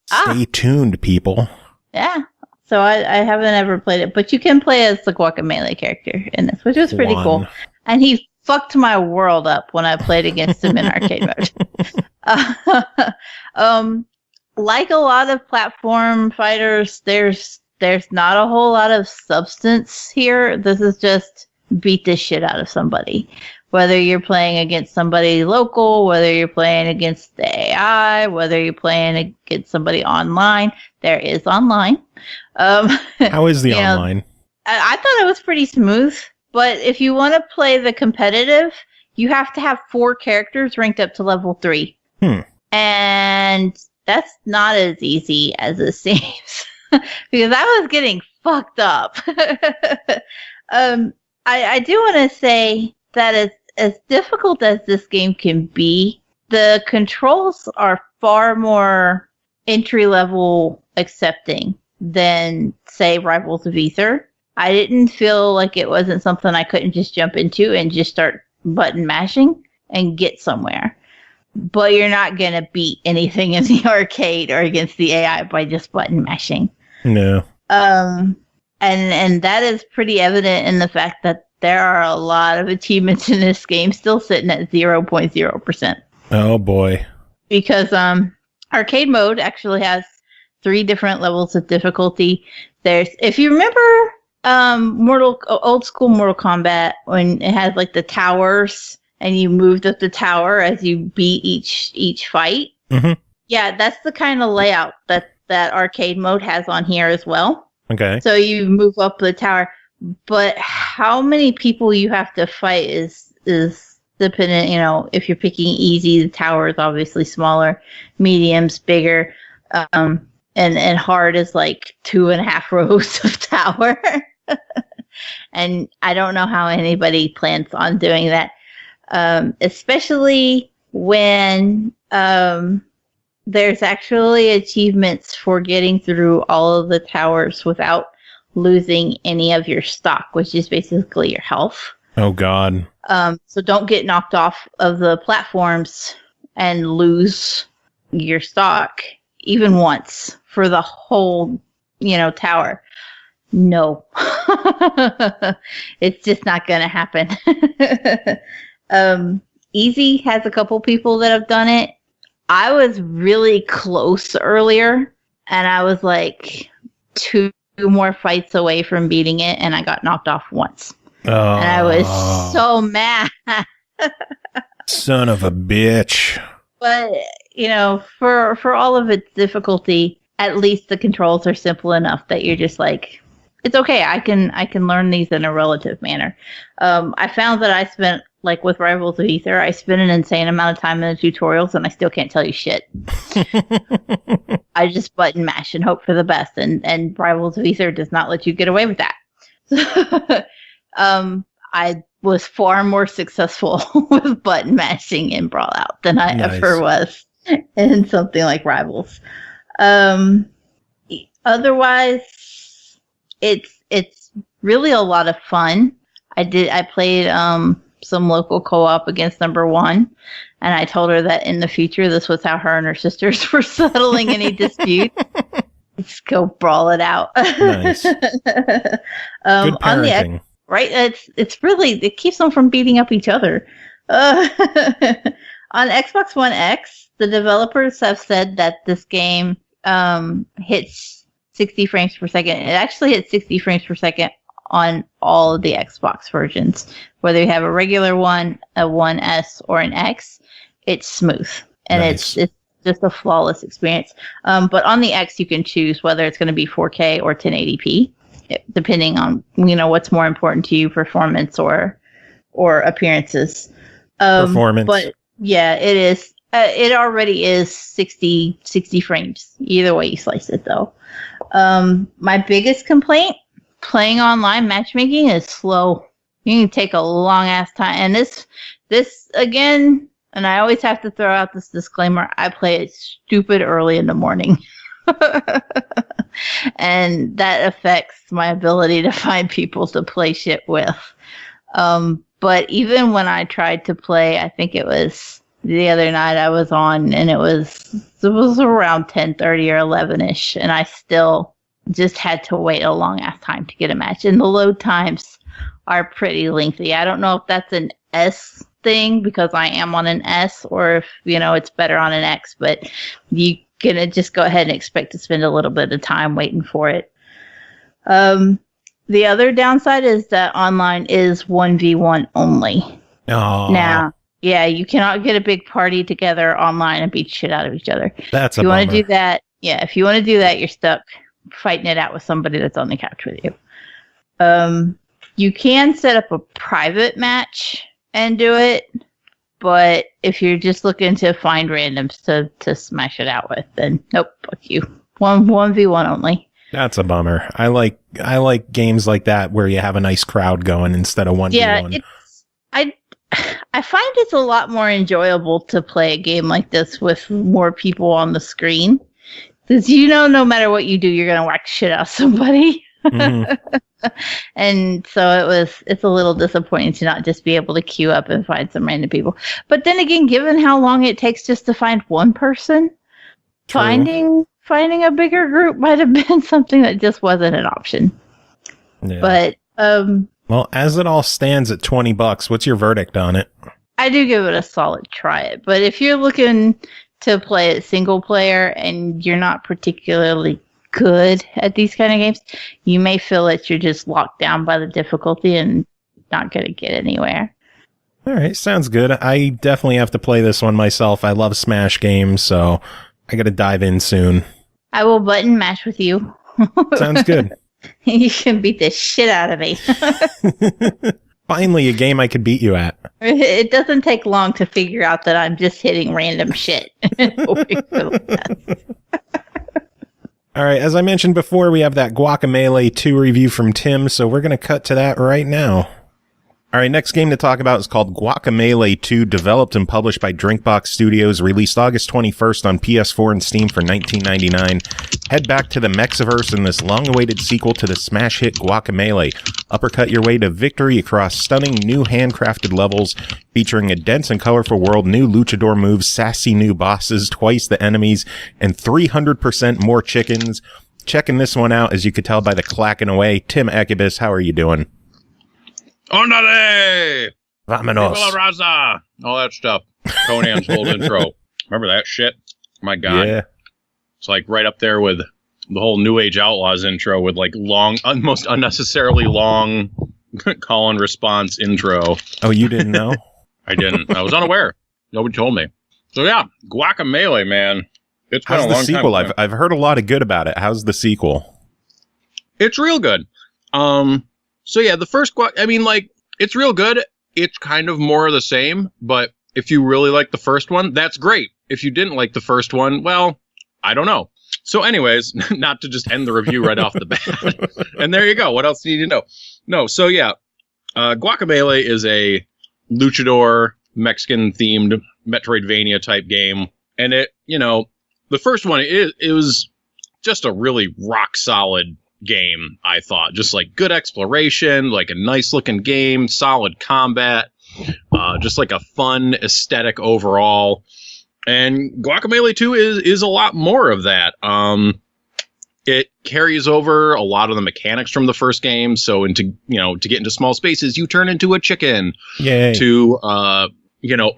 stay tuned, people. Yeah. So I haven't ever played it, but you can play as the Guacamelee character in this, which was pretty cool. And he fucked my world up when I played against him in arcade mode. Like a lot of platform fighters, there's not a whole lot of substance here. This is just beat the shit out of somebody. Whether you're playing against somebody local, whether you're playing against the AI, whether you're playing against somebody online. There is online. How is the online? I thought it was pretty smooth, but if you want to play the competitive, you have to have 4 characters ranked up to level 3. And that's not as easy as it seems, because I was getting fucked up. I do want to say that as difficult as this game can be, the controls are far more entry-level accepting than, say, Rivals of Aether. I didn't feel like it wasn't something I couldn't just jump into and just start button mashing and get somewhere. But you're not going to beat anything in the arcade or against the AI by just button mashing. No. And that is pretty evident in the fact that there are a lot of achievements in this game still sitting at 0.0%. Oh boy. Because arcade mode actually has 3 different levels of difficulty. There's, if you remember old school Mortal Kombat, when it has like the towers and you moved up the tower as you beat each fight. Mm-hmm. Yeah, that's the kind of layout that arcade mode has on here as well. Okay. So you move up the tower, but how many people you have to fight is dependent. You know, if you're picking easy, the tower is obviously smaller, medium's bigger, and hard is like 2.5 rows of tower. And I don't know how anybody plans on doing that, especially when there's actually achievements for getting through all of the towers without losing any of your stock, which is basically your health. Oh, God. So don't get knocked off of the platforms and lose your stock even once for the whole, tower. No. It's just not going to happen. Easy has a couple people that have done it. I was really close earlier, and I was like 2 more fights away from beating it, and I got knocked off once. And I was so mad. Son of a bitch. But, for all of its difficulty, at least the controls are simple enough that you're just like, it's okay. I can learn these in a relative manner. I found that I spent, like with Rivals of Aether, I spent an insane amount of time in the tutorials, and I still can't tell you shit. I just button mash and hope for the best, and Rivals of Aether does not let you get away with that. I was far more successful with button mashing in Brawlout than I ever was in something like Rivals. Otherwise, it's really a lot of fun. I played some local co-op against number 1, and I told her that in the future this was how her and her sisters were settling any dispute. Let's go brawl it out. Nice. Good parenting. Right? It's really, it keeps them from beating up each other. On Xbox One X, the developers have said that this game hits 60 frames per second. It actually hits 60 frames per second on all of the Xbox versions. Whether you have a regular one, a One S, or an X, it's smooth. And nice. it's just a flawless experience. But on the X, you can choose whether it's going to be 4K or 1080p. Depending on what's more important to you, performance or appearances. Performance, but yeah, it is. It already is 60 frames. Either way you slice it, though. My biggest complaint: playing online matchmaking is slow. You can take a long ass time, and this again. And I always have to throw out this disclaimer: I play it stupid early in the morning. And that affects my ability to find people to play shit with. But even when I tried to play, I think it was the other night I was on, and it was around 10:30 or 11ish, and I still just had to wait a long ass time to get a match. And the load times are pretty lengthy. I don't know if that's an S thing because I am on an S, or if it's better on an X, but you gonna just go ahead and expect to spend a little bit of time waiting for it. The other downside is that online is 1v1 only. Oh. Now, yeah, you cannot get a big party together online and beat shit out of each other. That's if you want to do that, if you want to do that, you're stuck fighting it out with somebody that's on the couch with you. You can set up a private match and do it, but if you're just looking to find randoms to smash it out with, then nope, fuck you. 1v1 only. That's a bummer. I like games like that where you have a nice crowd going instead of 1v1. Yeah, I find it's a lot more enjoyable to play a game like this with more people on the screen. Because no matter what you do, you're going to whack shit out of somebody. Mm-hmm. And so it's a little disappointing to not just be able to queue up and find some random people. But then again, given how long it takes just to find one person, True. finding a bigger group might have been something that just wasn't an option. Yeah. But well, as it all stands at $20, what's your verdict on it? I do give it a solid try it. But if you're looking to play it single player and you're not particularly good at these kind of games, you may feel that you're just locked down by the difficulty and not going to get anywhere. All right, sounds good. I definitely have to play this one myself. I love Smash games, so I got to dive in soon. I will button mash with you. Sounds good. You can beat the shit out of me. Finally, a game I could beat you at. It doesn't take long to figure out that I'm just hitting random shit. All right, as I mentioned before, we have that Guacamelee 2 review from Tim, so we're going to cut to that right now. All right, next game to talk about is called Guacamelee 2, developed and published by DrinkBox Studios, released August 21st on PS4 and Steam for $19.99. Head back to the Mexiverse in this long-awaited sequel to the smash hit Guacamelee. Uppercut your way to victory across stunning new handcrafted levels, featuring a dense and colorful world, new luchador moves, sassy new bosses, twice the enemies, and 300% more chickens. Checking this one out, as you could tell by the clacking away. Tim Ekkebus, how are you doing? Ondale! Vámonos. Viva la raza! All that stuff. Conan's whole intro. Remember that shit? My God. Yeah. It's like right up there with the whole New Age Outlaws intro with like long, most unnecessarily long call and response intro. Oh, you didn't know? I didn't. I was unaware. Nobody told me. So yeah, Guacamelee, man. It's been How's a the long sequel? time. I've heard a lot of good about it. How's the sequel? It's real good. So yeah, the first it's real good. It's kind of more of the same, but if you really like the first one, that's great. If you didn't like the first one, well, I don't know. So anyways, not to just end the review right off the bat. And there you go. What else do you need to know? No, so yeah, Guacamelee is a luchador, Mexican-themed Metroidvania type game. And it, the first one, it was just a really rock-solid game, I thought. Just like good exploration, like a nice looking game, solid combat, just like a fun aesthetic overall. And Guacamelee 2 is a lot more of that. It carries over a lot of the mechanics from the first game. So to get into small spaces, you turn into a chicken. Yay. To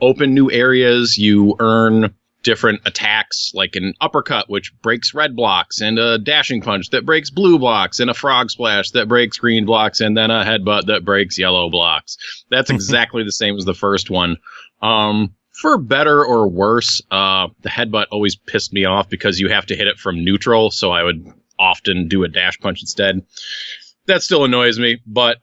open new areas, you earn different attacks, like an uppercut, which breaks red blocks, and a dashing punch that breaks blue blocks, and a frog splash that breaks green blocks, and then a headbutt that breaks yellow blocks. That's exactly the same as the first one. For better or worse, the headbutt always pissed me off because you have to hit it from neutral, so I would often do a dash punch instead. That still annoys me, but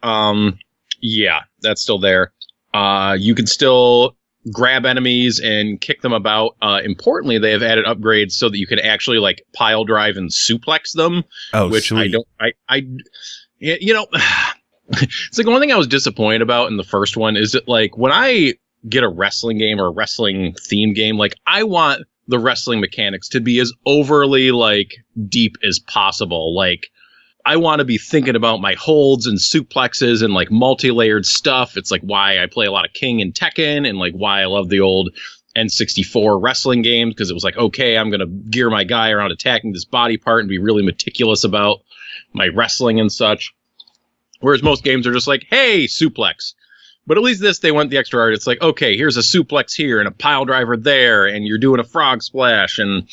yeah, that's still there. You can still grab enemies and kick them about. Importantly, they have added upgrades so that you can actually like pile drive and suplex them. Oh, which sweet. It's like one thing I was disappointed about in the first one is that like when I get a wrestling game or a wrestling theme game, like I want the wrestling mechanics to be as overly like deep as possible. Like I want to be thinking about my holds and suplexes and like multi-layered stuff. It's like why I play a lot of King and Tekken, and like why I love the old N64 wrestling games, because it was like, okay, I'm going to gear my guy around attacking this body part and be really meticulous about my wrestling and such. Whereas most games are just like, hey, suplex. But at least this, they went the extra art. It's like, okay, here's a suplex here and a pile driver there, and you're doing a frog splash and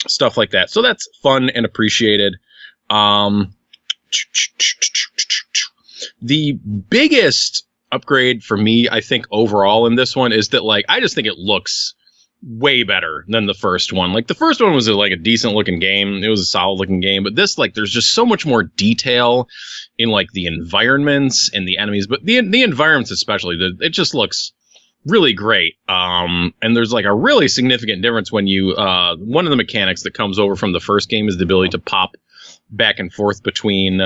stuff like that. So that's fun and appreciated. The biggest upgrade for me, I think, overall in this one is that, like, I just think it looks way better than the first one. Like, the first one was like a decent looking game. It was a solid looking game. But this, like, there's just so much more detail in, like, the environments and the enemies. But the environments especially, it just looks really great. And there's, like, a really significant difference when you, one of the mechanics that comes over from the first game is the ability to pop back and forth between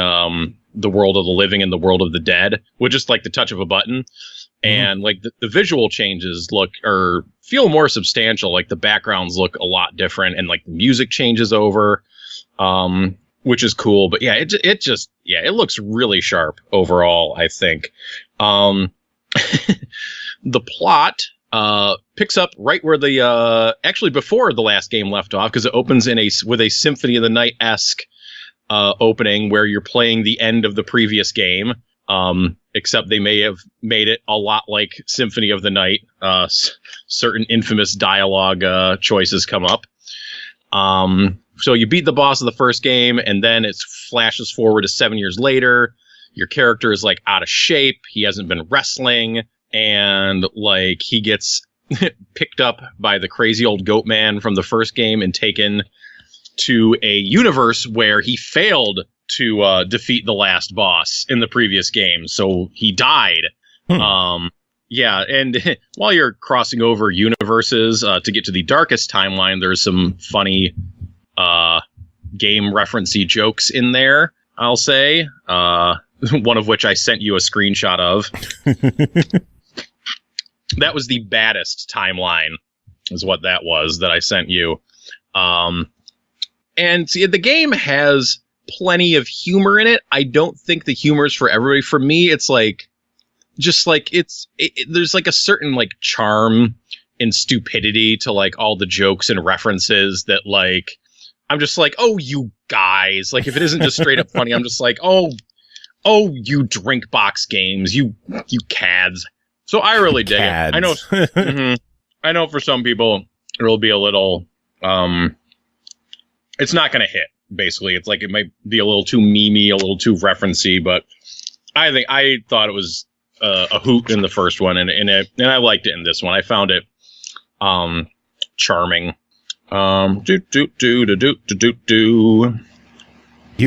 the world of the living and the world of the dead with just like the touch of a button. And like the visual changes feel more substantial. Like the backgrounds look a lot different, and like the music changes over, which is cool. But yeah, it looks really sharp overall, I think. The plot picks up right where the actually before the last game left off, because it opens with a Symphony of the Night-esque opening where you're playing the end of the previous game, except they may have made it a lot like Symphony of the Night. Certain infamous dialogue choices come up. So you beat the boss of the first game, and then it flashes forward to 7 years later. Your character is like out of shape. He hasn't been wrestling, and like he gets picked up by the crazy old goat man from the first game and taken to a universe where he failed to defeat the last boss in the previous game, so he died. Yeah, and while you're crossing over universes to get to the darkest timeline, there's some funny game referencey jokes in there, I'll say. one of which I sent you a screenshot of. That was the baddest timeline, is what that was that I sent you. And see, the game has plenty of humor in it. I don't think the humor is for everybody. For me, it's like, just like there's like a certain like charm and stupidity to like all the jokes and references that like, I'm just like, oh, you guys, like if it isn't just straight up funny, I'm just like, oh, you DrinkBox Games, you cads. So I really dig it. I know, I know for some people it'll be a little, it's not going to hit. Basically, it's like it might be a little too memey, a little too referencey, but I thought it was a hoot in the first one, and I liked it in this one. I found it charming. You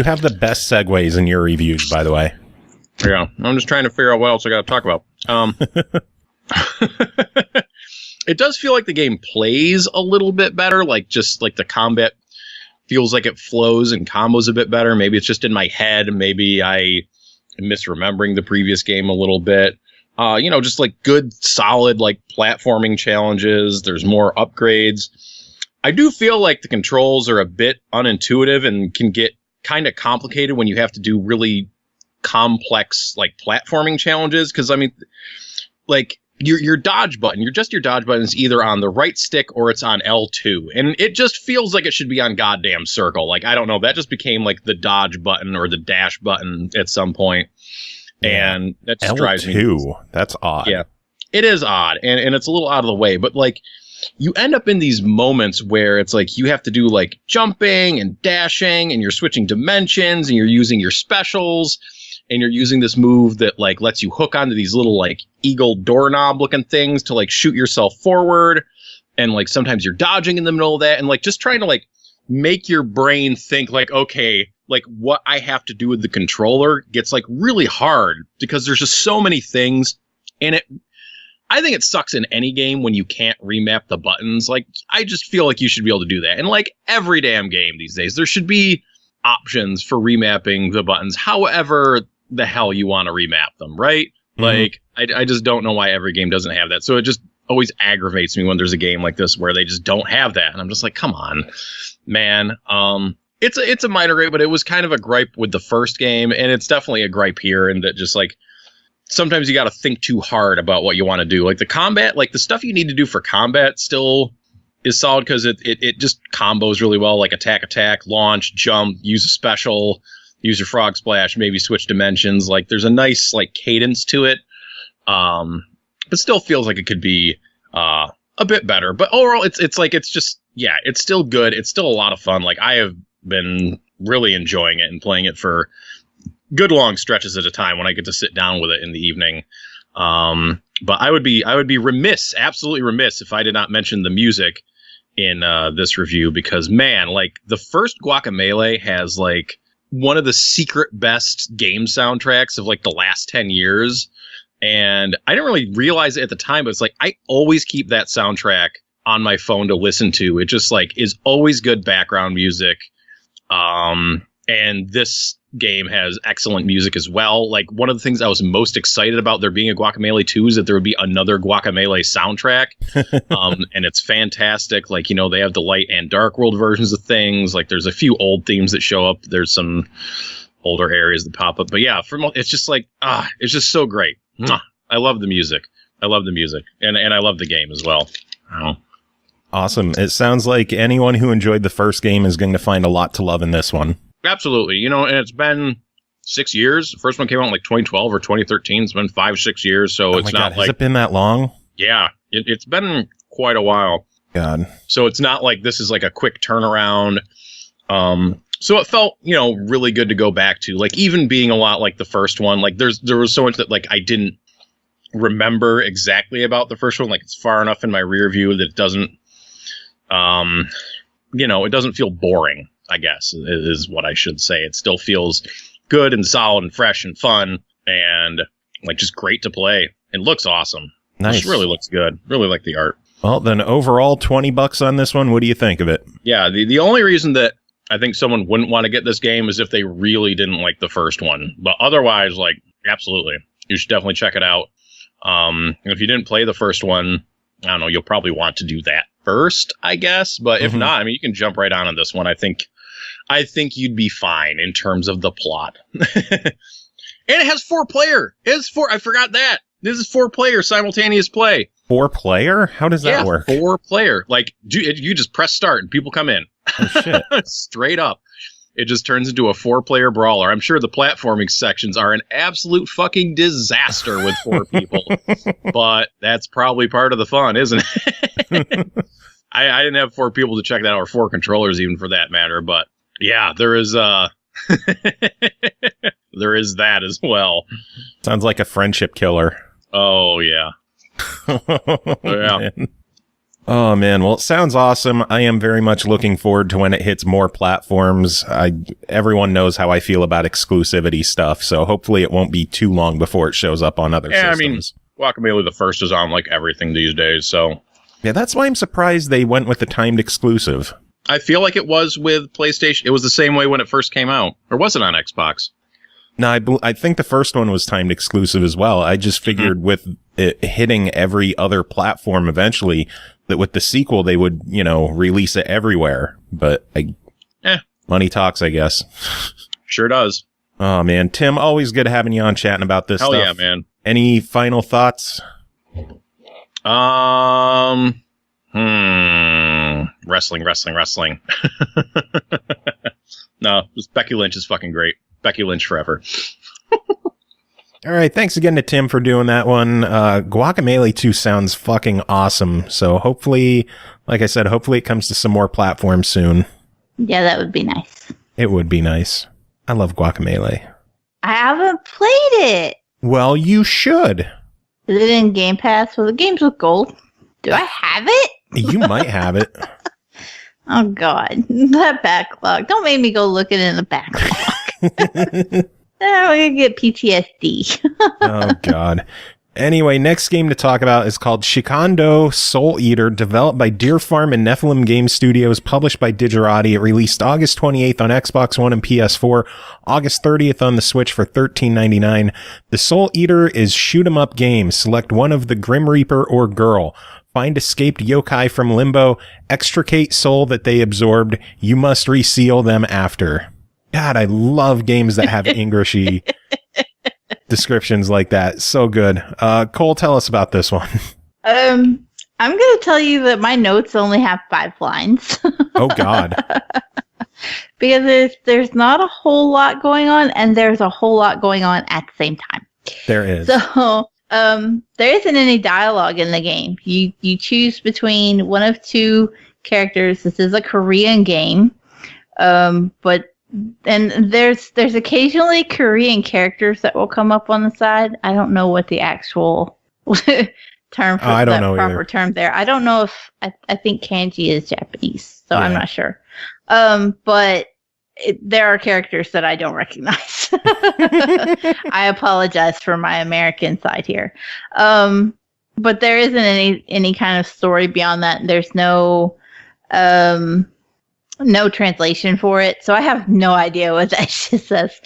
have the best segues in your reviews, by the way. Yeah, I'm just trying to figure out what else I got to talk about. It does feel like the game plays a little bit better, like just like the combat feels like it flows and combos a bit better. Maybe it's just in my head. Maybe I am misremembering the previous game a little bit. Just like good, solid, like platforming challenges. There's more upgrades. I do feel like the controls are a bit unintuitive and can get kind of complicated when you have to do really complex, like platforming challenges. Cause I mean, like, your dodge button, your dodge button is either on the right stick or it's on L2. And it just feels like it should be on goddamn circle. Like, I don't know. That just became like the dodge button or the dash button at some point. And that just drives me. L2. That's odd. Yeah, it is odd. And it's a little out of the way. But like, you end up in these moments where it's like you have to do like jumping and dashing and you're switching dimensions and you're using your specials. And you're using this move that like lets you hook onto these little like eagle doorknob looking things to like shoot yourself forward. And like sometimes you're dodging in the middle of that and like just trying to like make your brain think like, okay, like what I have to do with the controller gets like really hard because there's just so many things. And I think it sucks in any game when you can't remap the buttons. Like I just feel like you should be able to do that. And like every damn game these days, there should be options for remapping the buttons. However the hell you want to remap them, right? Mm-hmm. Like, I just don't know why every game doesn't have that. So it just always aggravates me when there's a game like this where they just don't have that. And I'm just like, come on, man. It's a minor gripe, but it was kind of a gripe with the first game. And it's definitely a gripe here. And that just like, sometimes you got to think too hard about what you want to do. Like the combat, like the stuff you need to do for combat still is solid because it just combos really well. Like attack, launch, jump, use a special, use your frog splash, maybe switch dimensions. Like there's a nice like cadence to it, but still feels like it could be a bit better. But overall, it's still good. It's still a lot of fun. Like I have been really enjoying it and playing it for good long stretches at a time when I get to sit down with it in the evening. But I would be absolutely remiss if I did not mention the music in this review because man, like the first Guacamelee has like one of the secret best game soundtracks of like the last 10 years. And I didn't really realize it at the time, but it's like, I always keep that soundtrack on my phone to listen to. It just like is always good background music. And this game has excellent music as well. Like one of the things I was most excited about there being a Guacamelee 2 is that there would be another Guacamelee soundtrack. And it's fantastic. Like, you know, they have the light and dark world versions of things. Like there's a few old themes that show up. There's some older areas that pop up. But yeah, it's just like, it's just so great. I love the music. And I love the game as well. Awesome. It sounds like anyone who enjoyed the first game is going to find a lot to love in this one. Absolutely. You know, and it's been 6 years. The first one came out in like 2012 or 2013. It's been 5-6 years. So it's not like. Has it been that long? Yeah. It's been quite a while. God. So it's not like this is like a quick turnaround. So it felt, you know, really good to go back to. Like even being a lot like the first one. Like there was so much that like I didn't remember exactly about the first one. Like it's far enough in my rear view that it doesn't, it doesn't feel boring. I guess is what I should say. It still feels good and solid and fresh and fun and like just great to play. It looks awesome. Nice. It really looks good. Really like the art. Well, then overall $20 on this one. What do you think of it? Yeah. The only reason that I think someone wouldn't want to get this game is if they really didn't like the first one. But otherwise, like, absolutely. You should definitely check it out. If you didn't play the first one, I don't know, you'll probably want to do that first, I guess. But if not, I mean, you can jump right on this one. I think you'd be fine in terms of the plot. And it has 4-player. I forgot that. This is 4-player simultaneous play. 4-player? How does that work? 4-player. Like, you just press start and people come in. Oh, shit. Straight up. It just turns into a 4-player brawler. I'm sure the platforming sections are an absolute fucking disaster with 4 people. But that's probably part of the fun, isn't it? I didn't have 4 people to check that out, or 4 controllers even for that matter. But yeah, there is there is that as well. Sounds like a friendship killer. Oh, yeah. Yeah. Man. Oh, man. Well, it sounds awesome. I am very much looking forward to when it hits more platforms. Everyone knows how I feel about exclusivity stuff, so hopefully it won't be too long before it shows up on other systems. I mean, Guacamelee the first is on, like, everything these days, so... Yeah, that's why I'm surprised they went with the timed exclusive. I feel like it was with PlayStation. It was the same way when it first came out. Or was it on Xbox? No, I think the first one was timed exclusive as well. I just figured with it hitting every other platform eventually, that with the sequel they would, release it everywhere. But money talks, I guess. Sure does. Oh, man. Tim, always good having you on chatting about this stuff. Hell yeah, man. Any final thoughts? Wrestling. No, Becky Lynch is fucking great. Becky Lynch forever. All right, thanks again to Tim for doing that one. Guacamelee 2 sounds fucking awesome. So hopefully, like I said, hopefully it comes to some more platforms soon. Yeah, that would be nice. It would be nice. I love Guacamelee. I haven't played it. Well, you should. Is it in Game Pass? Well, the game's with gold. Do I have it? You might have it. Oh, God. That backlog. Don't make me go looking in the backlog. I'm going to get PTSD. Oh, God. Anyway, next game to talk about is called Shikhondo Soul Eater, developed by DeerFarm and Nephilim Game Studios, published by Digerati. It released August 28th on Xbox One and PS4, August 30th on the Switch for $13.99. The Soul Eater is shoot-'em-up game. Select one of the Grim Reaper or Girl. Find escaped yokai from limbo. Extricate soul that they absorbed. You must reseal them after. God, I love games that have Englishy descriptions like that. So good. Cole, tell us about this one. I'm going to tell you that my notes only have 5 lines. Oh, God. Because there's not a whole lot going on, and there's a whole lot going on at the same time. There is. So, there isn't any dialogue in the game. You choose between one of 2 characters. This is a Korean game. And there's occasionally Korean characters that will come up on the side. I don't know what the actual term for that proper term there. I don't know if I think kanji is Japanese, so I'm not sure. But there are characters that I don't recognize. I apologize for my American side here. But there isn't any kind of story beyond that. There's no translation for it, so I have no idea what that shit says.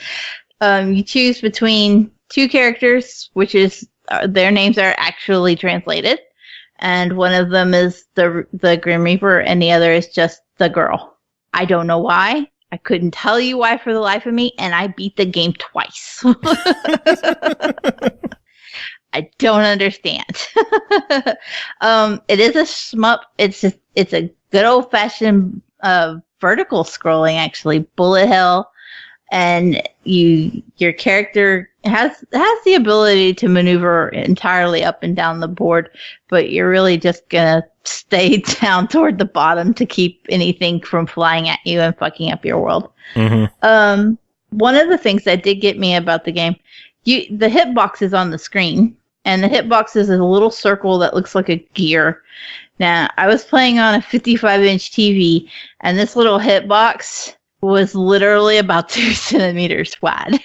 You choose between 2 characters, which is their names are actually translated, and one of them is the Grim Reaper, and the other is just the girl. I don't know why. I couldn't tell you why for the life of me, and I beat the game twice. I don't understand. It is a shmup. It's a good old fashioned vertical scrolling, actually, bullet hell, and your character has the ability to maneuver entirely up and down the board, but you're really just gonna stay down toward the bottom to keep anything from flying at you and fucking up your world. Mm-hmm. One of the things that did get me about the game, the hitbox is on the screen, and the hitbox is a little circle that looks like a gear. Now, I was playing on a 55-inch TV, and this little hitbox was literally about 2 centimeters wide.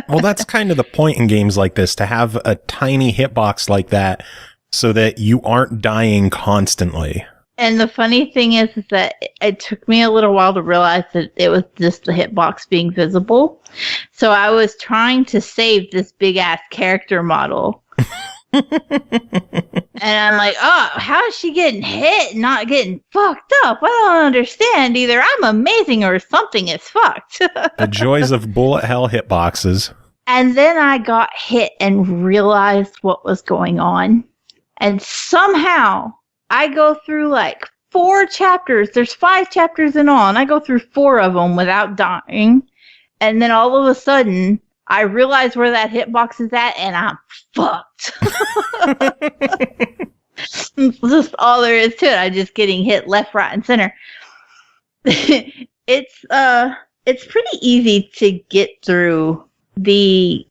Well, that's kind of the point in games like this, to have a tiny hitbox like that so that you aren't dying constantly. And the funny thing is that it took me a little while to realize that it was just the hitbox being visible. So I was trying to save this big ass character model. And I'm like, oh, how is she getting hit and not getting fucked up? I don't understand. Either I'm amazing or something is fucked. The joys of bullet hell hitboxes. And then I got hit and realized what was going on. And somehow I go through like 4 chapters. There's 5 chapters in all, and I go through 4 of them without dying. And then all of a sudden, I realize where that hitbox is at, and I'm fucked. That's just all there is to it. I'm just getting hit left, right, and center. It's pretty easy to get through the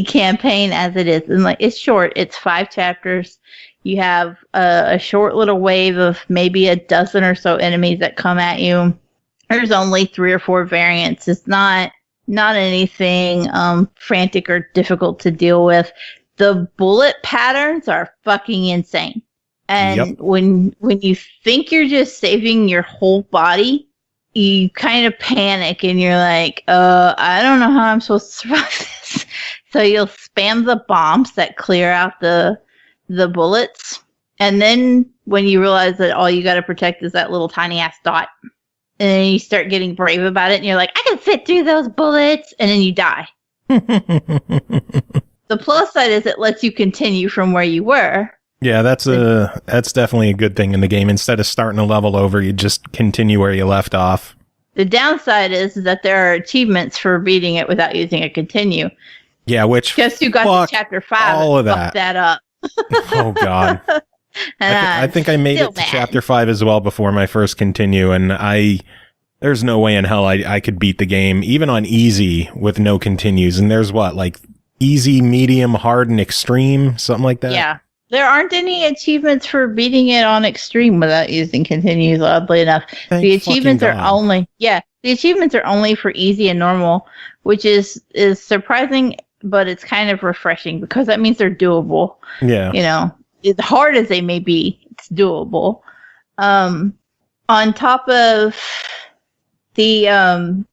campaign as it is, and like it's short. It's 5 chapters. You have a short little wave of maybe a dozen or so enemies that come at you. There's only 3 or 4 variants. It's not anything frantic or difficult to deal with. The bullet patterns are fucking insane. And when you think you're just saving your whole body, you kind of panic and you're like, I don't know how I'm supposed to survive this. So you'll spam the bombs that clear out the bullets. And then when you realize that all you got to protect is that little tiny ass dot, and then you start getting brave about it, and you're like, I can fit through those bullets, and then you die. The plus side is it lets you continue from where you were. Yeah, that's definitely a good thing in the game. Instead of starting a level over, you just continue where you left off. The downside is that there are achievements for beating it without using a continue. Yeah, which just who got to chapter 5 all of fucked that up. Oh God. I think I made it to chapter 5 as well before my first continue, and there's no way in hell I could beat the game, even on easy with no continues. And there's like easy, medium, hard, and extreme, something like that. Yeah. There aren't any achievements for beating it on extreme without using continues, oddly enough. The achievements are only for easy and normal, which is surprising, but it's kind of refreshing because that means they're doable. Yeah. You know, as hard as they may be, it's doable. On top of the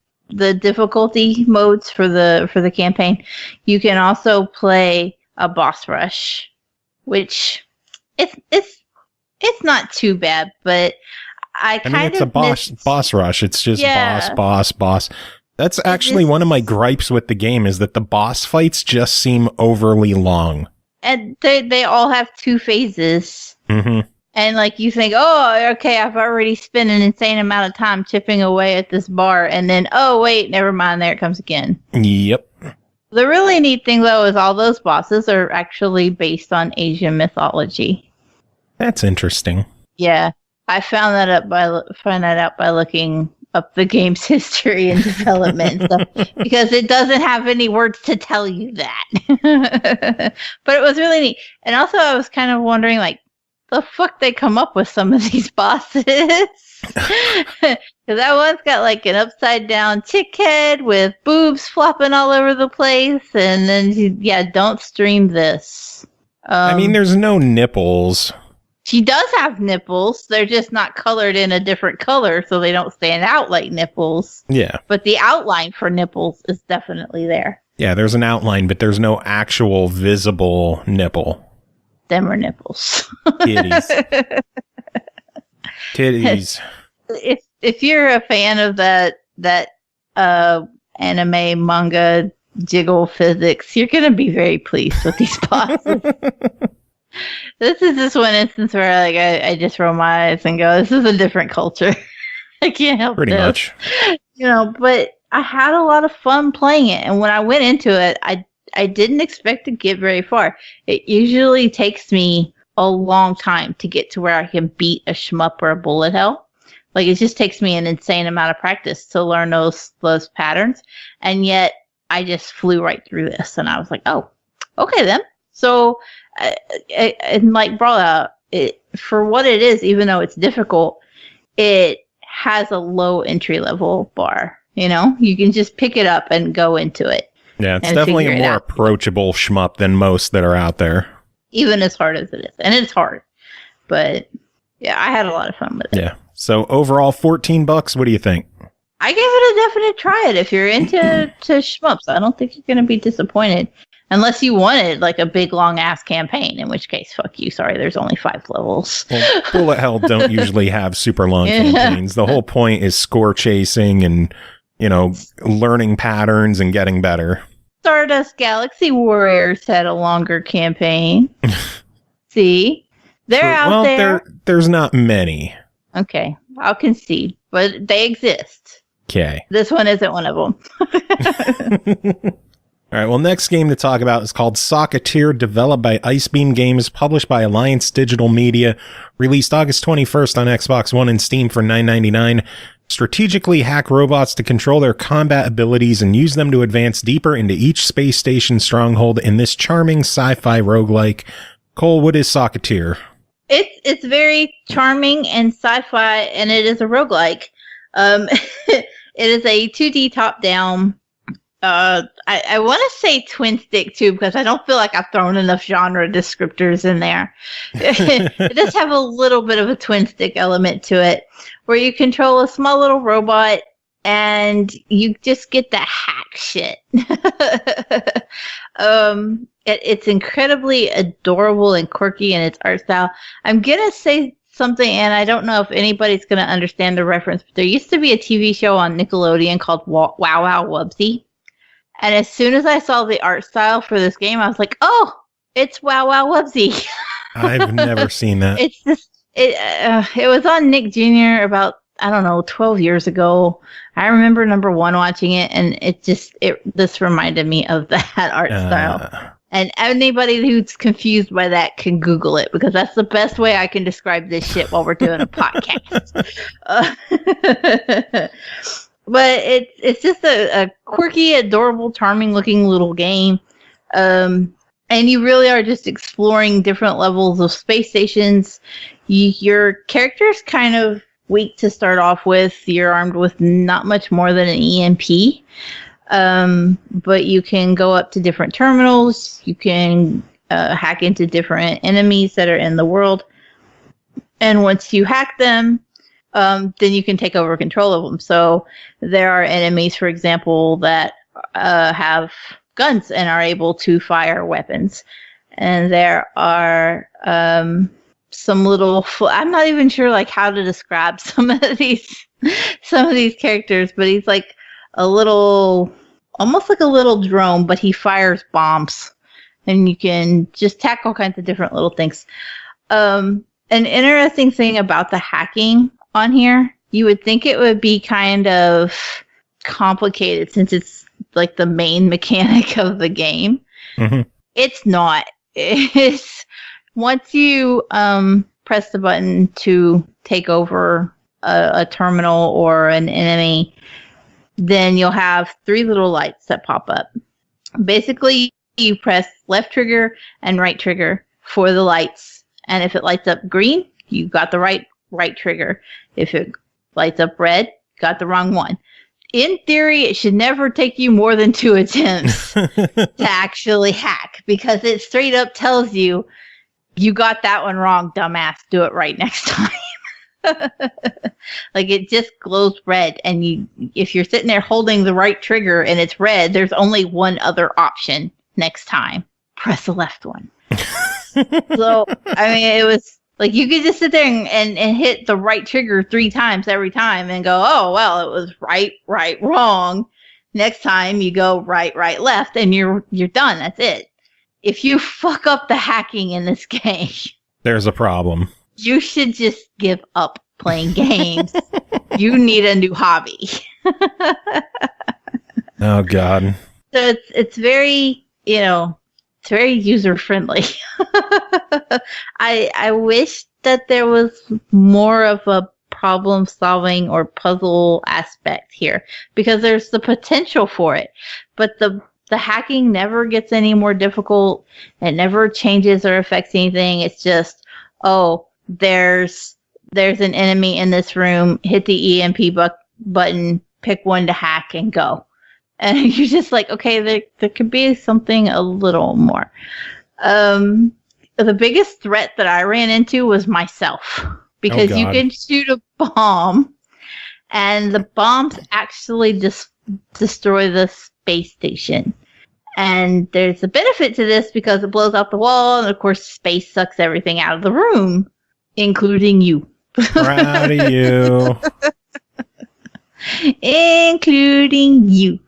difficulty modes for the campaign, you can also play a boss rush, which it's not too bad, but I mean, it's a boss rush. It's just boss. That's actually one of my gripes with the game, is that the boss fights just seem overly long. And they all have 2 phases. Mm-hmm. And like you think, oh, okay, I've already spent an insane amount of time chipping away at this bar, and then, oh wait, never mind, there it comes again. Yep. The really neat thing, though, is all those bosses are actually based on Asian mythology. That's interesting. Yeah, I found that out by looking up the game's history and development and stuff, because it doesn't have any words to tell you that. But it was really neat. And also, I was kind of wondering, like, the fuck they come up with some of these bosses. Because that one's got like an upside down chick head with boobs flopping all over the place, and then don't stream this. I mean, there's no nipples. She does have nipples. They're just not colored in a different color, so they don't stand out like nipples. Yeah. But the outline for nipples is definitely there. Yeah, there's an outline, but there's no actual visible nipple. Them are nipples. Titties. If you're a fan of that anime manga jiggle physics, you're gonna be very pleased with these bosses. This is just one instance where like I just roll my eyes and go, this is a different culture. I can't help Pretty much. You know, but I had a lot of fun playing it, and when I went into it, I didn't expect to get very far. It usually takes me a long time to get to where I can beat a shmup or a bullet hell. Like, it just takes me an insane amount of practice to learn those patterns. And yet, I just flew right through this. And I was like, oh, okay then. So, and like Brawlout, for what it is, even though it's difficult, it has a low entry level bar. You know, you can just pick it up and go into it. Yeah, it's definitely a more approachable shmup than most that are out there. Even as hard as it is. And it's hard. But Yeah, I had a lot of fun with it. Yeah. So overall, $14. What do you think? I gave it a definite try it if you're into shmups. I don't think you're going to be disappointed. Unless you wanted like a big long ass campaign, in which case, fuck you. Sorry, there's only 5 levels. Well, bullet hell don't usually have super long campaigns. The whole point is score chasing and, learning patterns and getting better. Stardust Galaxy Warriors had a longer campaign. See? They're out there. There's not many. Okay, I'll concede. But they exist. Okay. This one isn't one of them. All right, well, next game to talk about is called Socketeer, developed by Icebeam Games, published by Alliance Digital Media, released August 21st on Xbox One and Steam for $9.99. Strategically hack robots to control their combat abilities and use them to advance deeper into each space station stronghold in this charming sci-fi roguelike. Cole, what is Socketeer? It's very charming and sci-fi, and it is a roguelike. It is a 2D top-down. I want to say twin stick too, because I don't feel like I've thrown enough genre descriptors in there. It does have a little bit of a twin stick element to it, where you control a small little robot and you just get to hack shit. It's incredibly adorable and quirky in its art style. I'm gonna say something, and I don't know if anybody's gonna understand the reference, but there used to be a TV show on Nickelodeon called Wow Wow Wubsy. And as soon as I saw the art style for this game, I was like, "Oh, it's Wow Wow Wubsy." I've never seen that. It's just it was on Nick Jr. about 12 years ago. I remember number 1 watching it, and this reminded me of that art style. And anybody who's confused by that can Google it, because that's the best way I can describe this shit while we're doing a podcast. But it's just a quirky, adorable, charming-looking little game. And you really are just exploring different levels of space stations. Your character's kind of weak to start off with. You're armed with not much more than an EMP. But you can go up to different terminals. You can hack into different enemies that are in the world. And once you hack them, then you can take over control of them. So there are enemies, for example, that have guns and are able to fire weapons. And there are some little... I'm not even sure like how to describe some of these characters, but he's like a little... almost like a little drone, but he fires bombs. And you can just tackle all kinds of different little things. An interesting thing about the hacking on here, you would think it would be kind of complicated since it's like the main mechanic of the game. Mm-hmm. It's not. It's once you press the button to take over a terminal or an enemy, then you'll have 3 little lights that pop up. Basically, you press left trigger and right trigger for the lights. And if it lights up green, you got the right trigger. If it lights up red, got the wrong one. In theory, it should never take you more than 2 attempts to actually hack, because it straight up tells you, you got that one wrong, dumbass. Do it right next time. Like, it just glows red, and if you're sitting there holding the right trigger and it's red, there's only one other option next time. Press the left one. So, I mean, it was like you could just sit there and hit the right trigger 3 times every time and go, oh, well, it was right, wrong. Next time you go right, left, and you're done. That's it. If you fuck up the hacking in this game, there's a problem. You should just give up playing games. You need a new hobby. Oh, God. So it's very, it's very user friendly. I wish that there was more of a problem solving or puzzle aspect here, because there's the potential for it, but the hacking never gets any more difficult. It never changes or affects anything. It's just, oh, there's an enemy in this room, hit the EMP button, pick one to hack and go. And you're just like, okay, there could be something a little more. The biggest threat that I ran into was myself, because you God. can shoot a bomb, and the bombs actually just destroy the space station. And there's a benefit to this because it blows out the wall, and of course, space sucks everything out of the room, including you. Proud of you. Including you.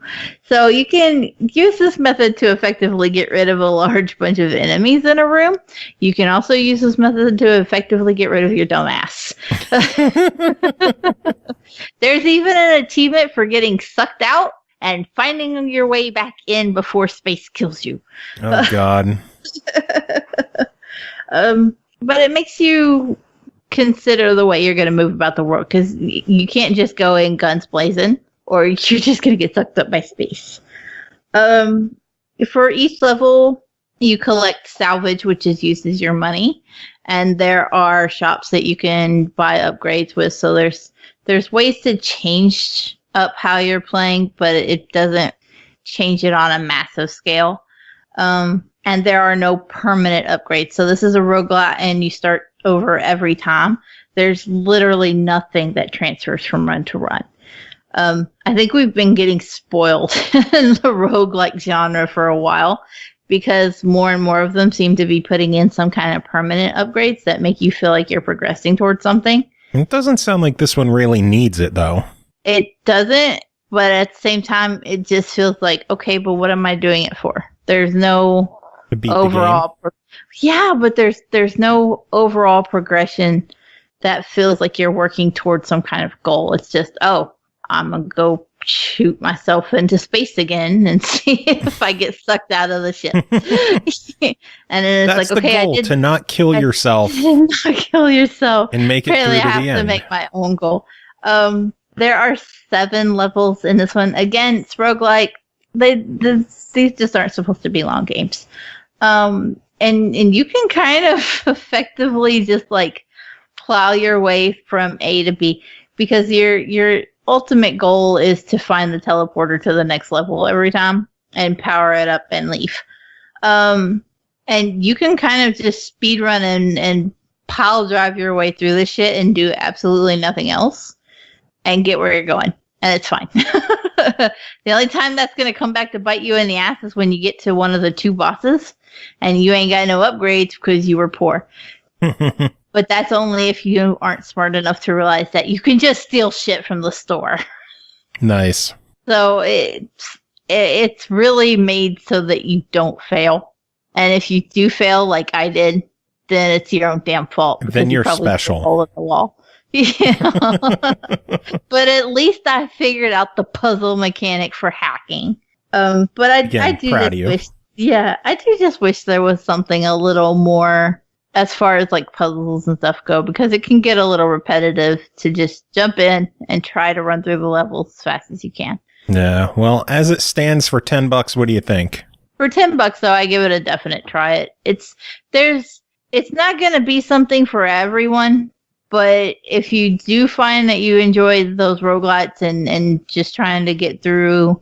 So you can use this method to effectively get rid of a large bunch of enemies in a room. You can also use this method to effectively get rid of your dumbass. There's even an achievement for getting sucked out and finding your way back in before space kills you. Oh, God. But it makes you consider the way you're going to move about the world, because you can't just go in guns blazing, or you're just going to get sucked up by space. For each level, you collect salvage, which is used as your money, and there are shops that you can buy upgrades with. So there's ways to change up how you're playing, but it doesn't change it on a massive scale. And there are no permanent upgrades. So this is a roguelite, and you start over every time. There's literally nothing that transfers from run to run. I think we've been getting spoiled in the roguelike genre for a while, because more and more of them seem to be putting in some kind of permanent upgrades that make you feel like you're progressing towards something. It doesn't sound like this one really needs it, though. It doesn't, but at the same time, it just feels like, okay, but what am I doing it for? There's no overall... Yeah, but there's no overall progression that feels like you're working towards some kind of goal. It's just, oh, I'm going to go shoot myself into space again and see if I get sucked out of the ship. And then it's That's like, okay, the goal, I did to not kill yourself. not kill yourself. And make it Apparently through I to the have to end. make my own goal. There are 7 levels in this one. Again, it's roguelike. These just aren't supposed to be long games. And you can kind of effectively just like plow your way from A to B, because your ultimate goal is to find the teleporter to the next level every time and power it up and leave. And you can kind of just speed run and pile drive your way through this shit and do absolutely nothing else and get where you're going. And it's fine. The only time that's going to come back to bite you in the ass is when you get to one of the 2 bosses and you ain't got no upgrades because you were poor. But that's only if you aren't smart enough to realize that you can just steal shit from the store. Nice. So it's really made so that you don't fail. And if you do fail, like I did, then it's your own damn fault. Then you're probably special. put a hole in the wall. Yeah. But at least I figured out the puzzle mechanic for hacking. But I do proud just of you. wish, I do just wish there was something a little more as far as like puzzles and stuff go, because it can get a little repetitive to just jump in and try to run through the levels as fast as you can. Yeah. Well, as it stands for $10, what do you think? For $10 though, I give it a definite try. It's not going to be something for everyone. But if you do find that you enjoy those roguelites and just trying to get through,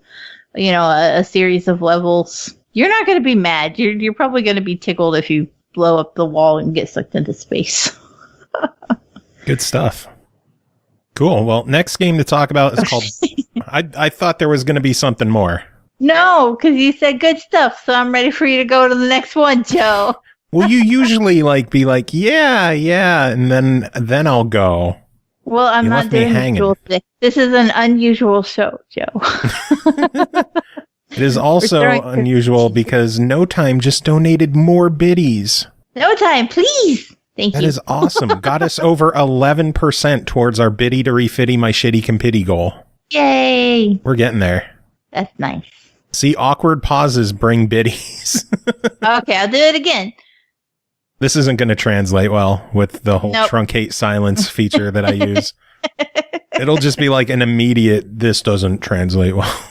a series of levels, you're not going to be mad. You're probably going to be tickled if you blow up the wall and get sucked into space. Good stuff. Cool. Well, next game to talk about is called... I thought there was going to be something more. No, because you said good stuff, so I'm ready for you to go to the next one, Joe. Well, you usually be like, yeah, and then I'll go. Well, I'm not doing usual today. This is an unusual show, Joe. It is also unusual because No Time just donated more biddies. No Time, please. Thank you. That is awesome. Got us over 11% towards our biddy to refitty my shitty compity goal. Yay. We're getting there. That's nice. See, awkward pauses bring biddies. Okay, I'll do it again. This isn't going to translate well with the whole truncate silence feature that I use. It'll just be like an immediate, this doesn't translate well.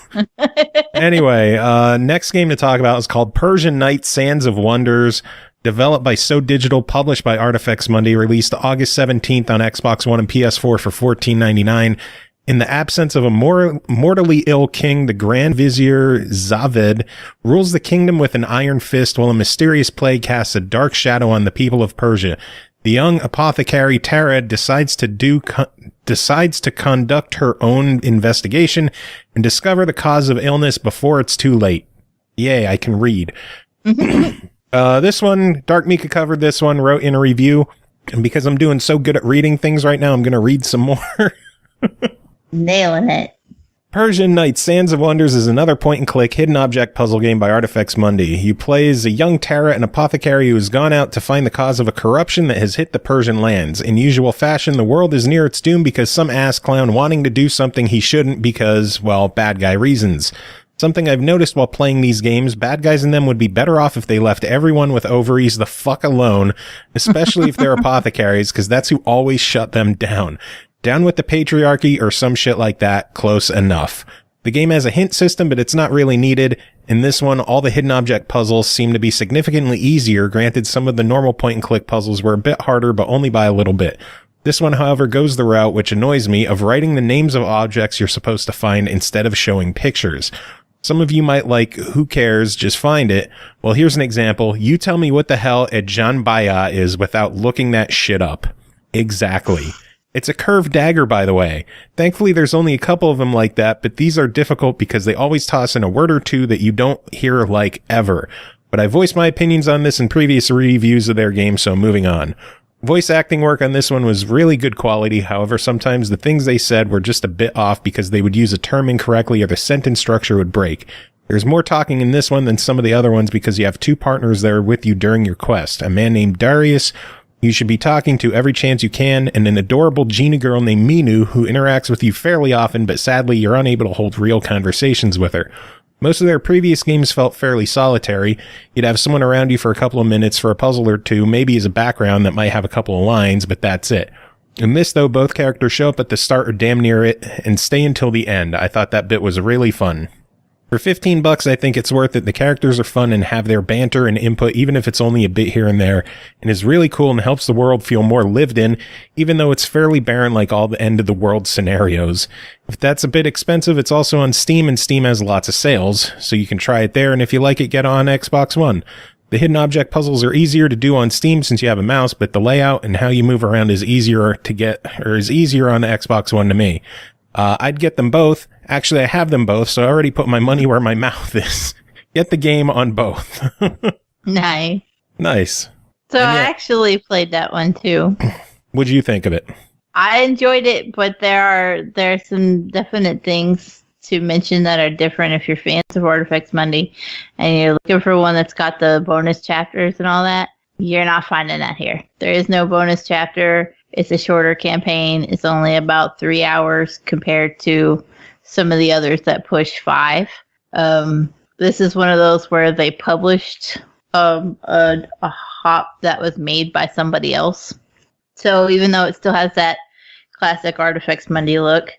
Anyway, next game to talk about is called Persian Night Sands of Wonders, developed by So Digital, published by Artifacts Monday, released August 17th on Xbox One and PS4 for $14.99. In the absence of a mortally ill king, the Grand Vizier Zaved rules the kingdom with an iron fist while a mysterious plague casts a dark shadow on the people of Persia. The young apothecary Tara decides to conduct her own investigation and discover the cause of illness before it's too late. Yay, I can read. This one, Dark Mika covered this one, wrote in a review, and because I'm doing so good at reading things right now, I'm going to read some more. Nailing it. Persian Knight Sands of Wonders is another point-and-click hidden object puzzle game by Artifex Mundi. You play as a young Tara, an apothecary who has gone out to find the cause of a corruption that has hit the Persian lands. In usual fashion, the world is near its doom because some ass clown wanting to do something he shouldn't because, well, bad guy reasons. Something I've noticed while playing these games, bad guys in them would be better off if they left everyone with ovaries the fuck alone, especially if they're apothecaries, because that's who always shut them down. Down with the patriarchy or some shit like that, close enough. The game has a hint system, but it's not really needed. In this one, all the hidden object puzzles seem to be significantly easier. Granted, some of the normal point-and-click puzzles were a bit harder, but only by a little bit. This one, however, goes the route, which annoys me, of writing the names of objects you're supposed to find instead of showing pictures. Some of you might like, who cares, just find it. Well, here's an example. You tell me what the hell a janbaya is without looking that shit up. Exactly. It's a curved dagger, by the way. Thankfully, there's only a couple of them like that, but these are difficult because they always toss in a word or two that you don't hear like ever. But I voiced my opinions on this in previous reviews of their game, so moving on. Voice acting work on this one was really good quality. However, sometimes the things they said were just a bit off because they would use a term incorrectly or the sentence structure would break. There's more talking in this one than some of the other ones because you have two partners there with you during your quest. A man named Darius, you should be talking to every chance you can, and an adorable genie girl named Minu, who interacts with you fairly often, but sadly you're unable to hold real conversations with her. Most of their previous games felt fairly solitary. You'd have someone around you for a couple of minutes for a puzzle or two, maybe as a background that might have a couple of lines, but that's it. In this, though, both characters show up at the start or damn near it, and stay until the end. I thought that bit was really fun. For $15, I think it's worth it. The characters are fun and have their banter and input, even if it's only a bit here and there, and is really cool and helps the world feel more lived in, even though it's fairly barren like all the end of the world scenarios. If that's a bit expensive, it's also on Steam, and Steam has lots of sales, so you can try it there, and if you like it, get on Xbox One. The hidden object puzzles are easier to do on Steam since you have a mouse, but the layout and how you move around is easier on the Xbox One to me. I'd get them both. Actually, I have them both, so I already put my money where my mouth is. Get the game on both. Nice. Nice. So I actually played that one too. What'd you think of it? I enjoyed it, but there are some definite things to mention that are different if you're fans of Artifacts Mundi and you're looking for one that's got the bonus chapters and all that. You're not finding that here. There is no bonus chapter. It's a shorter campaign. It's only about 3 hours compared to some of the others that push 5. This is one of those where they published a hop that was made by somebody else. So even though it still has that classic Artifacts Mundi look,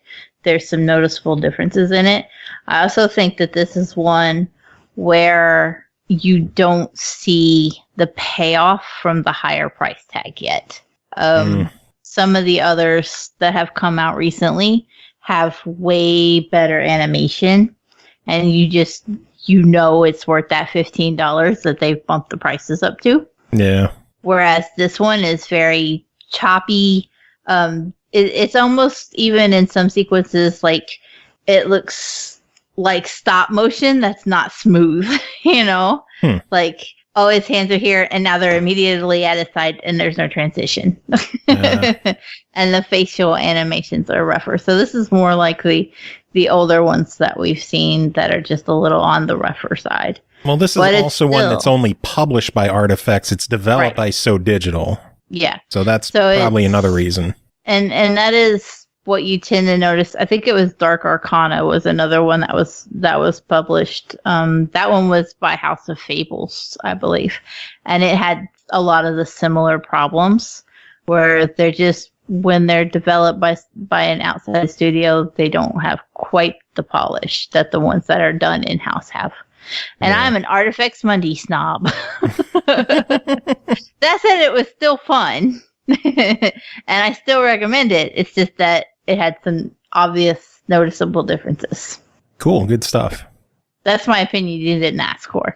there's some noticeable differences in it. I also think that this is one where you don't see the payoff from the higher price tag yet. Some of the others that have come out recently have way better animation, and you know it's worth that $15 that they've bumped the prices up to. Yeah. Whereas this one is very choppy. It's almost even in some sequences like it looks like stop motion that's not smooth, you know? Like, oh, his hands are here, and now they're immediately at his side, and there's no transition. And the facial animations are rougher. So this is more like the older ones that we've seen that are just a little on the rougher side. Well, this is also one that's only published by Artifacts. It's developed by So Digital. Yeah. So that's probably another reason. And that is what you tend to notice. I think it was Dark Arcana was another one that was published. That one was by House of Fables, I believe. And it had a lot of the similar problems where they're just, when they're developed by an outside studio, they don't have quite the polish that the ones that are done in-house have. And I'm an Artifacts Mundi snob. That said, it was still fun. And I still recommend it. It's just that it had some obvious, noticeable differences. Cool. Good stuff. That's my opinion. You didn't ask for.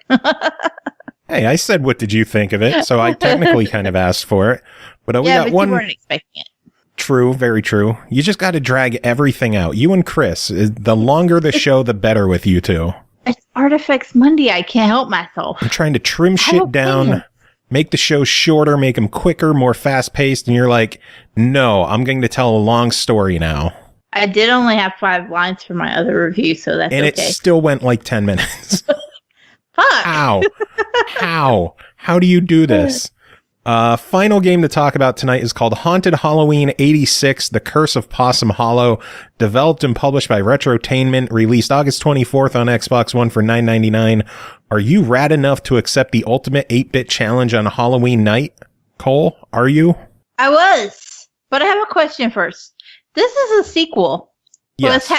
Hey, I said, what did you think of it? So I technically kind of asked for it. But we yeah, got but one. You weren't expecting it. True, very true. You just got to drag everything out. You and Kris, the longer the show, the better with you two. It's Artifacts Monday. I can't help myself. I'm trying to trim shit down, make the show shorter, make them quicker, more fast-paced, and you're like, no, I'm going to tell a long story now. I did only have 5 lines for my other review, so that's and okay. It still went like 10 minutes. Fuck! How? How do you do this? Final game to talk about tonight is called Haunted Halloween 86, The Curse of Possum Hollow, developed and published by Retrotainment, released August 24th on Xbox One for $9.99. Are you rad enough to accept the ultimate 8-bit challenge on Halloween night? Cole, are you? I was, but I have a question first. This is a sequel. Yes.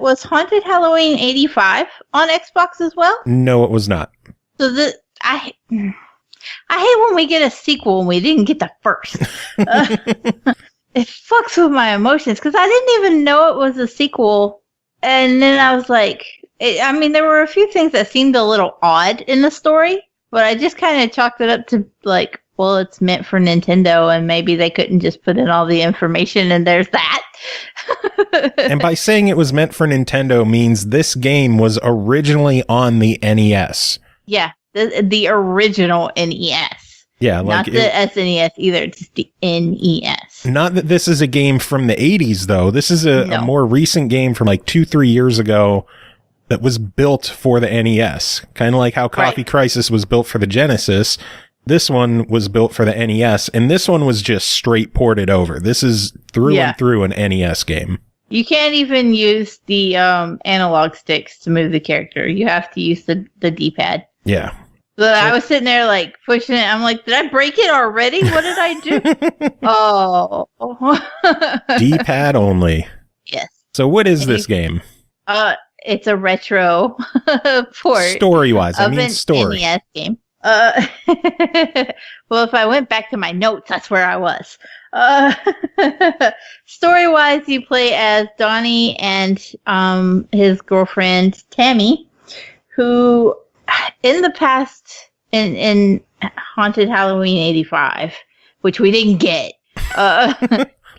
Was Haunted Halloween 85 on Xbox as well? No, it was not. So I hate when we get a sequel and we didn't get the first. It fucks with my emotions because I didn't even know it was a sequel. And then I was like, there were a few things that seemed a little odd in the story, but I just kind of chalked it up to like, well, it's meant for Nintendo and maybe they couldn't just put in all the information and there's that. And by saying it was meant for Nintendo means this game was originally on the NES. Yeah. The original NES. Yeah, like not the SNES either, just the NES. Not that this is a game from the 80s, though. This is a more recent game from like 2-3 years ago that was built for the NES. Kind of like how Coffee Crisis was built for the Genesis. This one was built for the NES, and this one was just straight ported over. This is through and through an NES game. You can't even use the analog sticks to move the character. You have to use the D-pad. Yeah. So I was sitting there like pushing it. I'm like, did I break it already? What did I do? Oh. D-pad only. Yes. So what is this game? It's a retro port. Story-wise, I mean story. NES game. Well, if I went back to my notes, that's where I was. Story-wise, you play as Donnie and his girlfriend, Tammy, who... in the past, in Haunted Halloween 85, which we didn't get,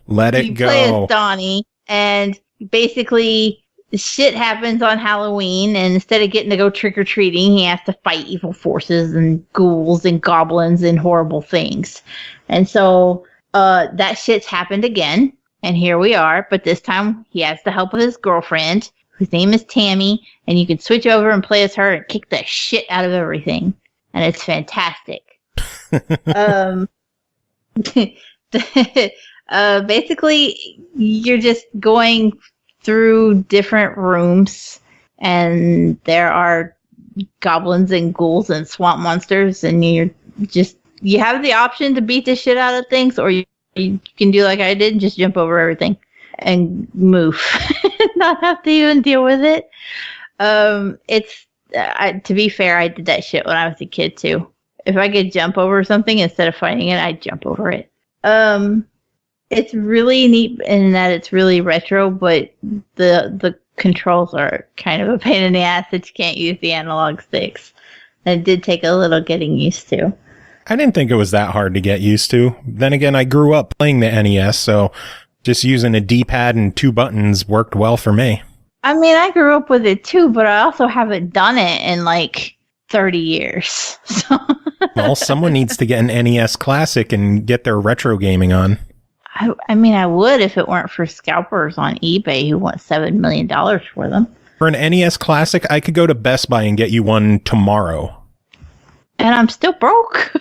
let it go. You play as Donnie, and basically shit happens on Halloween, and instead of getting to go trick-or-treating, he has to fight evil forces and ghouls and goblins and horrible things. And so that shit's happened again, and here we are, but this time he has the help of his girlfriend, whose name is Tammy, and you can switch over and play as her and kick the shit out of everything. And it's fantastic. Basically, you're just going through different rooms, and there are goblins and ghouls and swamp monsters, and you have the option to beat the shit out of things, or you can do like I did and just jump over everything and move. Not have to even deal with it. To be fair, I did that shit when I was a kid too. If I could jump over something instead of fighting it, I'd jump over it. It's really neat in that it's really retro, but the controls are kind of a pain in the ass that you can't use the analog sticks. And it did take a little getting used to. I didn't think it was that hard to get used to. Then again, I grew up playing the NES, so just using a D-pad and 2 buttons worked well for me. I mean, I grew up with it too, but I also haven't done it in like 30 years. So well, someone needs to get an NES Classic and get their retro gaming on. I mean, I would if it weren't for scalpers on eBay who want $7 million for them. For an NES Classic, I could go to Best Buy and get you one tomorrow. And I'm still broke.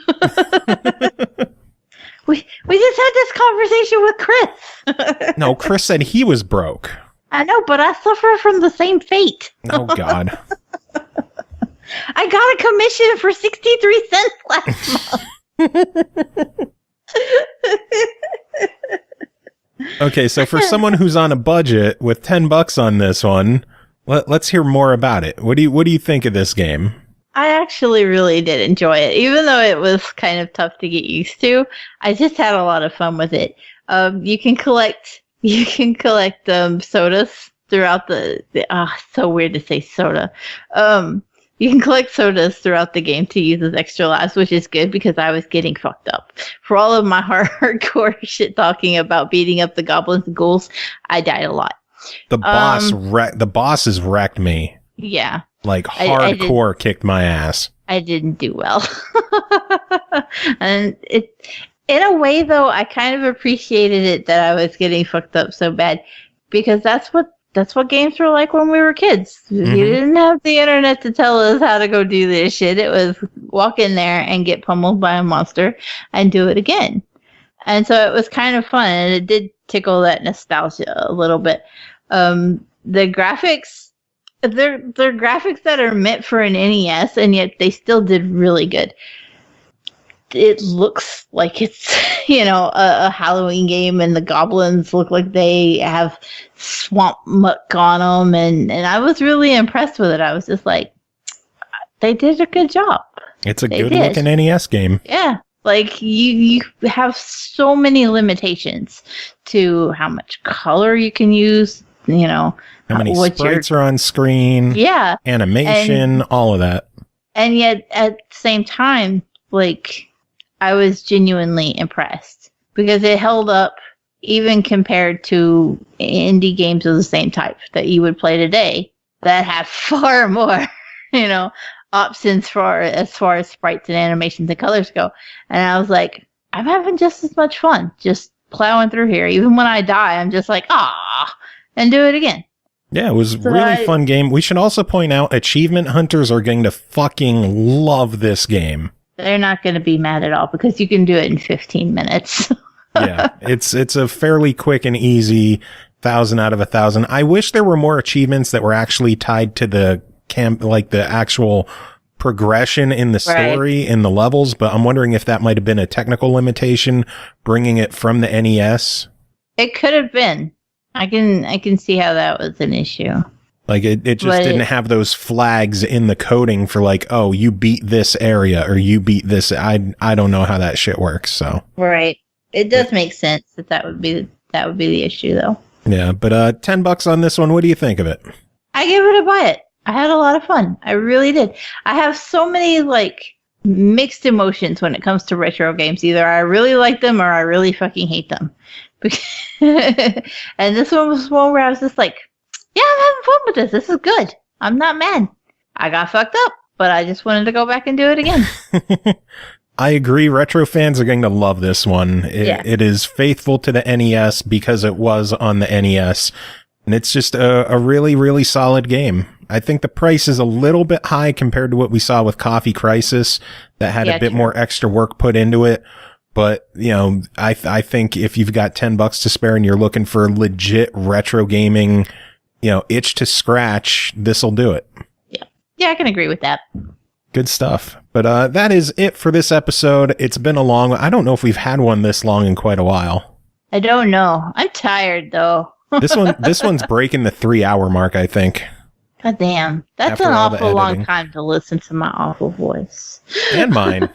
We just had this conversation with Kris. No, Kris said he was broke. I know, but I suffer from the same fate. Oh, God. I got a commission for 63 cents last month. Okay, so for someone who's on a budget with $10 on this one, let's hear more about it. What do you think of this game? I actually really did enjoy it, even though it was kind of tough to get used to. I just had a lot of fun with it. You can collect sodas throughout the so weird to say soda. You can collect sodas throughout the game to use as extra lives, which is good because I was getting fucked up. For all of my hardcore shit talking about beating up the goblins and ghouls, I died a lot. The bosses wrecked me. Yeah. Like hardcore kicked my ass. I didn't do well. And in a way though, I kind of appreciated it that I was getting fucked up so bad because that's what games were like when we were kids. Mm-hmm. You didn't have the internet to tell us how to go do this shit. It was walk in there and get pummeled by a monster and do it again. And so it was kind of fun, and it did tickle that nostalgia a little bit. The graphics, they're graphics that are meant for an NES, and yet they still did really good. It looks like it's, a Halloween game, and the goblins look like they have swamp muck on them, and I was really impressed with it. I was just like, they did a good job. It's a good-looking NES game. Yeah. Like, you have so many limitations to how much color you can use, how many sprites are on screen. Yeah. Animation, all of that. And yet, at the same time, like, I was genuinely impressed because it held up even compared to indie games of the same type that you would play today that have far more, options as far as sprites and animations and colors go. And I was like, I'm having just as much fun just plowing through here. Even when I die, I'm just like, and do it again. Yeah, it was a really fun game. We should also point out achievement hunters are going to fucking love this game. They're not going to be mad at all because you can do it in 15 minutes. Yeah, it's a fairly quick and easy 1,000 out of 1,000. I wish there were more achievements that were actually tied to the the actual progression in the story in the levels, but I'm wondering if that might have been a technical limitation bringing it from the NES. It could have been. I can see how that was an issue. Like it just didn't have those flags in the coding for like, oh, you beat this area or you beat this. I don't know how that shit works. So right, it does make sense that would be the issue though. Yeah, but $10 on this one. What do you think of it? I give it a buy it. I had a lot of fun. I really did. I have so many mixed emotions when it comes to retro games. Either I really like them or I really fucking hate them. And this one was one where I was just like, yeah, I'm having fun with this. This is good. I'm not mad. I got fucked up, but I just wanted to go back and do it again. I agree. Retro fans are going to love this one. It is faithful to the NES because it was on the NES. And it's just a really, really solid game. I think the price is a little bit high compared to what we saw with Coffee Crisis that had a bit more extra work put into it. But, I think if you've got $10 to spare and you're looking for legit retro gaming, itch to scratch, this'll do it. Yeah. Yeah, I can agree with that. Good stuff. But that is it for this episode. It's been a long one. I don't know if we've had one this long in quite a while. I don't know. I'm tired, though. This one's breaking the 3-hour mark, I think. God damn. That's an awful long time to listen to my awful voice. And mine.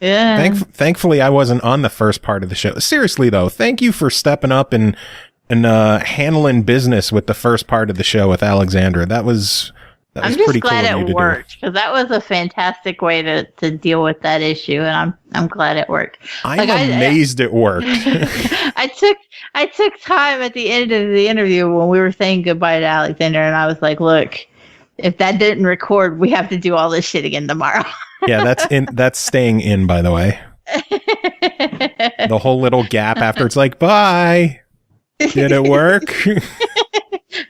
Yeah. Thankfully, I wasn't on the first part of the show. Seriously, though, thank you for stepping up and handling business with the first part of the show with Alexandra. That was I'm just glad it worked because that was a fantastic way to deal with that issue, and I'm glad it worked. I'm amazed it worked. I took time at the end of the interview when we were saying goodbye to Alexandra, and I was like, "Look, if that didn't record, we have to do all this shit again tomorrow." Yeah, that's staying in, by the way. The whole little gap after it's like, bye. Did it work?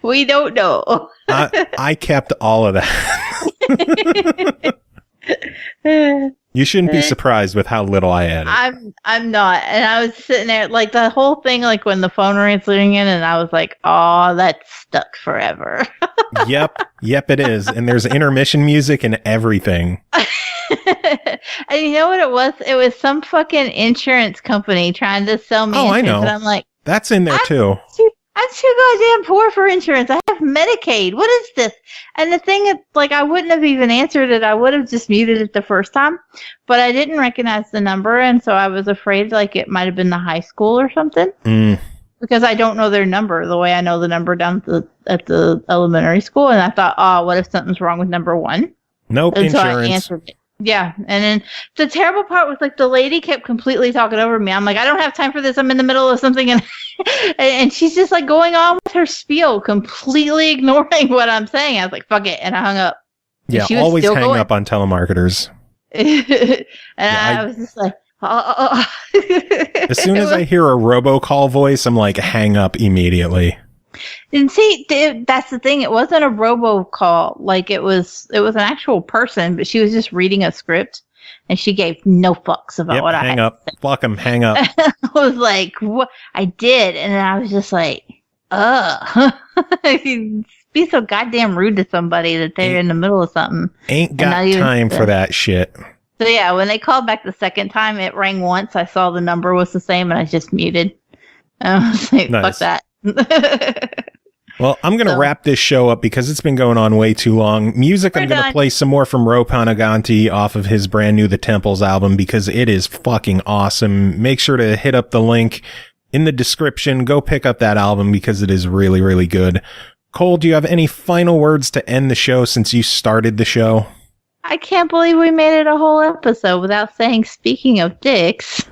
We don't know. I kept all of that. You shouldn't be surprised with how little I added. I'm not. And I was sitting there, like, the whole thing, like, when the phone rings in, and I was like, oh, that's stuck forever. Yep, it is. And there's intermission music and everything. And you know what it was? It was some fucking insurance company trying to sell me insurance. I know. And I'm like, that's in there, too. I'm too goddamn poor for insurance. I have Medicaid. What is this? And the thing is, like, I wouldn't have even answered it. I would have just muted it the first time. But I didn't recognize the number, and so I was afraid, like, it might have been the high school or something. Because I don't know their number the way I know the number down at the elementary school. And I thought, oh, what if something's wrong with number one? Nope, And so I insurance. answered it. Yeah. And then the terrible part was like the lady kept completely talking over me. I'm like, I don't have time for this. I'm in the middle of something. And she's just like going on with her spiel, completely ignoring what I'm saying. I was like, fuck it. And I hung up. Yeah, always hang up on telemarketers. And I was just like, oh. As soon as I hear a robocall voice, I'm like, hang up immediately. And see, that's the thing. It wasn't a robocall. Like it was an actual person, but she was just reading a script, and she gave no fucks about what I had. Hang up. Fuck 'em. Hang up. I was like, what? I did, and then I was just like, be so goddamn rude to somebody that they're in the middle of something. Ain't got time for that shit. So yeah, when they called back the second time, it rang once. I saw the number was the same, and I just muted. And I was like, fuck that. Well, I'm going to wrap this show up because it's been going on way too long. Music, I'm going to play some more from Ro Panaganti off of his brand new The Temples album because it is fucking awesome. Make sure to hit up the link in the description. Go pick up that album because it is really, really good. Cole, do you have any final words to end the show since you started the show? I can't believe we made it a whole episode without saying, speaking of dicks.